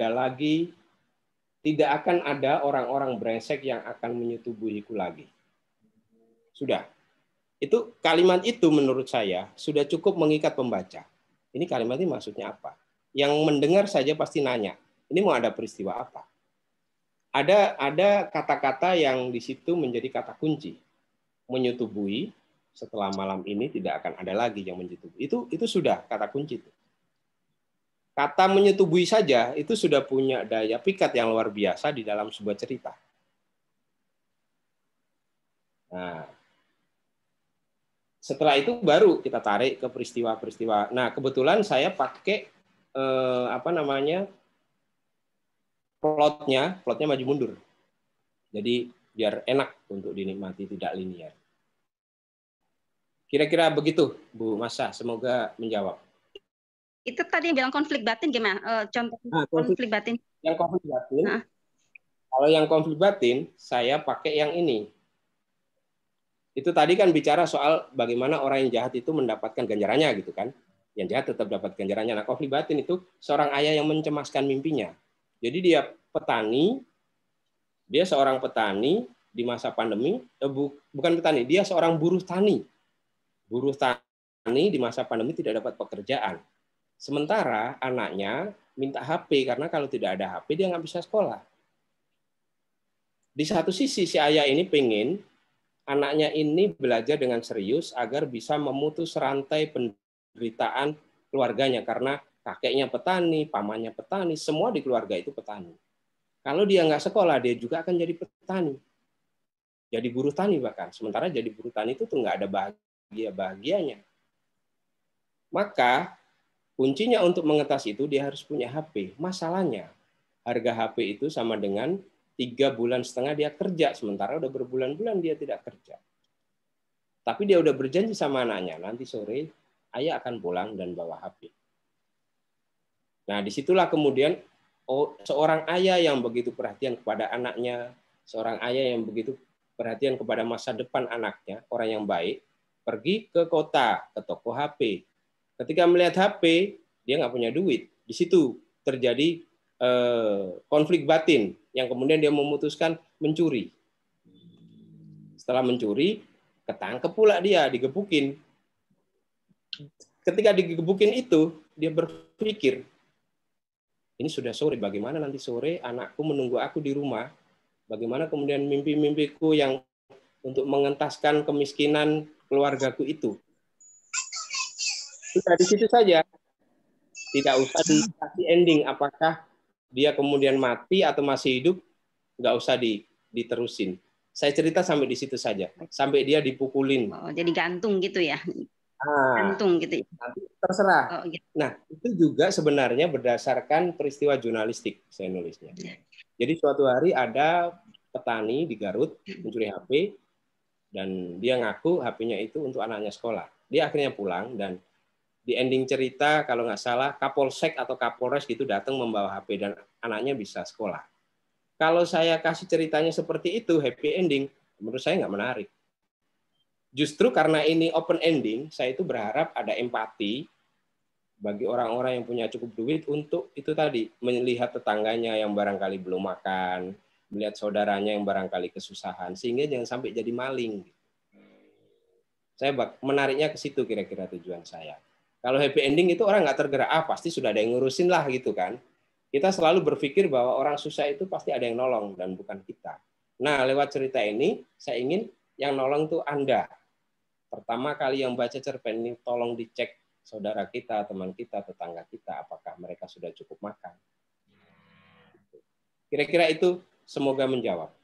akan ada orang-orang brengsek yang akan menyetubuhiku lagi. Sudah. Itu kalimat itu menurut saya sudah cukup mengikat pembaca. Ini kalimat ini maksudnya apa? Yang mendengar saja pasti nanya, ini mau ada peristiwa apa? Ada kata-kata yang di situ menjadi kata kunci. Menyetubuhi. Setelah malam ini tidak akan ada lagi yang menyetubuhi. Itu sudah kata kunci itu. Kata menyetubuhi saja itu sudah punya daya pikat yang luar biasa di dalam sebuah cerita. Nah, setelah itu baru kita tarik ke peristiwa-peristiwa. Nah, kebetulan saya pakai plotnya maju mundur. Jadi biar enak untuk dinikmati, tidak linear. Kira-kira begitu, Bu Masha. Semoga menjawab. Itu tadi yang bilang konflik batin gimana? Contoh konflik batin. Yang konflik batin. Kalau yang konflik batin, saya pakai yang ini. Itu tadi kan bicara soal bagaimana orang yang jahat itu mendapatkan ganjarannya gitu kan. Yang jahat tetap dapat ganjarannya. Nah, konflik batin itu seorang ayah yang mencemaskan mimpinya. Jadi dia petani, dia seorang petani di masa pandemi, bukan petani, dia seorang buruh tani. Buruh tani di masa pandemi tidak dapat pekerjaan. Sementara anaknya minta HP, karena kalau tidak ada HP dia nggak bisa sekolah. Di satu sisi si ayah ini pengen anaknya ini belajar dengan serius agar bisa memutus rantai penderitaan keluarganya, karena kakeknya petani, pamannya petani, semua di keluarga itu petani. Kalau dia nggak sekolah, dia juga akan jadi petani. Jadi buruh tani bahkan. Sementara jadi buruh tani itu tuh nggak ada bahagianya. Maka kuncinya untuk mengatasi itu dia harus punya HP. Masalahnya harga HP itu sama dengan 3,5 bulan dia kerja, sementara udah berbulan-bulan dia tidak kerja. Tapi dia udah berjanji sama anaknya, nanti sore ayah akan pulang dan bawa HP. Nah, disitulah kemudian seorang ayah yang begitu perhatian kepada anaknya, seorang ayah yang begitu perhatian kepada masa depan anaknya, orang yang baik, pergi ke kota, ke toko HP. Ketika melihat HP, dia nggak punya duit. Di situ terjadi konflik batin yang kemudian dia memutuskan mencuri. Setelah mencuri, ketangkep pula dia, digebukin. Ketika digebukin itu, dia berpikir, ini sudah sore, bagaimana nanti sore anakku menunggu aku di rumah? Bagaimana kemudian mimpi-mimpiku yang untuk mengentaskan kemiskinan keluargaku itu? Sudah di situ saja. Tidak usah dikasih ending, apakah dia kemudian mati atau masih hidup, nggak usah diterusin. Saya cerita sampai di situ saja, sampai dia dipukulin. Oh, jadi gantung gitu ya? Gantung gitu ya? Nanti terserah. Oh, gitu. Nah, itu juga sebenarnya berdasarkan peristiwa jurnalistik saya nulisnya. Jadi suatu hari ada petani di Garut mencuri HP, dan dia ngaku HP-nya itu untuk anaknya sekolah. Dia akhirnya pulang, dan di ending cerita kalau nggak salah Kapolsek atau Kapolres gitu datang membawa HP dan anaknya bisa sekolah. Kalau saya kasih ceritanya seperti itu happy ending, menurut saya nggak menarik. Justru karena ini open ending, saya itu berharap ada empati bagi orang-orang yang punya cukup duit untuk itu tadi, melihat tetangganya yang barangkali belum makan, melihat saudaranya yang barangkali kesusahan, sehingga jangan sampai jadi maling. Saya menariknya ke situ kira-kira tujuan saya. Kalau happy ending itu orang nggak tergerak, pasti sudah ada yang ngurusin lah gitu kan. Kita selalu berpikir bahwa orang susah itu pasti ada yang nolong dan bukan kita. Nah, lewat cerita ini saya ingin yang nolong tuh Anda. Pertama kali yang baca cerpen ini tolong dicek saudara kita, teman kita, tetangga kita, apakah mereka sudah cukup makan. Kira-kira itu semoga menjawab.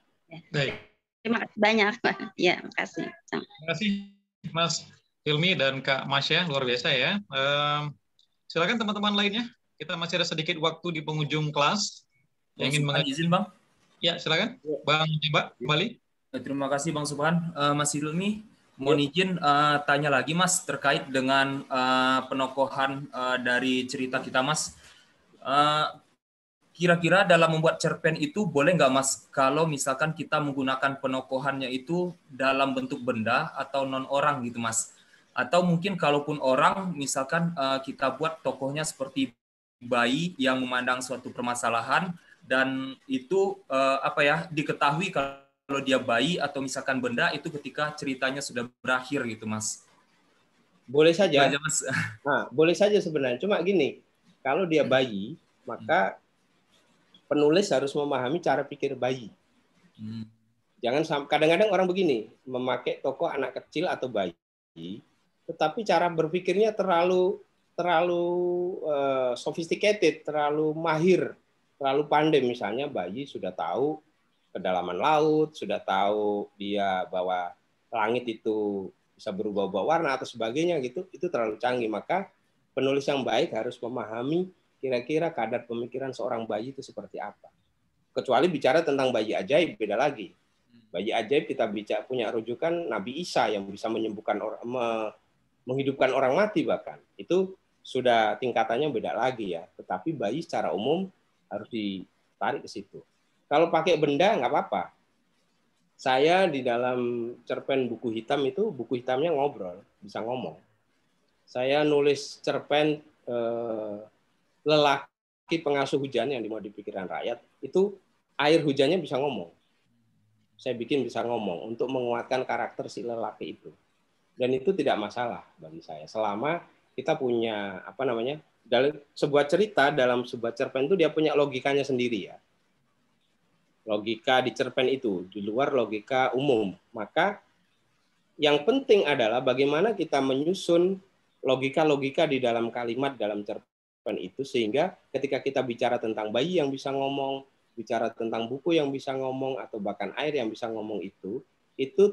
Baik. Terima kasih banyak. Ya, makasih. Terima kasih Mas Hilmi dan Kak Masya, luar biasa ya. Silakan teman-teman lainnya. Kita masih ada sedikit waktu di penghujung kelas. Yang ingin izin, Bang? Ya, silakan. Bang Mbak, kembali. Terima kasih Bang Subhan. Mas Hilmi, mohon izin tanya lagi Mas terkait dengan penokohan dari cerita kita Mas. Kira-kira dalam membuat cerpen itu boleh nggak Mas kalau misalkan kita menggunakan penokohannya itu dalam bentuk benda atau non orang gitu Mas? Atau mungkin kalaupun orang misalkan kita buat tokohnya seperti bayi yang memandang suatu permasalahan dan itu diketahui kalau dia bayi atau misalkan benda itu ketika ceritanya sudah berakhir gitu Mas. Boleh saja. Mas. Nah, boleh saja sebenarnya. Cuma gini, kalau dia bayi maka penulis harus memahami cara pikir bayi. Jangan kadang-kadang orang begini, memakai tokoh anak kecil atau bayi, tetapi cara berpikirnya terlalu sophisticated, terlalu mahir, terlalu pandai. Misalnya bayi sudah tahu kedalaman laut, sudah tahu dia bahwa langit itu bisa berubah-ubah warna atau sebagainya gitu, itu terlalu canggih. Maka penulis yang baik harus memahami kira-kira kadar pemikiran seorang bayi itu seperti apa. Kecuali bicara tentang bayi ajaib, beda lagi. Bayi ajaib kita punya rujukan Nabi Isa yang bisa menyembuhkan orang, menghidupkan orang mati bahkan. Itu sudah tingkatannya beda lagi ya. Tetapi bayi secara umum harus ditarik ke situ. Kalau pakai benda nggak apa-apa. Saya di dalam cerpen buku hitam itu, buku hitamnya ngobrol, bisa ngomong. Saya nulis cerpen lelaki pengasuh hujan yang dimau di pikiran rakyat, itu air hujannya bisa ngomong. Saya bikin bisa ngomong untuk menguatkan karakter si lelaki itu. Dan itu tidak masalah bagi saya. Selama kita punya, apa namanya, dalam sebuah cerita, dalam sebuah cerpen itu dia punya logikanya sendiri ya. Logika di cerpen itu, di luar logika umum. Maka yang penting adalah bagaimana kita menyusun logika-logika di dalam kalimat dalam cerpen itu, sehingga ketika kita bicara tentang bayi yang bisa ngomong, bicara tentang buku yang bisa ngomong, atau bahkan air yang bisa ngomong itu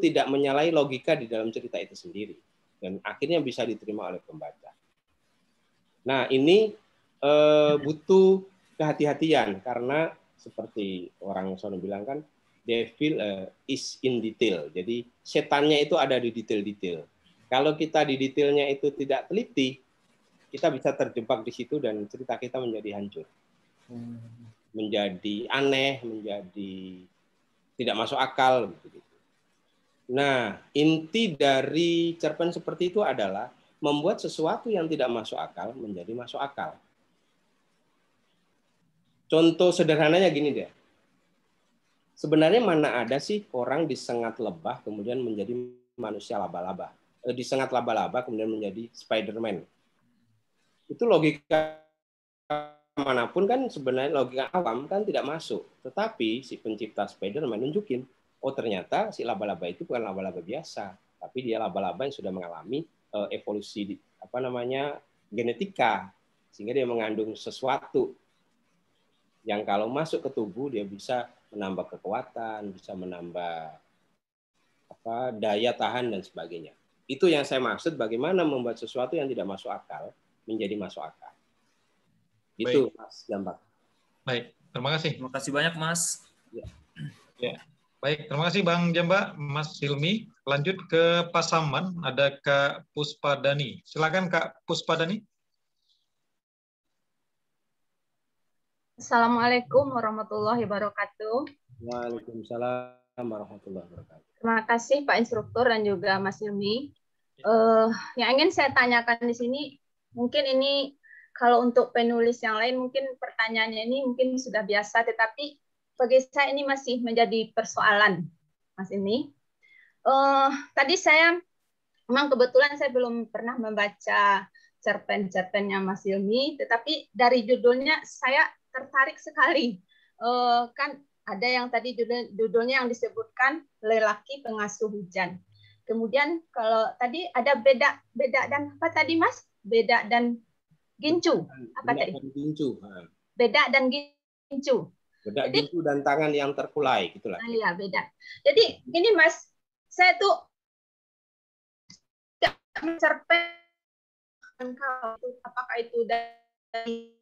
tidak menyalahi logika di dalam cerita itu sendiri. Dan akhirnya bisa diterima oleh pembaca. Nah, ini butuh kehati-hatian, karena seperti orang sono bilang kan, devil is in detail. Jadi setannya itu ada di detail-detail. Kalau kita di detailnya itu tidak teliti, kita bisa terjebak di situ dan cerita kita menjadi hancur. Menjadi aneh, menjadi tidak masuk akal. Nah, inti dari cerpen seperti itu adalah membuat sesuatu yang tidak masuk akal menjadi masuk akal. Contoh sederhananya gini deh. Sebenarnya mana ada sih orang disengat lebah kemudian menjadi manusia laba-laba. Disengat laba-laba kemudian menjadi Spider-Man. Itu logika manapun kan sebenarnya logika awam kan tidak masuk. Tetapi si pencipta Spider-Man nunjukin, oh ternyata si laba-laba itu bukan laba-laba biasa, tapi dia laba-laba yang sudah mengalami evolusi genetika, sehingga dia mengandung sesuatu yang kalau masuk ke tubuh dia bisa menambah kekuatan, bisa menambah daya tahan dan sebagainya. Itu yang saya maksud, bagaimana membuat sesuatu yang tidak masuk akal menjadi masuk akal. Itu Mas Jambak. Baik, terima kasih. Terima kasih banyak Mas. Ya. Baik, terima kasih Bang Jamba, Mas Hilmi. Lanjut ke Pasaman, ada Kak Puspadani. Silakan Kak Puspadani. Assalamualaikum warahmatullahi wabarakatuh. Waalaikumsalam warahmatullahi wabarakatuh. Terima kasih Pak Instruktur dan juga Mas Hilmi. Yang ingin saya tanyakan di sini, mungkin ini kalau untuk penulis yang lain mungkin pertanyaannya ini mungkin sudah biasa, tetapi bagi saya ini masih menjadi persoalan, Mas Hilmi. Tadi saya memang kebetulan saya belum pernah membaca cerpen-cerpennya Mas Hilmi, tetapi dari judulnya saya tertarik sekali. Kan ada yang tadi judulnya yang disebutkan lelaki pengasuh hujan. Kemudian kalau tadi ada beda dan apa tadi Mas? Beda dan gincu. Apa tadi? Gincu. Beda dan gincu. Beda gincu dan tangan yang terkulai gitulah. Iya, beda. Jadi gini Mas, saya tuh cerpen apakah itu dari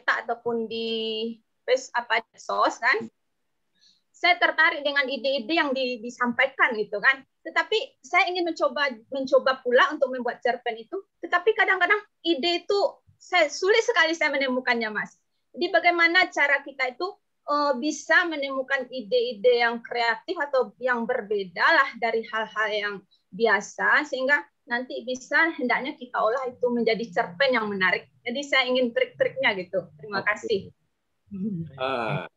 ataupun di sos kan, saya tertarik dengan ide-ide yang disampaikan gitu kan. Tetapi saya ingin mencoba pula untuk membuat cerpen itu, tetapi kadang-kadang ide itu sulit sekali saya menemukannya Mas. Jadi bagaimana cara kita itu bisa menemukan ide-ide yang kreatif atau yang berbeda lah dari hal-hal yang biasa, sehingga nanti bisa hendaknya kita olah itu menjadi cerpen yang menarik. Jadi saya ingin trik-triknya gitu. Terima kasih.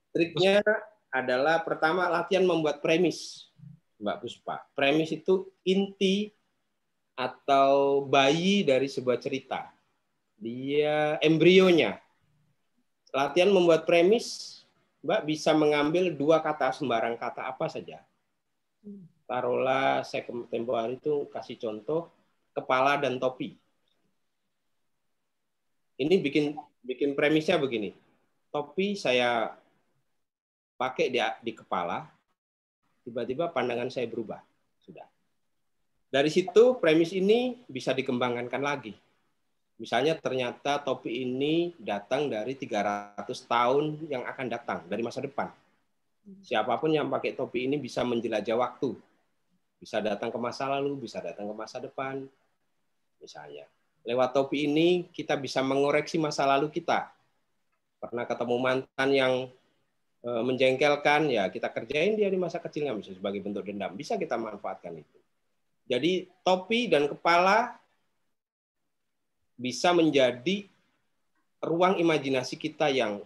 Triknya adalah pertama latihan membuat premis, Mbak Puspa. Premis itu inti atau bayi dari sebuah cerita. Dia embrionya. Latihan membuat premis, Mbak bisa mengambil dua kata, sembarang kata apa saja. Taruhlah saya tempo hari itu kasih contoh kepala dan topi. Ini bikin premisnya begini. Topi saya pakai di kepala, tiba-tiba pandangan saya berubah. Sudah. Dari situ premis ini bisa dikembangkan lagi. Misalnya ternyata topi ini datang dari 300 tahun yang akan datang, dari masa depan. Siapapun yang pakai topi ini bisa menjelajah waktu. Bisa datang ke masa lalu, bisa datang ke masa depan. Misalnya, lewat topi ini kita bisa mengoreksi masa lalu kita. Pernah ketemu mantan yang menjengkelkan, ya kita kerjain dia di masa kecilnya, bisa sebagai bentuk dendam. Bisa kita manfaatkan itu. Jadi topi dan kepala bisa menjadi ruang imajinasi kita yang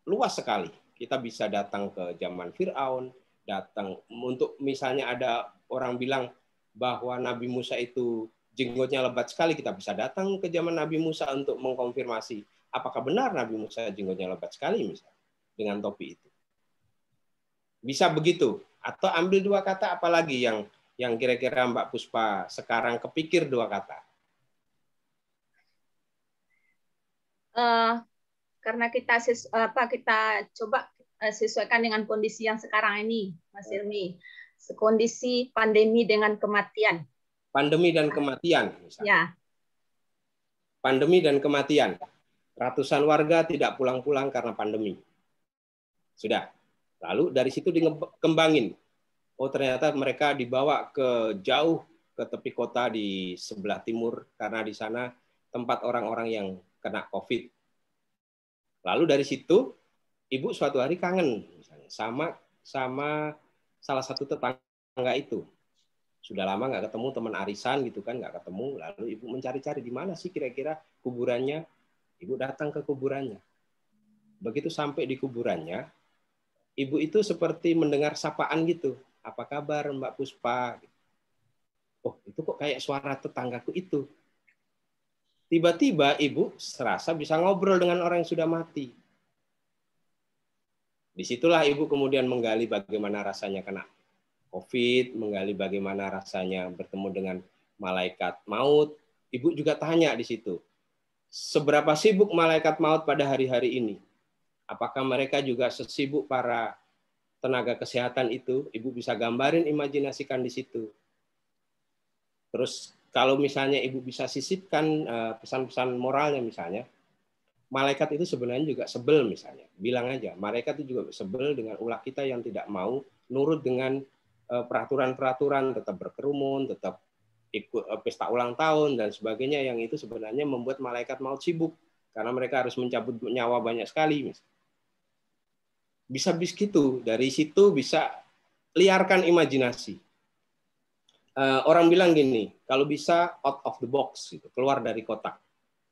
luas sekali. Kita bisa datang ke zaman Fir'aun, datang untuk misalnya ada orang bilang bahwa Nabi Musa itu jenggotnya lebat sekali, kita bisa datang ke zaman Nabi Musa untuk mengkonfirmasi apakah benar Nabi Musa jenggotnya lebat sekali misalnya dengan topi itu. Bisa begitu. Atau ambil dua kata apalagi yang kira-kira Mbak Puspa sekarang kepikir dua kata. Karena kita coba sesuaikan dengan kondisi yang sekarang ini, Mas Hilmi. Kondisi pandemi dengan kematian. Pandemi dan kematian, misalnya. Ya. Pandemi dan kematian. Ratusan warga tidak pulang-pulang karena pandemi. Sudah. Lalu dari situ dikembangin. Oh, ternyata mereka dibawa ke jauh ke tepi kota di sebelah timur karena di sana tempat orang-orang yang kena COVID. Lalu dari situ ibu suatu hari kangen misalnya sama salah satu tetangga itu. Sudah lama nggak ketemu, teman arisan gitu kan, nggak ketemu. Lalu ibu mencari-cari di mana sih kira-kira kuburannya. Ibu datang ke kuburannya. Begitu sampai di kuburannya, ibu itu seperti mendengar sapaan gitu. Apa kabar Mbak Puspa? Oh, itu kok kayak suara tetanggaku itu. Tiba-tiba ibu serasa bisa ngobrol dengan orang yang sudah mati. Disitulah ibu kemudian menggali bagaimana rasanya kena COVID, menggali bagaimana rasanya bertemu dengan malaikat maut. Ibu juga tanya di situ, seberapa sibuk malaikat maut pada hari-hari ini? Apakah mereka juga sesibuk para tenaga kesehatan itu? Ibu bisa gambarin, imajinasikan di situ. Terus kalau misalnya ibu bisa sisipkan pesan-pesan moralnya misalnya, malaikat itu sebenarnya juga sebel misalnya. Bilang aja, malaikat itu juga sebel dengan ulah kita yang tidak mau nurut dengan peraturan-peraturan, tetap berkerumun, tetap ikut pesta ulang tahun dan sebagainya, yang itu sebenarnya membuat malaikat maut sibuk karena mereka harus mencabut nyawa banyak sekali. Bisa begitu, dari situ bisa liarkan imajinasi. Orang bilang gini, kalau bisa out of the box, gitu, keluar dari kotak.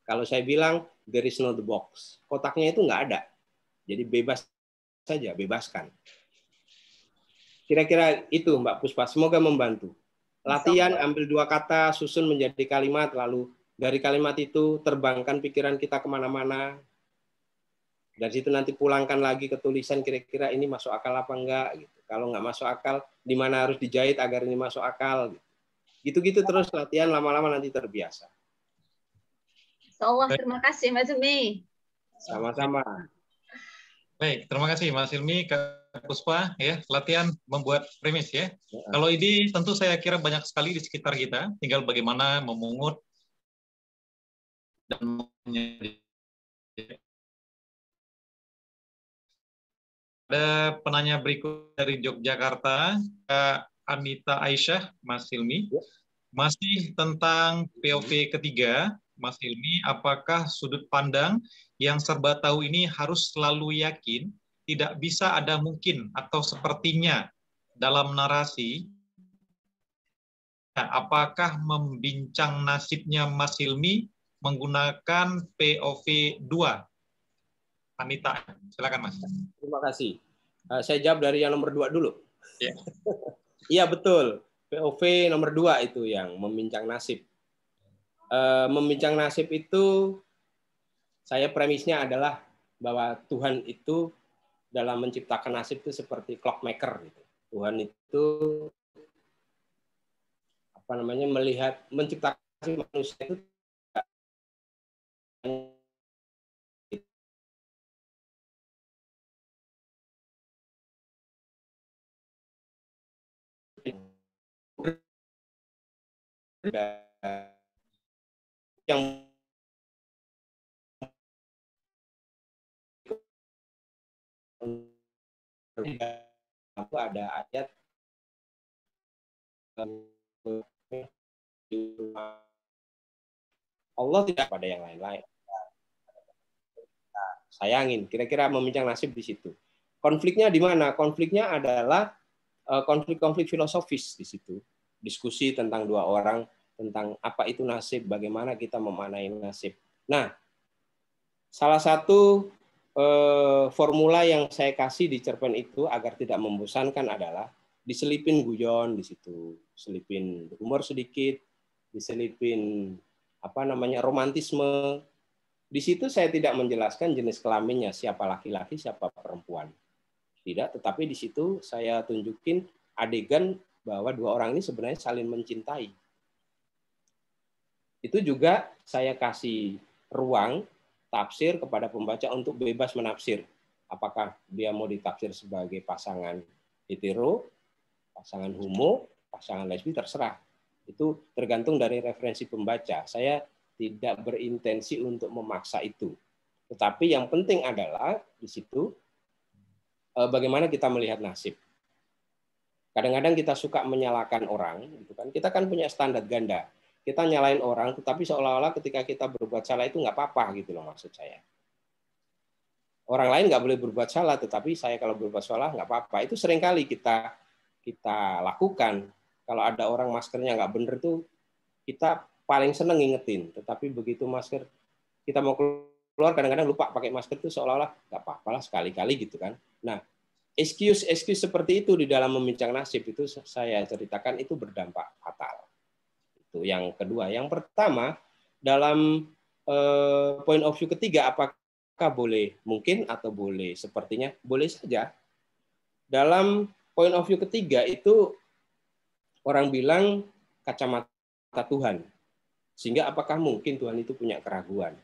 Kalau saya bilang there is no the box, kotaknya itu nggak ada, jadi bebas saja, bebaskan. Kira-kira itu Mbak Puspa, semoga membantu. Latihan, ambil dua kata, susun menjadi kalimat, lalu dari kalimat itu terbangkan pikiran kita kemana-mana. Dari situ nanti pulangkan lagi ke tulisan, kira-kira ini masuk akal apa enggak. Gitu. Kalau nggak masuk akal, di mana harus dijahit agar ini masuk akal. Gitu-gitu terus latihan, lama-lama nanti terbiasa. Allah, terima kasih Mas Hilmi. Sama-sama. Baik, terima kasih Mas Hilmi, Kak Puspa, ya, latihan membuat premis ya. Kalau ini tentu saya kira banyak sekali di sekitar kita, tinggal bagaimana memungut dan ada penanya berikut dari Yogyakarta, Kak Anita Aisyah, Mas Hilmi. Masih tentang POV ketiga, Mas Hilmi, apakah sudut pandang yang serba tahu ini harus selalu yakin, tidak bisa ada mungkin atau sepertinya dalam narasi? Apakah membincang nasibnya Mas Hilmi menggunakan POV 2? Anita, silakan Mas. Terima kasih. Saya jawab dari yang nomor 2 dulu. Ya. Iya betul. POV nomor 2 itu yang membincang nasib. Membincang nasib itu, saya premisnya adalah bahwa Tuhan itu dalam menciptakan nasib itu seperti clockmaker. Gitu. Tuhan itu melihat menciptakan manusia itu yang itu ada ayat Allah tidak pada yang lain-lain. Sayangin, kira-kira membincang nasib di situ. Konfliknya di mana? Konfliknya adalah konflik-konflik filosofis di situ. Diskusi tentang dua orang, tentang apa itu nasib, bagaimana kita memaknai nasib. Nah, salah satu formula yang saya kasih di cerpen itu agar tidak membosankan adalah diselipin guyon di situ, selipin humor sedikit, diselipin romantisme. Di situ saya tidak menjelaskan jenis kelaminnya, siapa laki-laki, siapa perempuan. Tidak, tetapi di situ saya tunjukin adegan bahwa dua orang ini sebenarnya saling mencintai. Itu juga saya kasih ruang tafsir kepada pembaca untuk bebas menafsir. Apakah dia mau ditafsir sebagai pasangan hetero, pasangan homo, pasangan lesbi, terserah. Itu tergantung dari referensi pembaca. Saya tidak berintensi untuk memaksa itu. Tetapi yang penting adalah di situ bagaimana kita melihat nasib. Kadang-kadang kita suka menyalahkan orang, gitu kan? Kita kan punya standar ganda. Kita nyalain orang, tetapi seolah-olah ketika kita berbuat salah itu nggak apa-apa, gitu loh maksud saya. Orang lain nggak boleh berbuat salah, tetapi saya kalau berbuat salah nggak apa-apa. Itu seringkali kita lakukan. Kalau ada orang maskernya nggak bener tuh, kita paling seneng ngingetin. Tetapi begitu masker kita mau keluar, kadang-kadang lupa pakai masker itu seolah-olah nggak apa-apa lah sekali-kali gitu kan. Nah, excuse seperti itu di dalam membincang nasib itu saya ceritakan itu berdampak fatal. Itu yang kedua. Yang pertama, dalam point of view ketiga, apakah boleh mungkin atau boleh sepertinya? Boleh saja. Dalam point of view ketiga itu orang bilang kacamata Tuhan. Sehingga apakah mungkin Tuhan itu punya keraguan?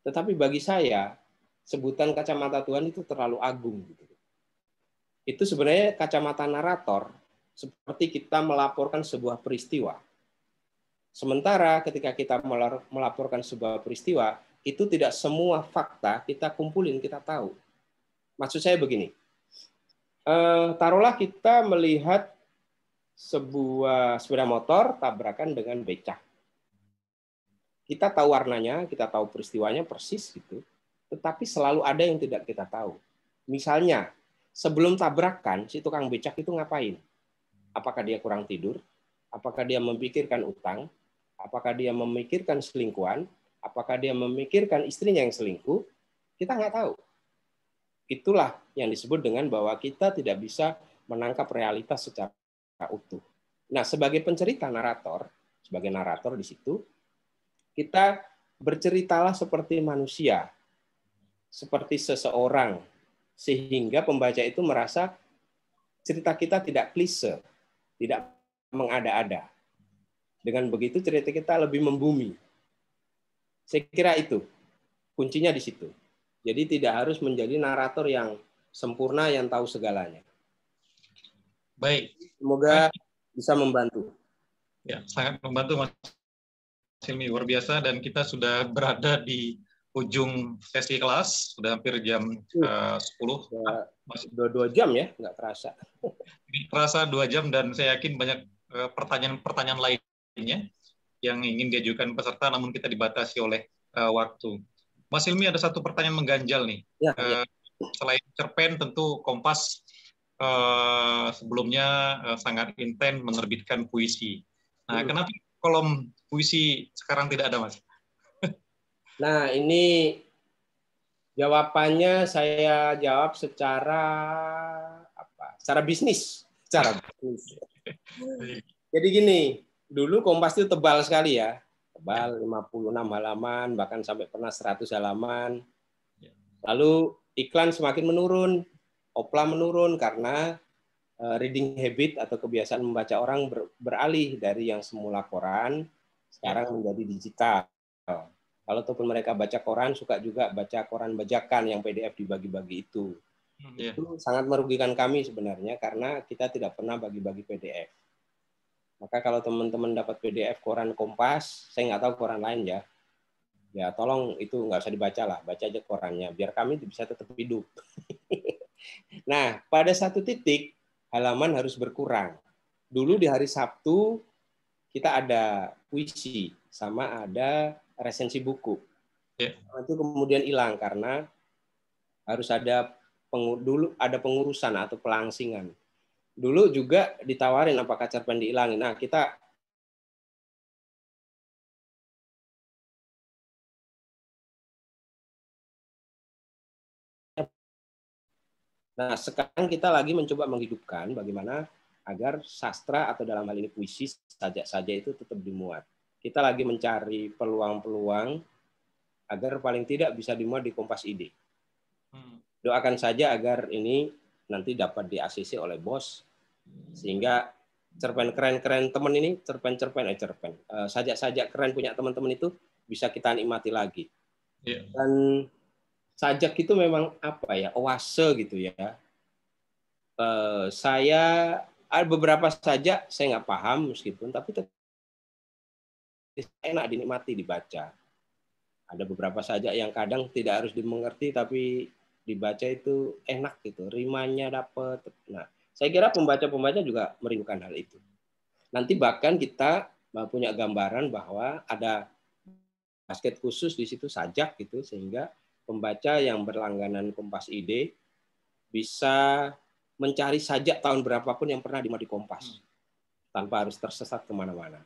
Tetapi bagi saya, sebutan kacamata Tuhan itu terlalu agung. Itu sebenarnya kacamata narator, seperti kita melaporkan sebuah peristiwa. Sementara ketika kita melaporkan sebuah peristiwa, itu tidak semua fakta kita kumpulin, kita tahu. Maksud saya begini, taruhlah kita melihat sebuah sepeda motor tabrakan dengan becak. Kita tahu warnanya, kita tahu peristiwanya persis gitu, tetapi selalu ada yang tidak kita tahu. Misalnya, sebelum tabrakan, si tukang becak itu ngapain? Apakah dia kurang tidur? Apakah dia memikirkan utang? Apakah dia memikirkan selingkuhan? Apakah dia memikirkan istrinya yang selingkuh? Kita nggak tahu. Itulah yang disebut dengan bahwa kita tidak bisa menangkap realitas secara utuh. Nah, sebagai pencerita narator, sebagai narator di situ, kita berceritalah seperti manusia, seperti seseorang, sehingga pembaca itu merasa cerita kita tidak klise, tidak mengada-ada. Dengan begitu cerita kita lebih membumi. Saya kira itu kuncinya di situ. Jadi tidak harus menjadi narator yang sempurna, yang tahu segalanya. Baik. Semoga bisa membantu. Ya, sangat membantu Mas Hilmi, luar biasa, dan kita sudah berada di ujung sesi kelas, sudah hampir jam 10. Masih 2 jam ya, nggak terasa. Terasa 2 jam, dan saya yakin banyak pertanyaan-pertanyaan lainnya yang ingin diajukan peserta, namun kita dibatasi oleh waktu. Mas Hilmi, ada satu pertanyaan mengganjal nih. Ya. Selain cerpen, tentu Kompas sebelumnya sangat intens menerbitkan puisi. Nah, kenapa kolom puisi sekarang tidak ada, Mas? Nah, ini jawabannya saya jawab secara bisnis. Jadi gini, dulu Kompas itu tebal sekali ya. Tebal 56 halaman, bahkan sampai pernah 100 halaman. Lalu iklan semakin menurun, opla menurun karena reading habit atau kebiasaan membaca orang beralih dari yang semula koran sekarang menjadi digital. Kalau ataupun mereka baca koran, suka juga baca koran bajakan yang PDF dibagi-bagi itu. Itu sangat merugikan kami sebenarnya karena kita tidak pernah bagi-bagi PDF. Maka kalau teman-teman dapat PDF koran Kompas, saya nggak tahu koran lain ya. Ya tolong itu nggak usah dibaca lah, baca aja korannya biar kami bisa tetap hidup. Nah, pada satu titik halaman harus berkurang. Dulu di hari Sabtu kita ada puisi sama ada resensi buku. Itu kemudian hilang karena harus ada dulu ada pengurusan atau pelangsingan. Dulu juga ditawarin apakah cerpen dihilangin. Nah, kita sekarang kita lagi mencoba menghidupkan bagaimana agar sastra atau dalam hal ini puisi saja itu tetap dimuat. Kita lagi mencari peluang-peluang agar paling tidak bisa dimuat di Kompas ID. Doakan saja agar ini nanti dapat di-ACC oleh bos, sehingga cerpen keren-keren teman ini, sajak-sajak keren punya teman-teman itu bisa kita nikmati lagi. Dan sajak itu memang apa ya, oase gitu ya. Saya ada beberapa sajak saya nggak paham meskipun, tapi enak dinikmati dibaca. Ada beberapa sajak yang kadang tidak harus dimengerti tapi dibaca itu enak gitu, rimanya dapat. Nah, saya kira pembaca-pembaca juga merindukan hal itu. Nanti bahkan kita punya gambaran bahwa ada basket khusus di situ sajak gitu, sehingga pembaca yang berlangganan Kompas ID bisa mencari sajak tahun berapapun yang pernah dimuat di Kompas tanpa harus tersesat kemana-mana.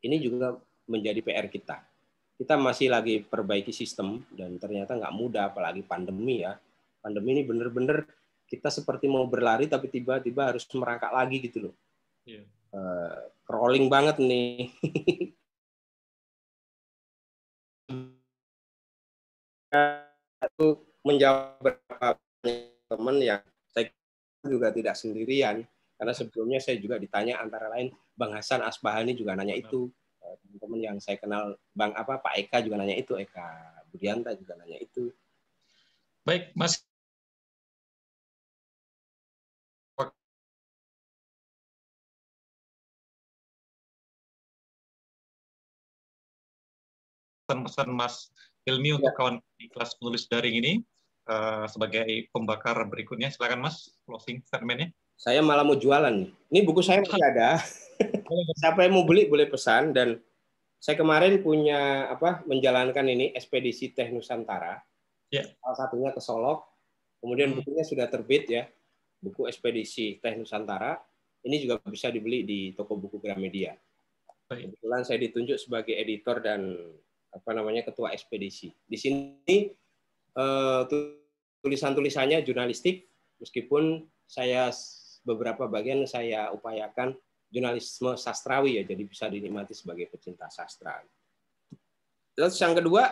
Ini juga menjadi PR kita. Kita masih lagi perbaiki sistem dan ternyata nggak mudah, apalagi pandemi ya. Pandemi ini benar-benar kita seperti mau berlari tapi tiba-tiba harus merangkak lagi gitu loh. Crawling banget nih. Itu menjawab beberapa teman yang saya juga tidak sendirian, karena sebelumnya saya juga ditanya antara lain Bang Hasan Asbahani juga nanya itu, teman-teman yang saya kenal Pak Eka juga nanya itu, Eka Budianta juga nanya itu. Baik, Mas. Pesan-pesan Mas Hilmi untuk kawan di kelas penulis daring ini sebagai pembakar berikutnya. Silakan Mas, closing statement-nya. Saya malah mau jualan nih. Ini buku saya masih ada. Siapa yang mau beli boleh pesan. Dan saya kemarin punya menjalankan ini ekspedisi Teh Nusantara. Salah satunya ke Solok. Kemudian bukunya sudah terbit ya. Buku ekspedisi Teh Nusantara. Ini juga bisa dibeli di toko buku Gramedia. Kebetulan saya ditunjuk sebagai editor dan ketua ekspedisi. Di sini tulisan-tulisannya jurnalistik, meskipun saya beberapa bagian saya upayakan jurnalisme sastrawi ya, jadi bisa dinikmati sebagai pecinta sastra. Terus yang kedua,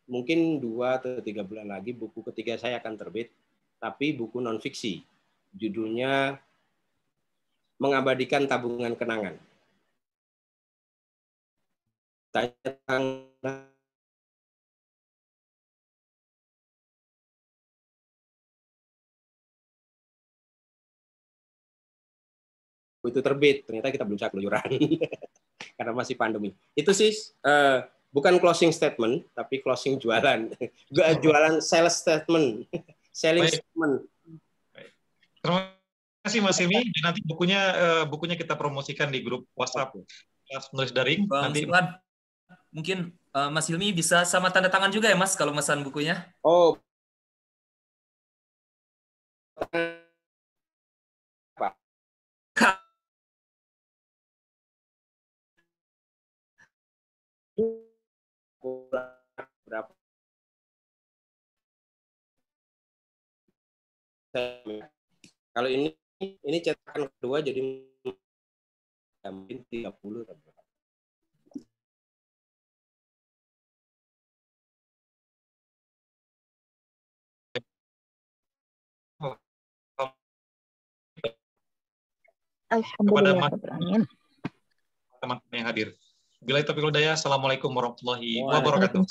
mungkin 2 atau 3 bulan lagi buku ketiga saya akan terbit, tapi buku non fiksi. Judulnya Mengabadikan Tabungan Kenangan. Itu terbit, ternyata kita belum bisa keluyuran karena masih pandemi. Itu sih bukan closing statement, tapi closing jualan. Jualan sales statement, selling statement. Terima kasih Mas Hilmi. Dan nanti bukunya kita promosikan di grup WhatsApp kelas penulis daring. Nanti mungkin Mas Hilmi bisa sama tanda tangan juga ya Mas kalau mesan bukunya? Oh. Berapa? Kalau ini cetakan kedua jadi mungkin 30 atau berapa. Alhamdulillah kepada teman-teman yang hadir. Bila taufiq wal hidayah, assalamualaikum warahmatullahi wabarakatuh.